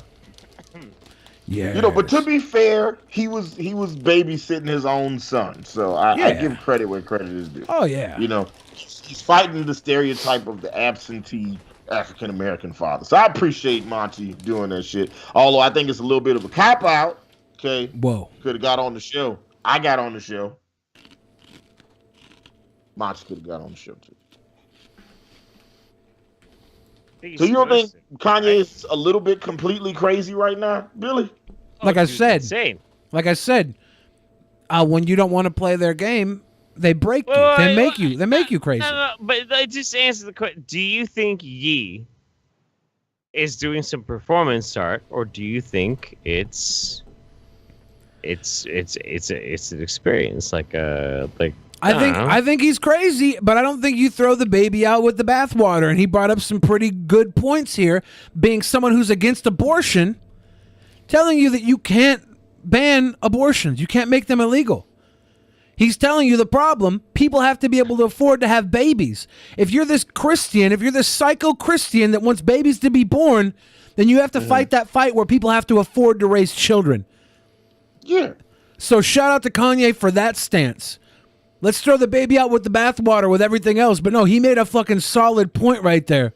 Yeah. But to be fair, he was babysitting his own son, so I give credit where credit is due. Oh yeah. He's fighting the stereotype of the absentee African American father. So I appreciate Monty doing that shit. Although I think it's a little bit of a cop out. Okay. Whoa. Could have got on the show. I got on the show. Monty could have got on the show too. So you don't think Kanye is a little bit completely crazy right now, Billy? Like I said, insane. Like I said, when you don't want to play their game, they break you. They make you crazy. No, but just answer the question. Do you think Ye is doing some performance art, or do you think it's an experience I think he's crazy, but I don't think you throw the baby out with the bathwater. And he brought up some pretty good points here, being someone who's against abortion, telling you that you can't ban abortions. You can't make them illegal. He's telling you the problem, people have to be able to afford to have babies. If you're this Christian, if you're this psycho-Christian that wants babies to be born, then you have to fight that fight where people have to afford to raise children. Yeah. So shout out to Kanye for that stance. Let's throw the baby out with the bathwater with everything else. But no, he made a fucking solid point right there.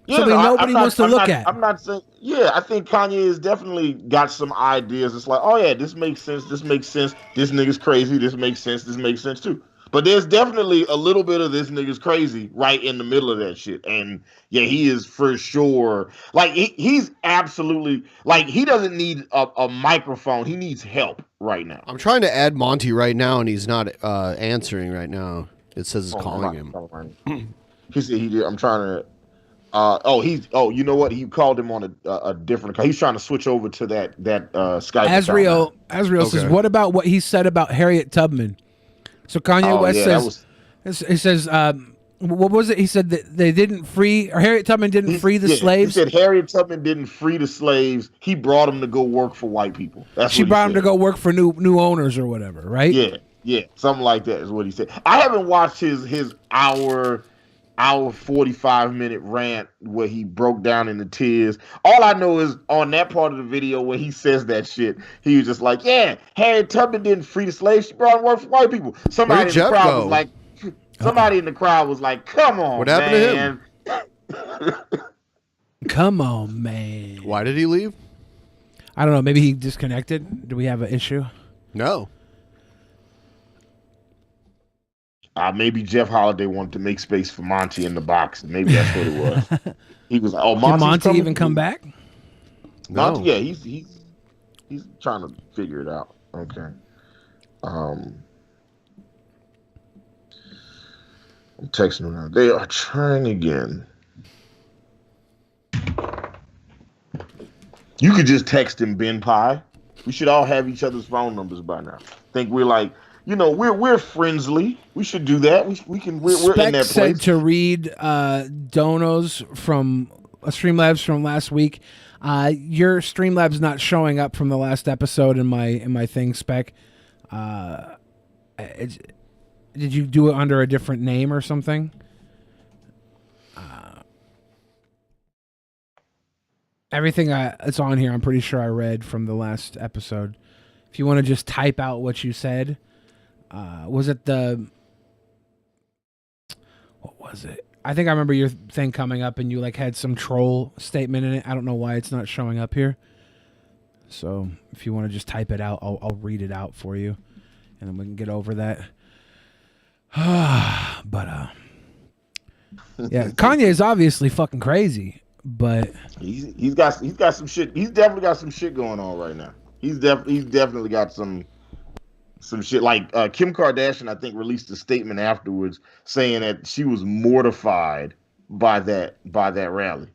Something nobody wants to look at. I'm not saying, yeah, I think Kanye has definitely got some ideas. It's like, oh yeah, this makes sense. This makes sense. This nigga's crazy. This makes sense. This makes sense too. But there's definitely a little bit of this nigga's crazy right in the middle of that shit. And yeah, he is for sure. Like he's absolutely like he doesn't need a microphone. He needs help right now. I'm trying to add Monty right now, and he's not answering right now. It says it's calling him. He said he did. I'm trying to. You know what? He called him on a different. He's trying to switch over to that Skype. Azriel says, "What about what he said about Harriet Tubman?" So Kanye West says, what was it? He said that they didn't free, or Harriet Tubman didn't free the slaves. He said Harriet Tubman didn't free the slaves. He brought them to go work for white people. She brought them to go work for new owners or whatever, right? Yeah, something like that is what he said. I haven't watched his hour 45-minute rant where he broke down into tears. All I know is on that part of the video where he says that shit, he was just like, yeah, Harriet Tubman didn't free the slaves. She brought them to work for white people. Somebody in the crowd was like, come on, what happened to him? Come on, man. Why did he leave? I don't know. Maybe he disconnected. Do we have an issue? No. Maybe Jeff Holiday wanted to make space for Monty in the box. Maybe that's what it was. He was like, "Oh, Did Monty even come back?" Monty, yeah, he's trying to figure it out. Okay. I'm texting him now. They are trying again. You could just text him BENPAI. We should all have each other's phone numbers by now. Think we're like. You know, we're friendly. We should do that. We're in that place. Said to read donos from Streamlabs from last week. Your Streamlabs not showing up from the last episode in my thing spec. Did you do it under a different name or something? Everything that's on here, I'm pretty sure I read from the last episode. If you want to just type out what you said. Was it what was it? I think I remember your thing coming up and you like had some troll statement in it. I don't know why it's not showing up here. So if you want to just type it out, I'll read it out for you and then we can get over that. But yeah, Kanye is obviously fucking crazy, but he's got some shit. He's definitely got some shit going on right now. He's definitely got some shit. Like Kim Kardashian, I think, released a statement afterwards saying that she was mortified by that rally.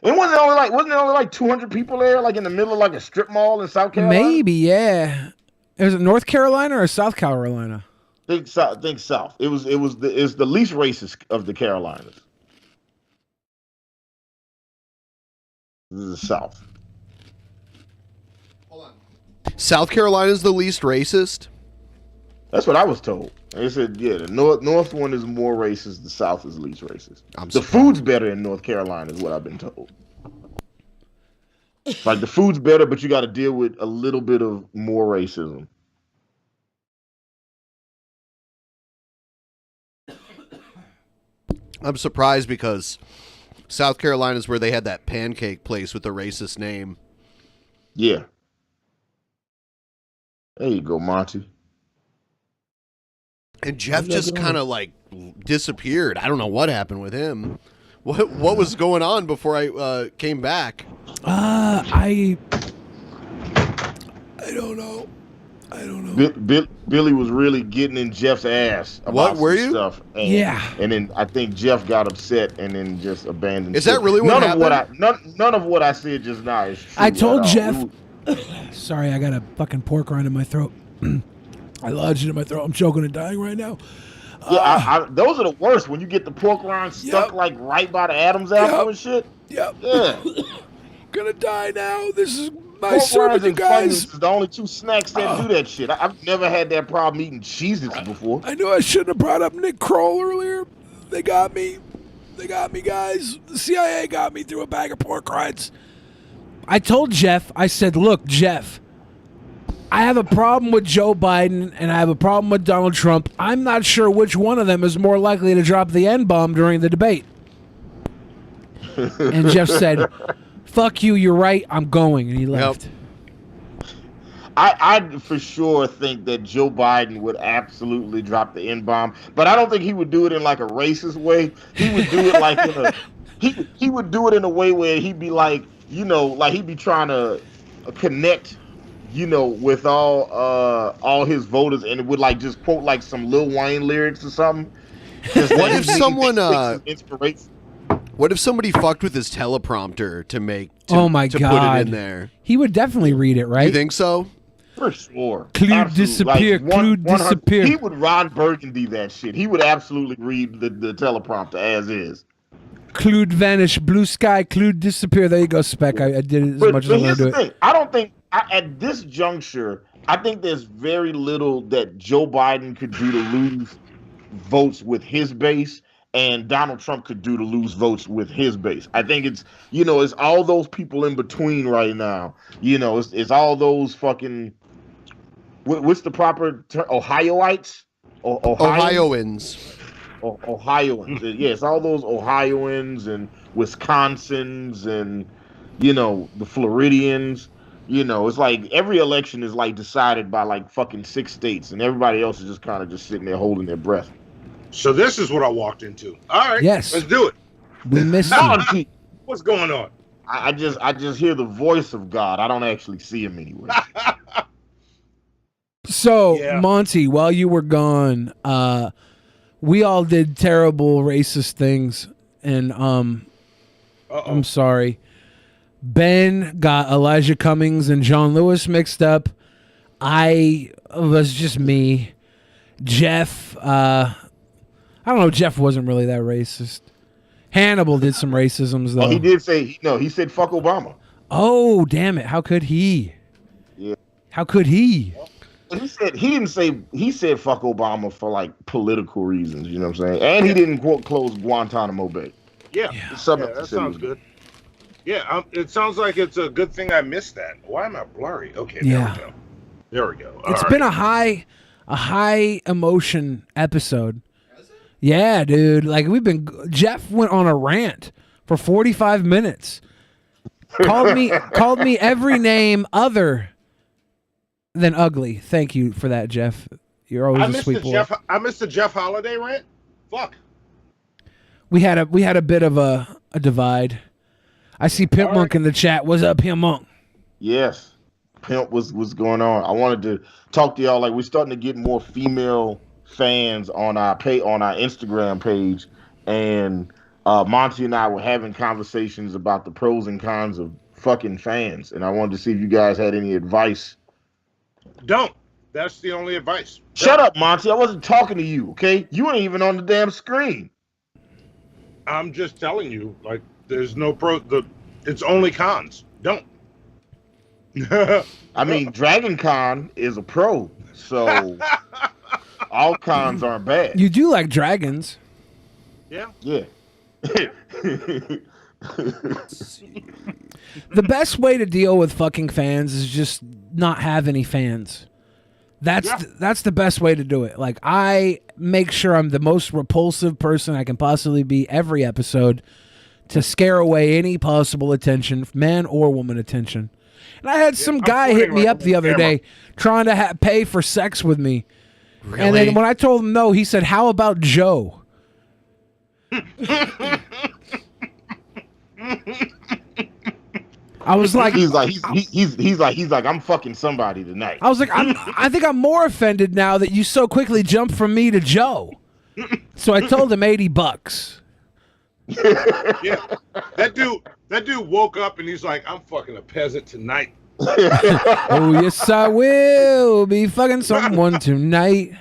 And wasn't there only like 200 people there, like in the middle of like a strip mall in South Carolina? Maybe, yeah. Is it North Carolina or South Carolina? Think South. It's the least racist of the Carolinas. This is the South. South Carolina is the least racist? That's what I was told. They said, yeah, the north one is more racist. The South is least racist. The food's better in North Carolina is what I've been told. Like the food's better, but you got to deal with a little bit of more racism. I'm surprised because South Carolina is where they had that pancake place with the racist name. Yeah. There you go, Monty. And Jeff just kind of like disappeared. I don't know what happened with him. What was going on before I came back? I don't know. I don't know. Billy was really getting in Jeff's ass about some stuff. And, Yeah. And then I think Jeff got upset and then just abandoned. Is that really what happened? None of what I said just now is true. I told at all. Jeff. Sorry, I got a fucking pork rind in my throat. I lodged it in my throat. I'm choking and dying right now. Yeah, those are the worst when you get the pork rind stuck like right by the Adam's apple and shit. Yep. Yeah. Gonna die now. This is my Pork sermon, rinds you and guys. Funyuns is the only two snacks that do that shit. I've never had that problem eating Cheez-Its before. I knew I shouldn't have brought up Nick Kroll earlier. They got me. They got me, guys. The CIA got me through a bag of pork rinds. I told Jeff, I said, look, Jeff, I have a problem with Joe Biden and I have a problem with Donald Trump. I'm not sure which one of them is more likely to drop the N-bomb during the debate. And Jeff said, fuck you, you're right, I'm going. And he left. I for sure think that Joe Biden would absolutely drop the N-bomb, but I don't think he would do it in like a racist way. He would do it like in a he would do it in a way where he'd be like, you know, like he'd be trying to connect, you know, with all his voters, and it would like just quote like some Lil Wayne lyrics or something. What if someone inspiration? What if somebody fucked with his teleprompter to Oh my to God. put it in there? He would definitely read it, right? You think so? For sure. Clue Absolutely. disappear, clue 100 disappear. He would Ron Burgundy that shit. He would absolutely read the teleprompter as is. Clued vanish, blue sky, clued disappear. There you go, Spec. I did it as much as I want here's to do the it. thing. I don't think at this juncture, I think there's very little that Joe Biden could do to lose votes with his base, and Donald Trump could do to lose votes with his base. I think it's, you know, it's all those people in between right now. You know, it's all those fucking, what's the proper term? Ohioites? Ohioans. Ohioans. Yeah, it's all those Ohioans and Wisconsins and, you know, the Floridians. You know, it's like every election is like decided by like fucking 6 states, and everybody else is just kind of just sitting there holding their breath. So this is what I walked into. All right, yes, let's do it. We missed you. What's going on? I just hear the voice of God. I don't actually see him anywhere. So, Monty, while you were gone, we all did terrible racist things, and I'm sorry. Ben got Elijah Cummings and John Lewis mixed up. It was just me. Jeff, I don't know. Jeff wasn't really that racist. Hannibal did some racisms though. Oh, he did say he said fuck Obama. Oh, damn it! How could he? Yeah. How could he? He said fuck Obama for like political reasons. You know what I'm saying? And he didn't quote close Guantanamo Bay. Yeah, that sounds good. Yeah, it sounds like it's a good thing I missed that. Why am I blurry? Okay, there we go. It's been a high emotion episode. Yeah, dude. Like Jeff went on a rant for 45 minutes. Called me every name other than ugly. Thank you for that, Jeff. You're always a sweet boy. I missed the Jeff Holiday rant. Fuck. We had a bit of a divide. I see Pimp Monk in the chat. What's up, Pimp Monk? Yes, Pimp was going on. I wanted to talk to y'all. Like, we're starting to get more female fans on our Instagram page, and Monty and I were having conversations about the pros and cons of fucking fans, and I wanted to see if you guys had any advice. Don't. That's the only advice. Shut up, Monty. I wasn't talking to you. Okay, you ain't even on the damn screen. I'm just telling you, like, there's no it's only cons. Don't. I mean, Dragon Con is a pro, so all cons aren't bad. You do like dragons. Yeah. Yeah. The best way to deal with fucking fans is just not have any fans. That's the best way to do it. Like, I make sure I'm the most repulsive person I can possibly be every episode to scare away any possible attention, man or woman attention. And I had some guy hit me up the other day trying to pay for sex with me. Really? And then when I told him no, he said, "How about Joe?" I was like, he's like, I'm fucking somebody tonight. I was like, I think I'm more offended now that you so quickly jumped from me to Joe. So I told him $80. Yeah, that dude woke up and he's like, I'm fucking a peasant tonight. Oh yes, I will be fucking someone tonight.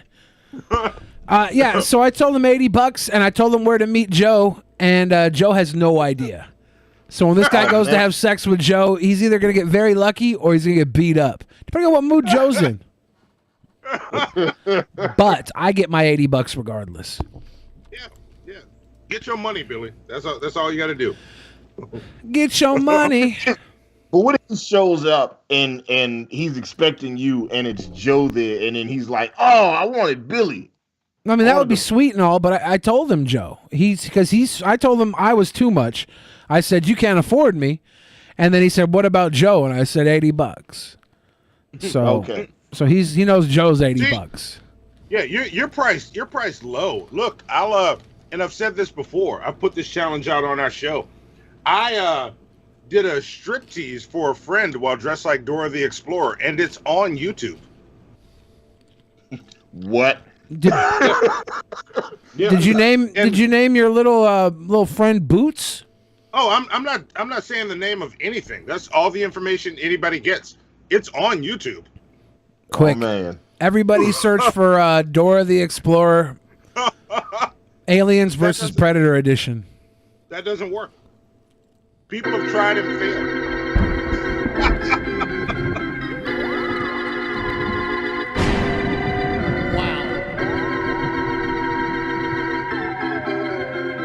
Yeah, so I told him $80, and I told him where to meet Joe, and Joe has no idea. So when this guy goes to have sex with Joe, he's either gonna get very lucky or he's gonna get beat up, depending on what mood Joe's in. But I get my $80 regardless. Yeah. Get your money, Billy. That's all you got to do. Get your money. But what if he shows up and he's expecting you and it's Joe there, and then he's like, "Oh, I wanted Billy." I mean, that would be sweet and all, but I told him Joe. I told him I was too much. I said, you can't afford me. And then he said, what about Joe? And I said, $80. So, okay. So he knows Joe's $80. Yeah, you're priced low. Look, and I've said this before. I've put this challenge out on our show. I did a striptease for a friend while dressed like Dora the Explorer, and it's on YouTube. What? Did you name your little friend Boots? Oh, I'm not saying the name of anything. That's all the information anybody gets. It's on YouTube. Quick, oh, man. Everybody search for Dora the Explorer, Aliens versus Predator edition. That doesn't work. People have tried and failed.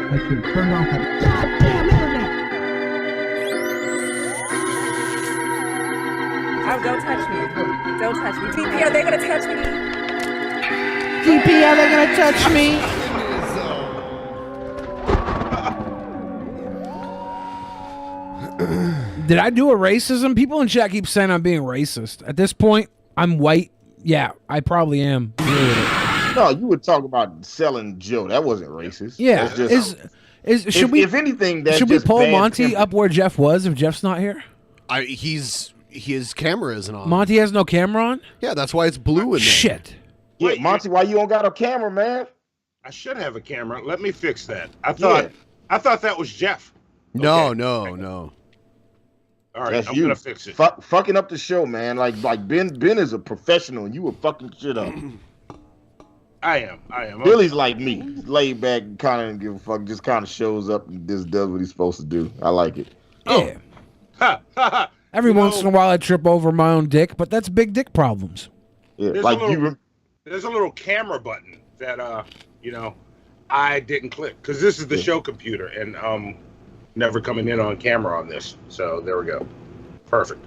I should turn off the goddamn internet. Oh, don't touch me. Don't touch me. TP, are they going to touch me? TP, are they going to touch me? Did I do a racism? People in chat keep saying I'm being racist. At this point, I'm white. Yeah, I probably am. No, you would talk about selling Joe. That wasn't racist. Yeah. If anything, that's should we just pull bad Monty temper. up where Jeff was if Jeff's not here? His camera isn't on. Monty has no camera on? Yeah, that's why it's blue in there. Shit. Yeah, Monty, why you don't got a camera, man? I should have a camera. Let me fix that. I thought that was Jeff. No. All right, That's I'm you. gonna fix it. Fucking up the show, man. Like Ben is a professional, and you were fucking shit up. I am. Billy's like me, laid back, kind of give a fuck, just kind of shows up and just does what he's supposed to do. I like it. Yeah. Every once in a while I trip over my own dick, but that's big dick problems. Yeah, there's a little camera button that I didn't click because this is the show computer, and never coming in on camera on this. So there we go. Perfect.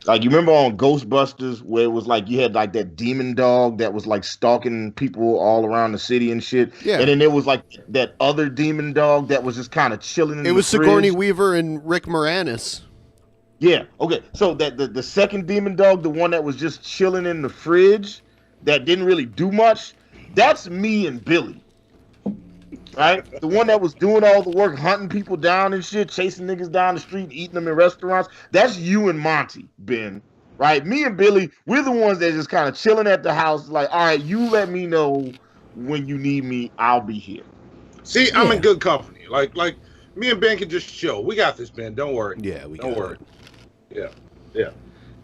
Like, you remember on Ghostbusters where it was like you had like that demon dog that was like stalking people all around the city and shit? Yeah. And then there was like that other demon dog that was just kind of chilling in the fridge. Sigourney Weaver and Rick Moranis. Yeah. Okay. So that the second demon dog, the one that was just chilling in the fridge, that didn't really do much, that's me and Billy. Right? The one that was doing all the work, hunting people down and shit, chasing niggas down the street, eating them in restaurants. That's you and Monty, Ben. Right? Me and Billy, we're the ones that just kind of chilling at the house, like, all right, you let me know when you need me, I'll be here. See, I'm in good company. Like me and Ben can just chill. We got this, Ben. Don't worry. Yeah, we don't got worry. Yeah.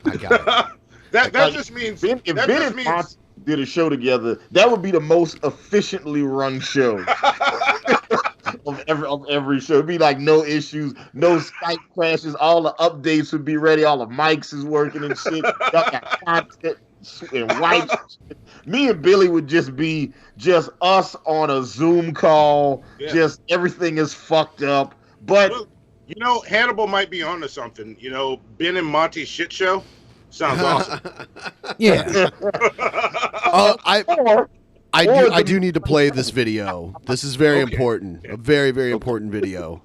I got it. that just means if Ben and Monty did a show together, that would be the most efficiently run show of every show. It'd be like no issues, no Skype crashes, all the updates would be ready, all the mics is working and shit. Y'all got content and wipes. Me and Billy would just be just us on a Zoom call. Yeah. Just everything is fucked up. But Hannibal might be onto something. Ben and Monty's shit show sounds awesome. Yeah. I do need to play this video. This is very important. A very, very important video.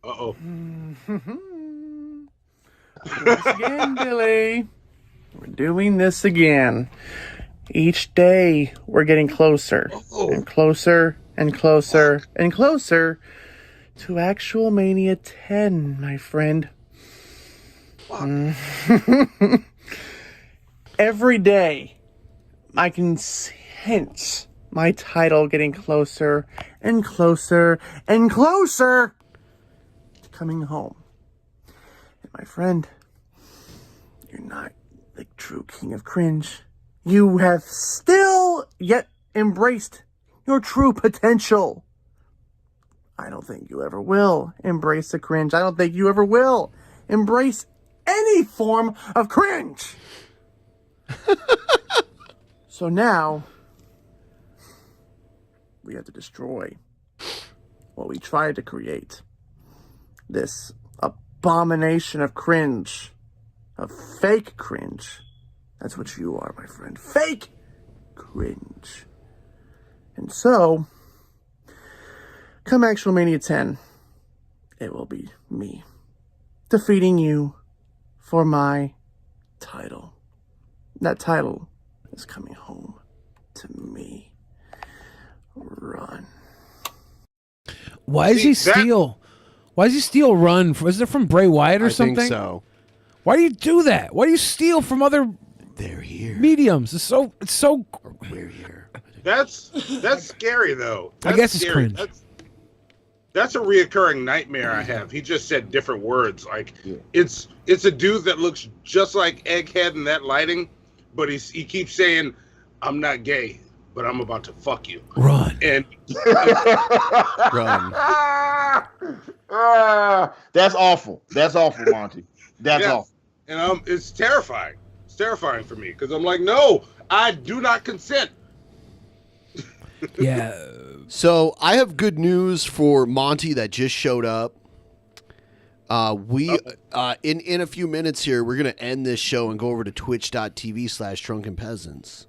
Uh-oh. Once again, Billy. We're doing this again. Each day, we're getting closer and closer and closer and closer to Actual Mania 10, my friend. Every day, I can sense my title getting closer and closer and closer to coming home. And my friend, you're not the true king of cringe. You have still yet embraced your true potential. I don't think you ever will embrace the cringe. I don't think you ever will embrace any form of cringe. So now, we have to destroy what we tried to create. This abomination of cringe. Of fake cringe. That's what you are, my friend. Fake cringe. And so, come Actual Mania 10, it will be me defeating you for my title. That title is coming home to me. Run. Why does he steal? Why does he steal Run? Was it from Bray Wyatt or something? I think so. Why do you do that? Why do you steal from other mediums? It's so. We're here. That's scary though. I guess it's scary. cringe. That's a reoccurring nightmare I have. He just said different words. Like it's a dude that looks just like Egghead in that lighting, but he keeps saying, "I'm not gay, but I'm about to fuck you." Run. And Run. That's awful. That's awful, Monty. That's awful. And it's terrifying. It's terrifying for me because I'm like, no, I do not consent. Yeah. So I have good news for Monty that just showed up. In a few minutes here, we're gonna end this show and go over to twitch.tv/drunkenpeasants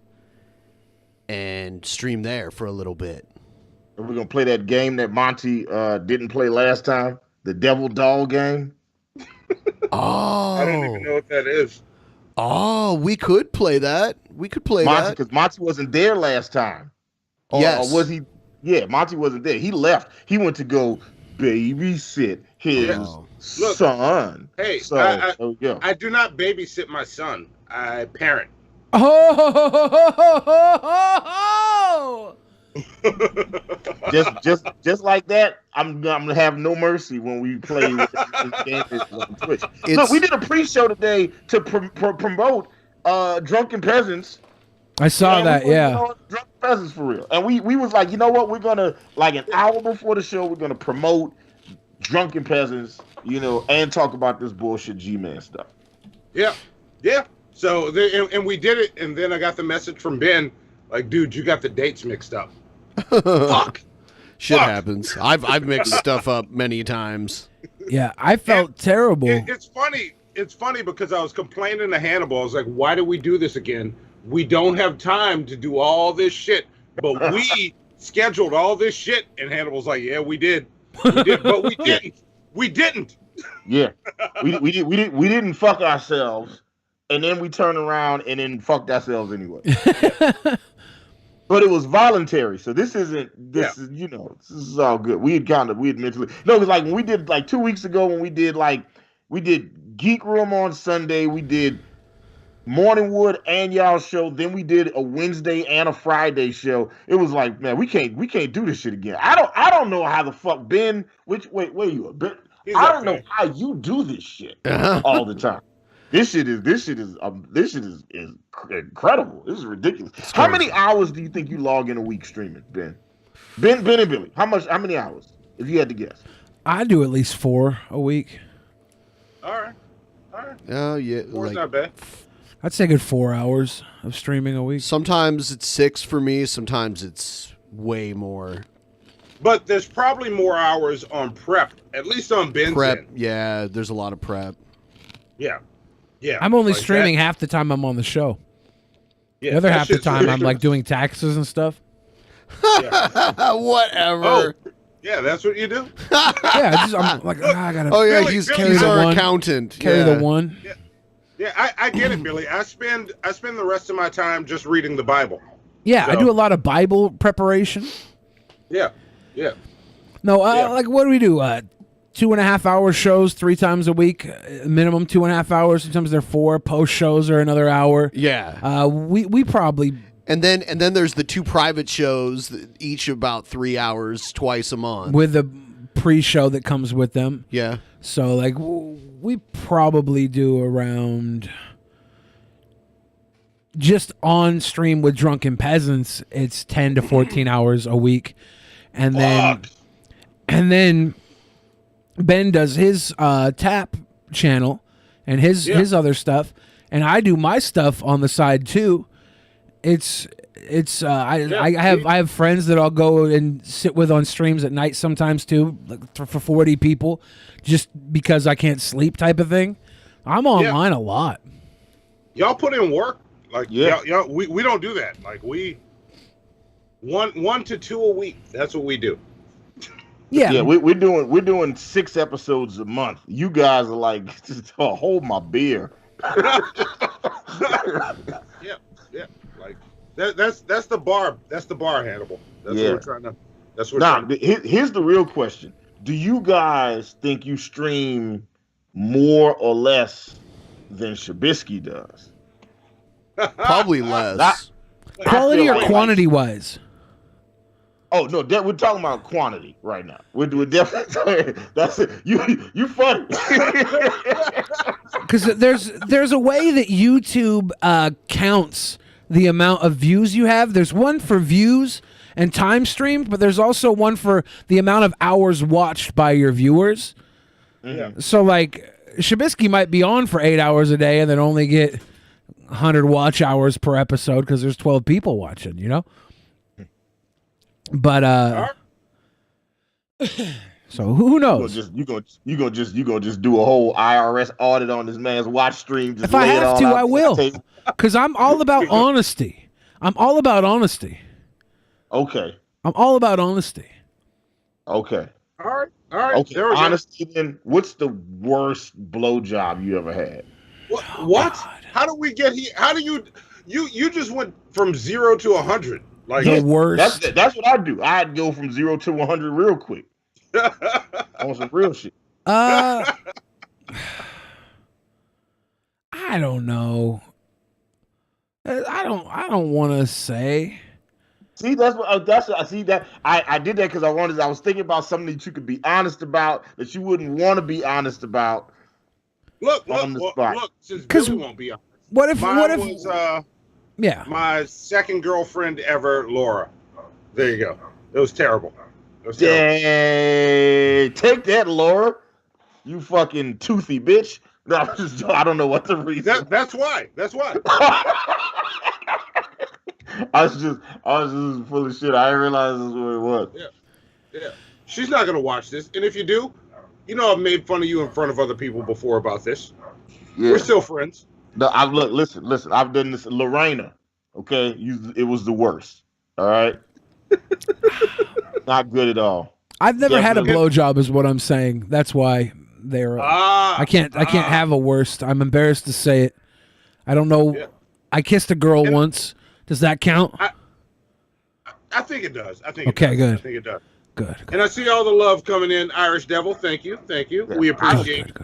and stream there for a little bit. And we're gonna play that game that Monty didn't play last time, the Devil Doll game. Oh, I don't even know what that is. Oh, we could play that. We could play Monty, that because Monty wasn't there last time. Yes. Or was he? Yeah, Monty wasn't there. He left. He went to go babysit his son. Hey, So, there we go. I do not babysit my son. I parent. Oh! just like that, I'm gonna have no mercy when we play this game on Twitch. Look, we did a pre-show today to promote Drunken Peasants. I saw that, yeah. Drunken Peasants for real. And we was like, you know what? We're gonna, like, an hour before the show, we're gonna promote Drunken Peasants, and talk about this bullshit G-Man stuff. Yeah. So and we did it, and then I got the message from Ben, like, dude, you got the dates mixed up. Fuck. Shit happens. I've mixed stuff up many times. Yeah, I felt terrible. It's funny. It's funny because I was complaining to Hannibal. I was like, why do we do this again? We don't have time to do all this shit, but we scheduled all this shit. And Hannibal's like, yeah, we did, but we didn't. We didn't. Yeah, we didn't fuck ourselves, and then we turned around and then fucked ourselves anyway. But it was voluntary, so this isn't. This is all good. We had mentally no, because like when we did like 2 weeks ago when we did Geek Room on Sunday, we did Morningwood and y'all show. Then we did a Wednesday and a Friday show. It was like, man, we can't do this shit again. I don't know how the fuck Ben. Where you at, Ben? I don't know how you do this shit all the time. This shit is incredible. This is ridiculous. How many hours do you think you log in a week streaming, Ben? Ben and Billy. How many hours? If you had to guess. I do at least 4 a week. All right. Oh yeah, Four's not bad. I'd say a good 4 hours of streaming a week. Sometimes it's 6 for me. Sometimes it's way more. But there's probably more hours on prep, at least on Ben's Prep, end. yeah. There's a lot of prep. Yeah. I'm only like streaming that. half the time I'm on the show. Yeah, the other that half the shit's time I'm ridiculous. like doing taxes and stuff. Whatever. Oh, yeah, that's what you do. I'm like, I gotta. Oh yeah, Billy, he's carry the our one. accountant. Carry yeah. the one. Yeah, I get it, Billy. I spend the rest of my time just reading the Bible. Yeah, I So- do a lot of Bible preparation. Yeah. No, like what do we do? 2.5 hour shows 3 times a week, minimum 2.5 hours. Sometimes they're 4. Post shows are another hour. Yeah. We probably. And then there's the 2 private shows, each about 3 hours, twice a month. With the pre-show that comes with them. Yeah. So like we probably do around, just on stream with Drunken Peasants, it's 10 to 14 hours a week. And then Ben does his tap channel and his other stuff, and I do my stuff on the side too. I have friends that I'll go and sit with on streams at night sometimes too, like for 40 people, just because I can't sleep type of thing. I'm online a lot. Y'all put in work. Like y'all, we don't do that. Like we 1 to 2 a week. That's what we do. Yeah, we're doing 6 episodes a month. You guys are like, just hold my beer. Yeah. Like that's the bar. That's the bar, Hannibal. That's what we're trying to. That's what. Here's the real question: do you guys think you stream more or less than Shabisky does? Probably less. Quality or quantity wise? Oh no, we're talking about quantity right now. We're definitely that's it. You funny. Because there's a way that YouTube counts the amount of views you have. There's one for views and time streamed, but there's also one for the amount of hours watched by your viewers. Mm-hmm. So like Shabisky might be on for 8 hours a day and then only get 100 watch hours per episode because there's 12 people watching, you know? But so who knows? You gonna just do a whole IRS audit on this man's watch stream. Just if I have to, I will, because I'm all about honesty. I'm all about honesty. Okay. I'm all about honesty. Okay. All right. Okay. Honesty. Then, what's the worst blowjob you ever had? What? How do we get here? How do you just went from 0 to 100? Like the worst. That's what I do. I'd go from 0 to 100 real quick. On some real shit. I don't know. I don't want to say. See, I see that I did that because I was thinking about something that you could be honest about that you wouldn't want to be honest about. Look, since Billy won't be honest. What if was my second girlfriend ever, Laura. There you go. It was terrible. Dang, take that, Laura. You fucking toothy bitch. No, I don't know what the reason. That's why. I was just full of shit. I didn't realize this was what it was. Yeah. She's not gonna watch this, and if you do, you know I've made fun of you in front of other people before about this. Yeah. We're still friends. No, listen. I've done this, Lorena. Okay, it was the worst. All right, not good at all. I've never had a blowjob, is what I'm saying. That's why they're. I can't have a worst. I'm embarrassed to say it. I don't know. Yeah. I kissed a girl once. Does that count? I think it does. Good. I think it does. Good. And I see all the love coming in, Irish Devil. Thank you. Yeah. We appreciate it.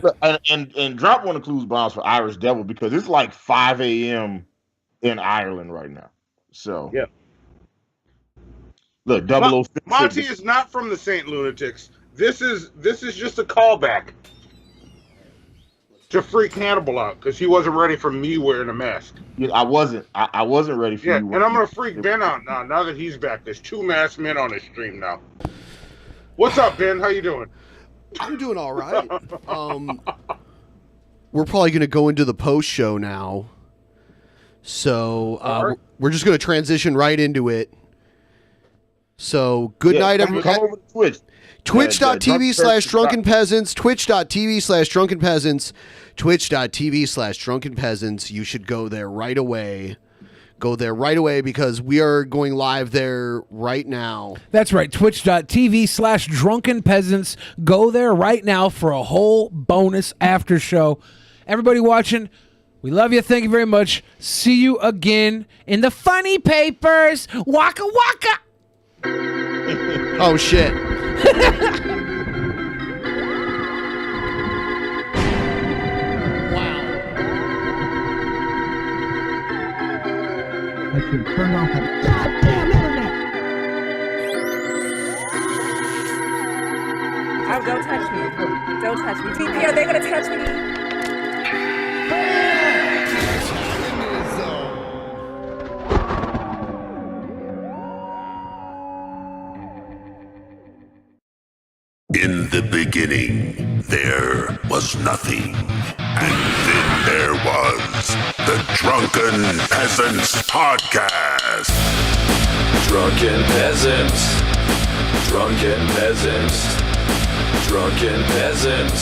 And drop one of clues bombs for Irish Devil because it's like 5 a.m. in Ireland right now. So yeah. Look, 006. Monty is not from the Saint Lunatics. This is just a callback to freak Hannibal out because he wasn't ready for me wearing a mask. Yeah, I wasn't ready for you. And I'm gonna freak Ben out now that he's back. There's 2 masked men on his stream now. What's up, Ben? How you doing? I'm doing all right. We're probably gonna go into the post show now, so we're just gonna transition right into it. So good night, everyone. Come over to Twitch. Twitch.tv/Drunken Peasants, Twitch.tv/Drunken Peasants, Twitch.tv/Drunken Peasants. You should go there right away. Go there right away because we are going live there right now. That's right. Twitch.tv/Drunken Peasants. Go there right now for a whole bonus after show. Everybody watching, we love you. Thank you very much. See you again in the funny papers. Waka waka. Oh, shit. I should turn off that goddamn internet. Oh, don't touch me. Don't touch me. TP, are they gonna touch me? In the beginning, there was nothing. And then there was the Drunken Peasants Podcast. Drunken Peasants. Drunken Peasants. Drunken Peasants.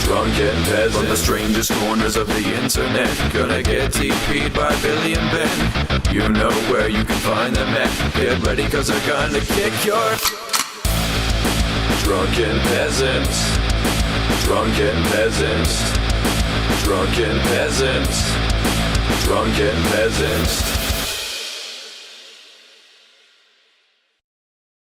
Drunken Peasants. From the strangest corners of the internet, gonna get TP'd by Billy and Ben. You know where you can find them at. Get ready, cause they're gonna kick your... Drunken Peasants. Drunken Peasants. Drunken Peasants. Drunken Peasants.